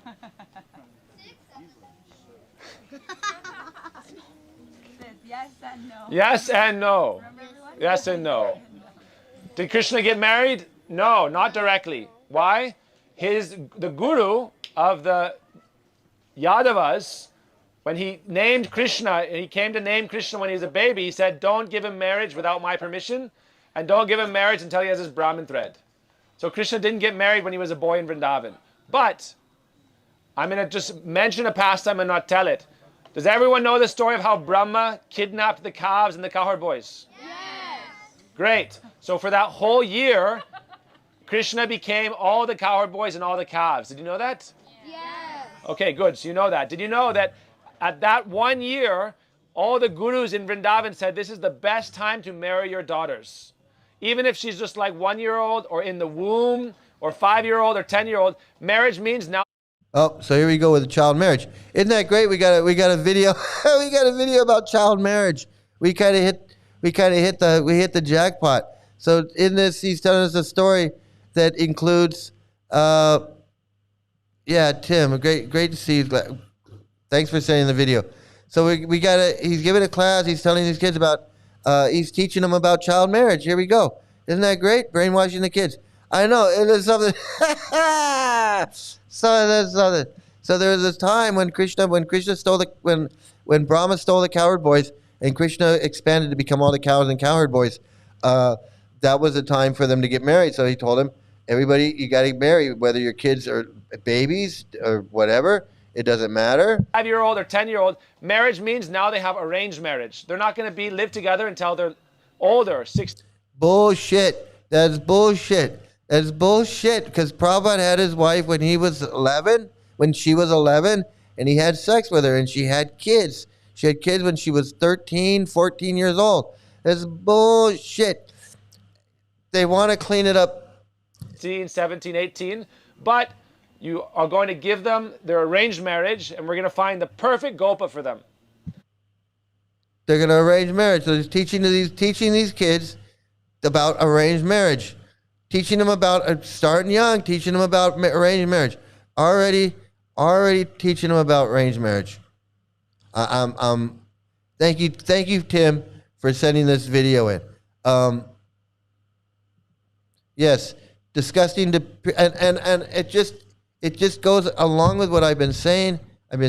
Yes and no. Yes and no. Yes and no. Did Krishna get married? No, not directly. Why? The guru of the Yadavas, when he named Krishna, and he came to name Krishna when he was a baby, he said, don't give him marriage without my permission, and don't give him marriage until he has his Brahmin thread. So Krishna didn't get married when he was a boy in Vrindavan. But I'm going to just mention a pastime and not tell it. Does everyone know the story of how Brahma kidnapped the calves and the cowherd boys? Yes. Great. So for that whole year, Krishna became all the cowherd boys and all the calves. Did you know that? Yes. Okay, good. So you know that. Did you know that at that 1 year, all the gurus in Vrindavan said this is the best time to marry your daughters? Even if she's just like 1-year-old or in the womb or 5-year-old or 10-year-old, marriage means now. Oh, so here we go with the child marriage. Isn't that great? We got a video. We got a video about child marriage. We hit the jackpot. So in this, he's telling us a story that includes, Tim, great to see you. Thanks for sending the video. So he's giving a class. He's telling these kids about. He's teaching them about child marriage. Here we go. Isn't that great? Brainwashing the kids. I know. There's something. There's something. So there was this time when when Brahma stole the cowherd boys, and Krishna expanded to become all the cows and cowherd boys. That was the time for them to get married. So he told them, everybody, you got to get married, whether your kids are babies or whatever. It doesn't matter. 5-year-old or 10-year-old, marriage means now they have arranged marriage. They're not going to live together until they're older. Bullshit. That's bullshit. That's bullshit. Because Prabhupada had his wife when she was 11, and he had sex with her, and she had kids. She had kids when she was 13, 14 years old. That's bullshit. They want to clean it up. 16, 17, 18, but you are going to give them their arranged marriage, and we're going to find the perfect gopa for them. They're going to arrange marriage. So he's teaching these kids about arranged marriage, teaching them about starting young, teaching them about arranged marriage. Already teaching them about arranged marriage. Thank you, Tim, for sending this video in. Yes, disgusting, and it just goes along with what I've been saying, that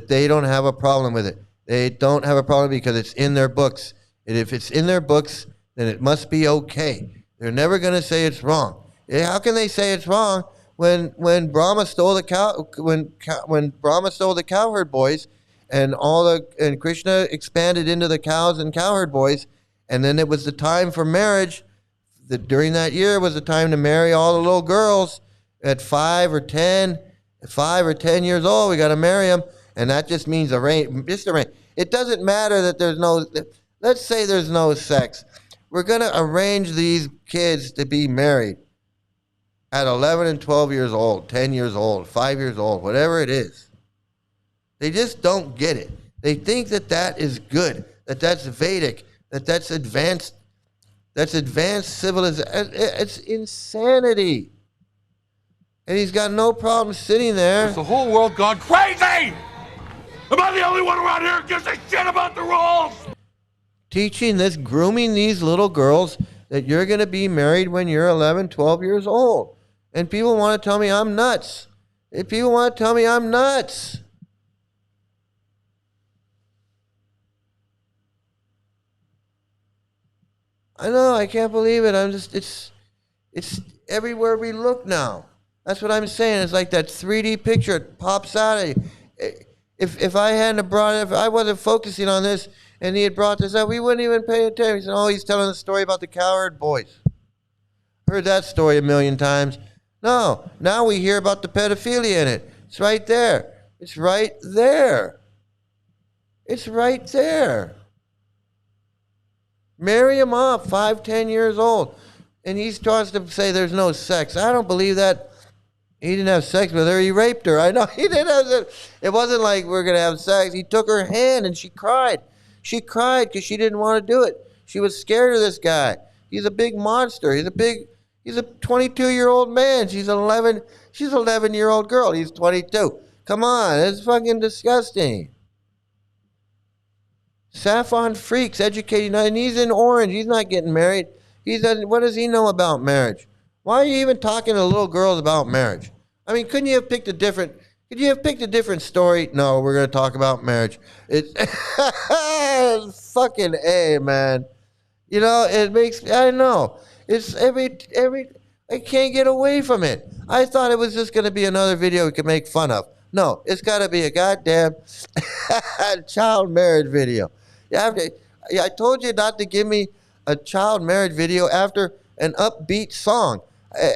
they don't have a problem with it. They don't have a problem because it's in their books. And if it's in their books, then it must be okay. They're never going to say it's wrong. How can they say it's wrong when Brahma stole the Brahma stole the cowherd boys, and Krishna expanded into the cows and cowherd boys, and then it was the time for marriage. During that year was the time to marry all the little girls at 5 or 10 years old. We got to marry them, and that just means arrange. It doesn't matter that there's no. Let's say there's no sex. We're going to arrange these kids to be married at 11 and 12 years old, 10 years old, 5 years old, whatever it is. They just don't get it. They think that is good, that's Vedic, that's advanced. That's advanced civilization. It's insanity. And he's got no problem sitting there. Has the whole world gone crazy? Am I the only one around here who gives a shit about the rules? Grooming these little girls that you're going to be married when you're 11, 12 years old. And people want to tell me I'm nuts. I know, I can't believe it. It's everywhere we look now. That's what I'm saying. It's like that 3D picture. It pops out at you. if I hadn't brought it, if I wasn't focusing on this and he had brought this up, we wouldn't even pay attention. He said, oh, he's telling the story about the cowherd boys. Heard that story a million times. No, now we hear about the pedophilia in it. It's right there. It's right there. It's right there. Marry him off, 5, 10 years old. And he starts to say there's no sex. I don't believe that. He didn't have sex with her. He raped her. I know he didn't have sex. It wasn't like we're going to have sex. He took her hand and she cried. She cried because she didn't want to do it. She was scared of this guy. He's a big monster. He's a 22-year-old man. She's an 11-year-old girl. He's 22. Come on. It's fucking disgusting. Saffron freaks educating. And he's in Orange. He's not getting married. What does he know about marriage? Why are you even talking to little girls about marriage? I mean, could you have picked a different story? No, we're going to talk about marriage. It's fucking A, man. You know, I know. It's I can't get away from it. I thought it was just going to be another video we could make fun of. No, it's got to be a goddamn child marriage video. I told you not to give me a child marriage video after an upbeat song.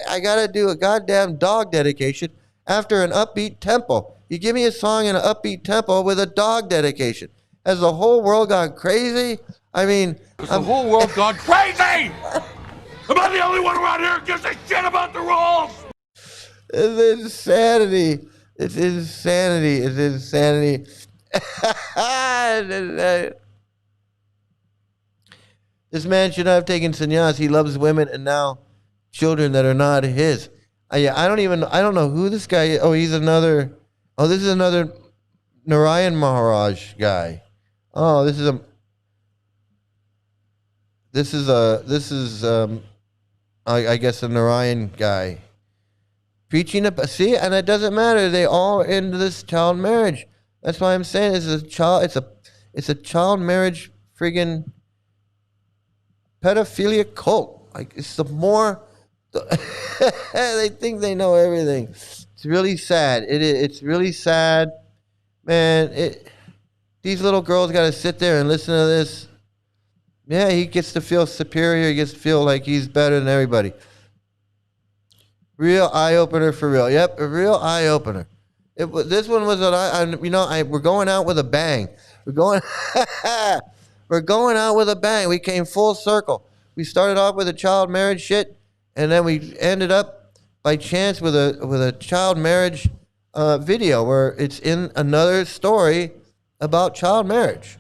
I got to do a goddamn dog dedication after an upbeat tempo. You give me a song in an upbeat tempo with a dog dedication. Has the whole world gone crazy? I mean... Has the whole world gone crazy? Am I the only one around here who gives a shit about the rules? It's insanity. It's insanity. It's insanity. This man should not have taken sannyas. He loves women and now children that are not his. I don't know who this guy is. Oh, this is another Narayan Maharaj guy. Oh, this is I guess a Narayan guy. Preaching see, and it doesn't matter. They all into this child marriage. That's why I'm saying it's a child marriage friggin' pedophilia cult. Like it's they think they know everything. It's really sad. It's really sad, man. These little girls got to sit there and listen to this. Yeah, he gets to feel superior. He gets to feel like he's better than everybody. Real eye opener for real. Yep, a real eye opener. This one was we're going out with a bang. We're going out with a bang. We came full circle. We started off with a child marriage shit, and then we ended up by chance with a child marriage video where it's in another story about child marriage.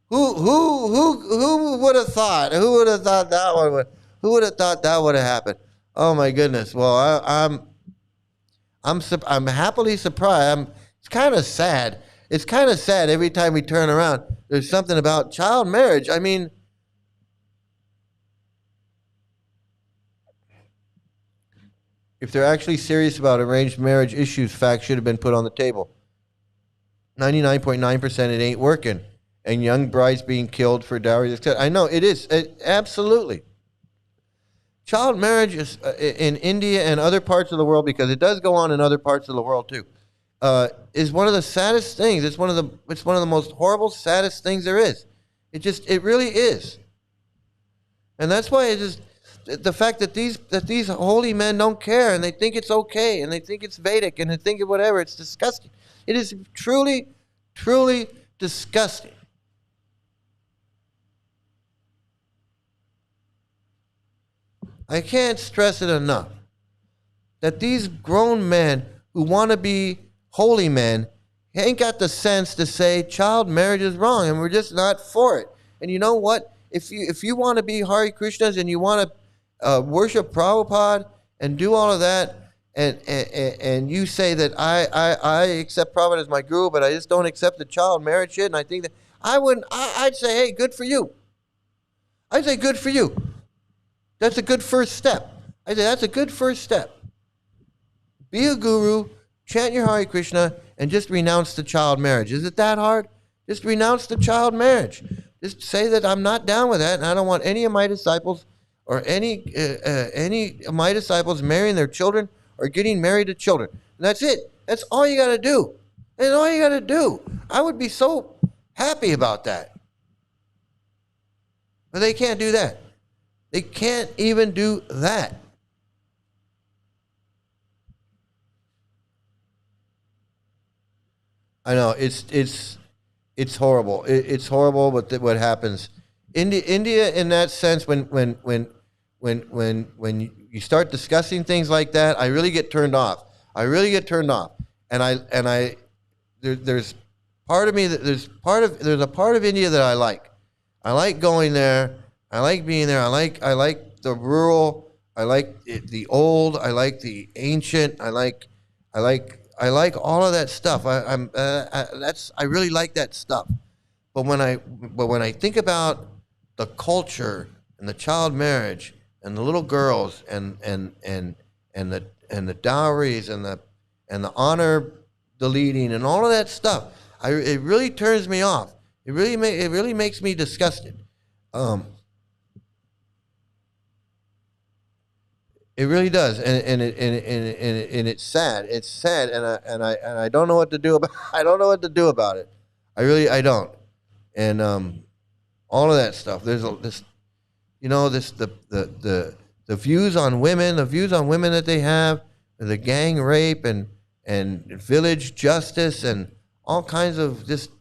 Who would have thought? Who would have thought that one would? Who would have thought that would have happened? Oh my goodness! Well, I'm happily surprised. It's kind of sad. It's kind of sad every time we turn around. There's something about child marriage. I mean, if they're actually serious about arranged marriage issues, facts should have been put on the table. 99.9% it ain't working. And young brides being killed for dowries, etc. I know, it is. Absolutely. Child marriage is, in India and other parts of the world, because it does go on in other parts of the world too, is one of the saddest things. It's one of the most horrible, saddest things there is. It really is. And that's why the fact that these holy men don't care and they think it's okay and they think it's Vedic and they think it whatever, it's disgusting. It is truly, truly disgusting. I can't stress it enough that these grown men who want to be holy men ain't got the sense to say child marriage is wrong, and we're just not for it. And you know what? If you want to be Hare Krishnas and you want to worship Prabhupada and do all of that, and you say that I accept Prabhupada as my guru, but I just don't accept the child marriage shit, and I think that I'd say, hey, good for you. I'd say good for you. That's a good first step. I say that's a good first step. Be a guru, chant your Hare Krishna, and just renounce the child marriage. Is it that hard? Just renounce the child marriage. Just say that I'm not down with that, and I don't want any of my disciples or any of my disciples marrying their children or getting married to children. And that's it. That's all you got to do. That's all you got to do. I would be so happy about that. But they can't do that. They can't even do that. I know it's horrible. It's horrible what happens. India in that sense, when you start discussing things like that, I really get turned off. And there's part of me that there's a part of India that I like. I like going there. I like being there. I like the rural. I like the old. I like the ancient. I like all of that stuff. I really like that stuff. But when I think about the culture and the child marriage and the little girls and the dowries and the honor deleting and all of that stuff, it really turns me off. It really makes me disgusted. It really does, and it's sad. It's sad, and I don't know what to do about. I don't know what to do about it. I don't. And all of that stuff. There's the views on women, that they have, the gang rape and village justice and all kinds of just.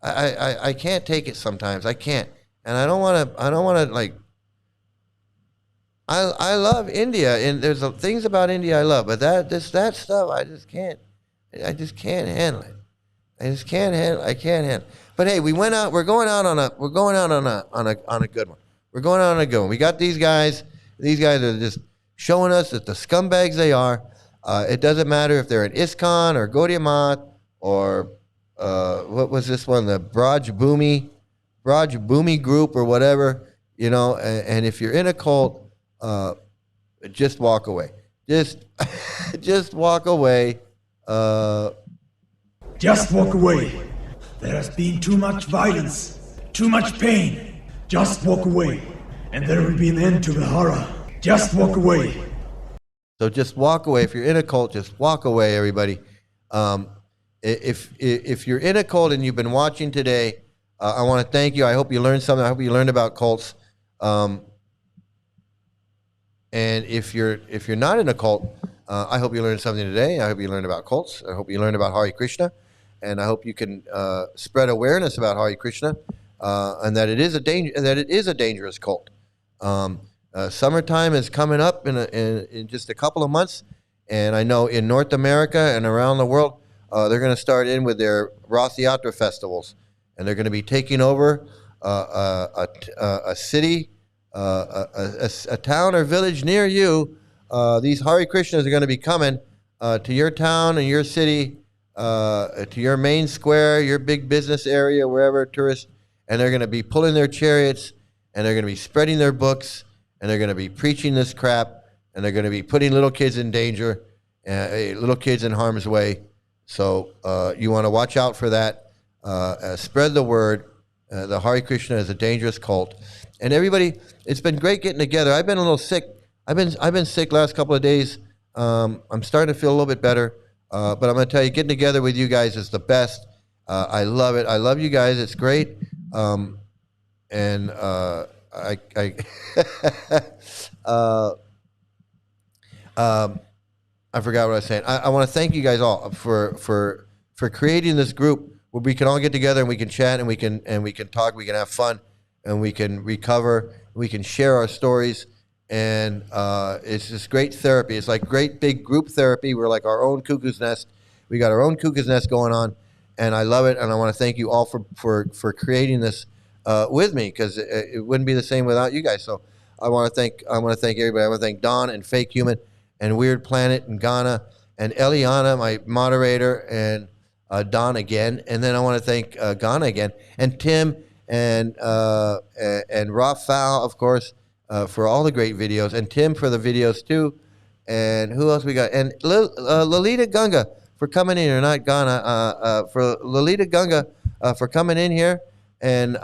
I can't take it sometimes. I can't, and I don't want to like. I love India, and there's things about India I love, but that stuff I just can't handle it. I can't handle it. But hey, we're going out on a good one. We're going out on a good one. We got these guys. These guys are just showing us that the scumbags they are. It doesn't matter if they're an ISKCON or Gaudiya Math or what was this one, the Braj Bhumi group or whatever, and if you're in a cult, just walk away. Just walk away. Just walk away. There has been too much violence, too much pain. Just walk away, and there will be an end to the horror. Just walk away. So just walk away. If you're in a cult, just walk away, everybody. If you're in a cult and you've been watching today, I want to thank you. I hope you learned something. I hope you learned about cults. And if you're not in a cult, I hope you learned something today. I hope you learned about cults. I hope you learned about Hare Krishna, and I hope you can spread awareness about Hare Krishna, and that it is a dangerous cult. Summertime is coming up in just a couple of months, and I know in North America and around the world, they're going to start in with their Rath Yatra festivals, and they're going to be taking over a city. A town or village near you. These Hare Krishnas are going to be coming to your town and your city, to your main square, your big business area, wherever tourists, and they're going to be pulling their chariots, and they're going to be spreading their books, and they're going to be preaching this crap, and they're going to be putting little kids in danger, little kids in harm's way. So you want to watch out for that. Spread the word. The Hare Krishna is a dangerous cult. And everybody, it's been great getting together. I've been a little sick. I've been sick last couple of days. I'm starting to feel a little bit better. But I'm going to tell you, getting together with you guys is the best. I love it. I love you guys. It's great. I forgot what I was saying. I want to thank you guys all for creating this group where we can all get together and we can chat and we can talk, we can have fun, and we can recover, we can share our stories, and it's just great therapy. It's like great big group therapy. We're like our own cuckoo's nest. We got our own cuckoo's nest going on, and I love it. And I want to thank you all for creating this with me, because it wouldn't be the same without you guys. So I want to thank everybody. I want to thank Don and Fake Human and Weird Planet and Ghana and Eliana, my moderator, and Don again. And then I want to thank Ghana again, and Tim and Rafael, of course, for all the great videos, and Tim for the videos too. And who else we got? And Lalita Gunga for coming in, or not Ghana, for Lalita Gunga for coming in here and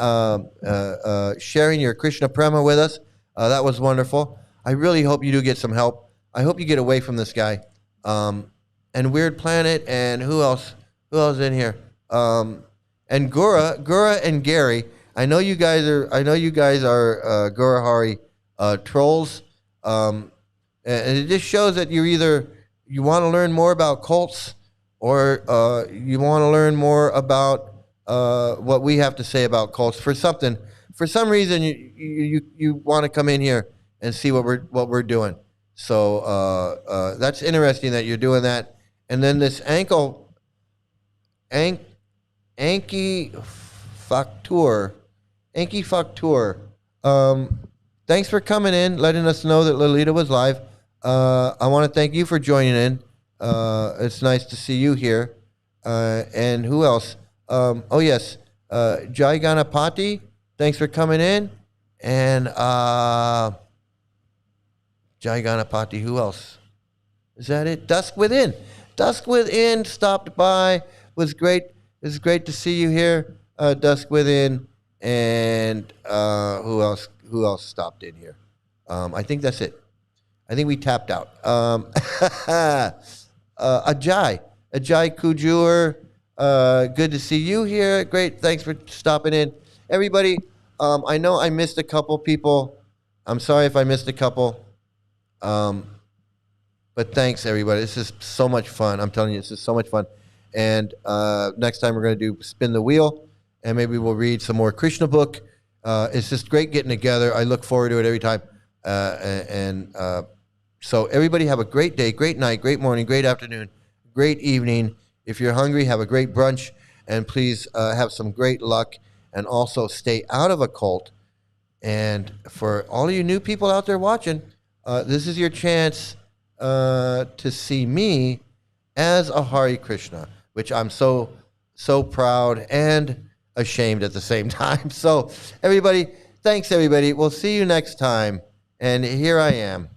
sharing your Krishna Prema with us. That was wonderful. I really hope you do get some help. I hope you get away from this guy. And Weird Planet, and who else Who else is in here? And Gura and Gary. I know you guys are Gura Hari trolls. And it just shows that you want to learn more about cults, or you want to learn more about what we have to say about cults. For some reason, you want to come in here and see what we're doing. So that's interesting that you're doing that. And then this Anki Factur. Thanks for coming in, letting us know that Lolita was live. I want to thank you for joining in. It's nice to see you here. And who else? Oh yes, Jai Ganapati. Thanks for coming in. And Jai Ganapati. Who else? Is that it? Dusk Within. Dusk Within stopped by. Was great. It was great to see you here, Dusk Within. And who else? Who else stopped in here? I think that's it. I think we tapped out. Ajay Kujur. Good to see you here. Great. Thanks for stopping in, everybody. I know I missed a couple people. I'm sorry if I missed a couple. But thanks, everybody. This is so much fun. I'm telling you, this is so much fun. And next time we're going to do Spin the Wheel, and maybe we'll read some more Krishna book. It's just great getting together. I look forward to it every time. So everybody have a great day, great night, great morning, great afternoon, great evening. If you're hungry, have a great brunch, and please have some great luck, and also stay out of a cult. And for all of you new people out there watching, this is your chance to see me as a Hare Krishna, which I'm so proud and ashamed at the same time. So everybody, thanks everybody. We'll see you next time. And here I am.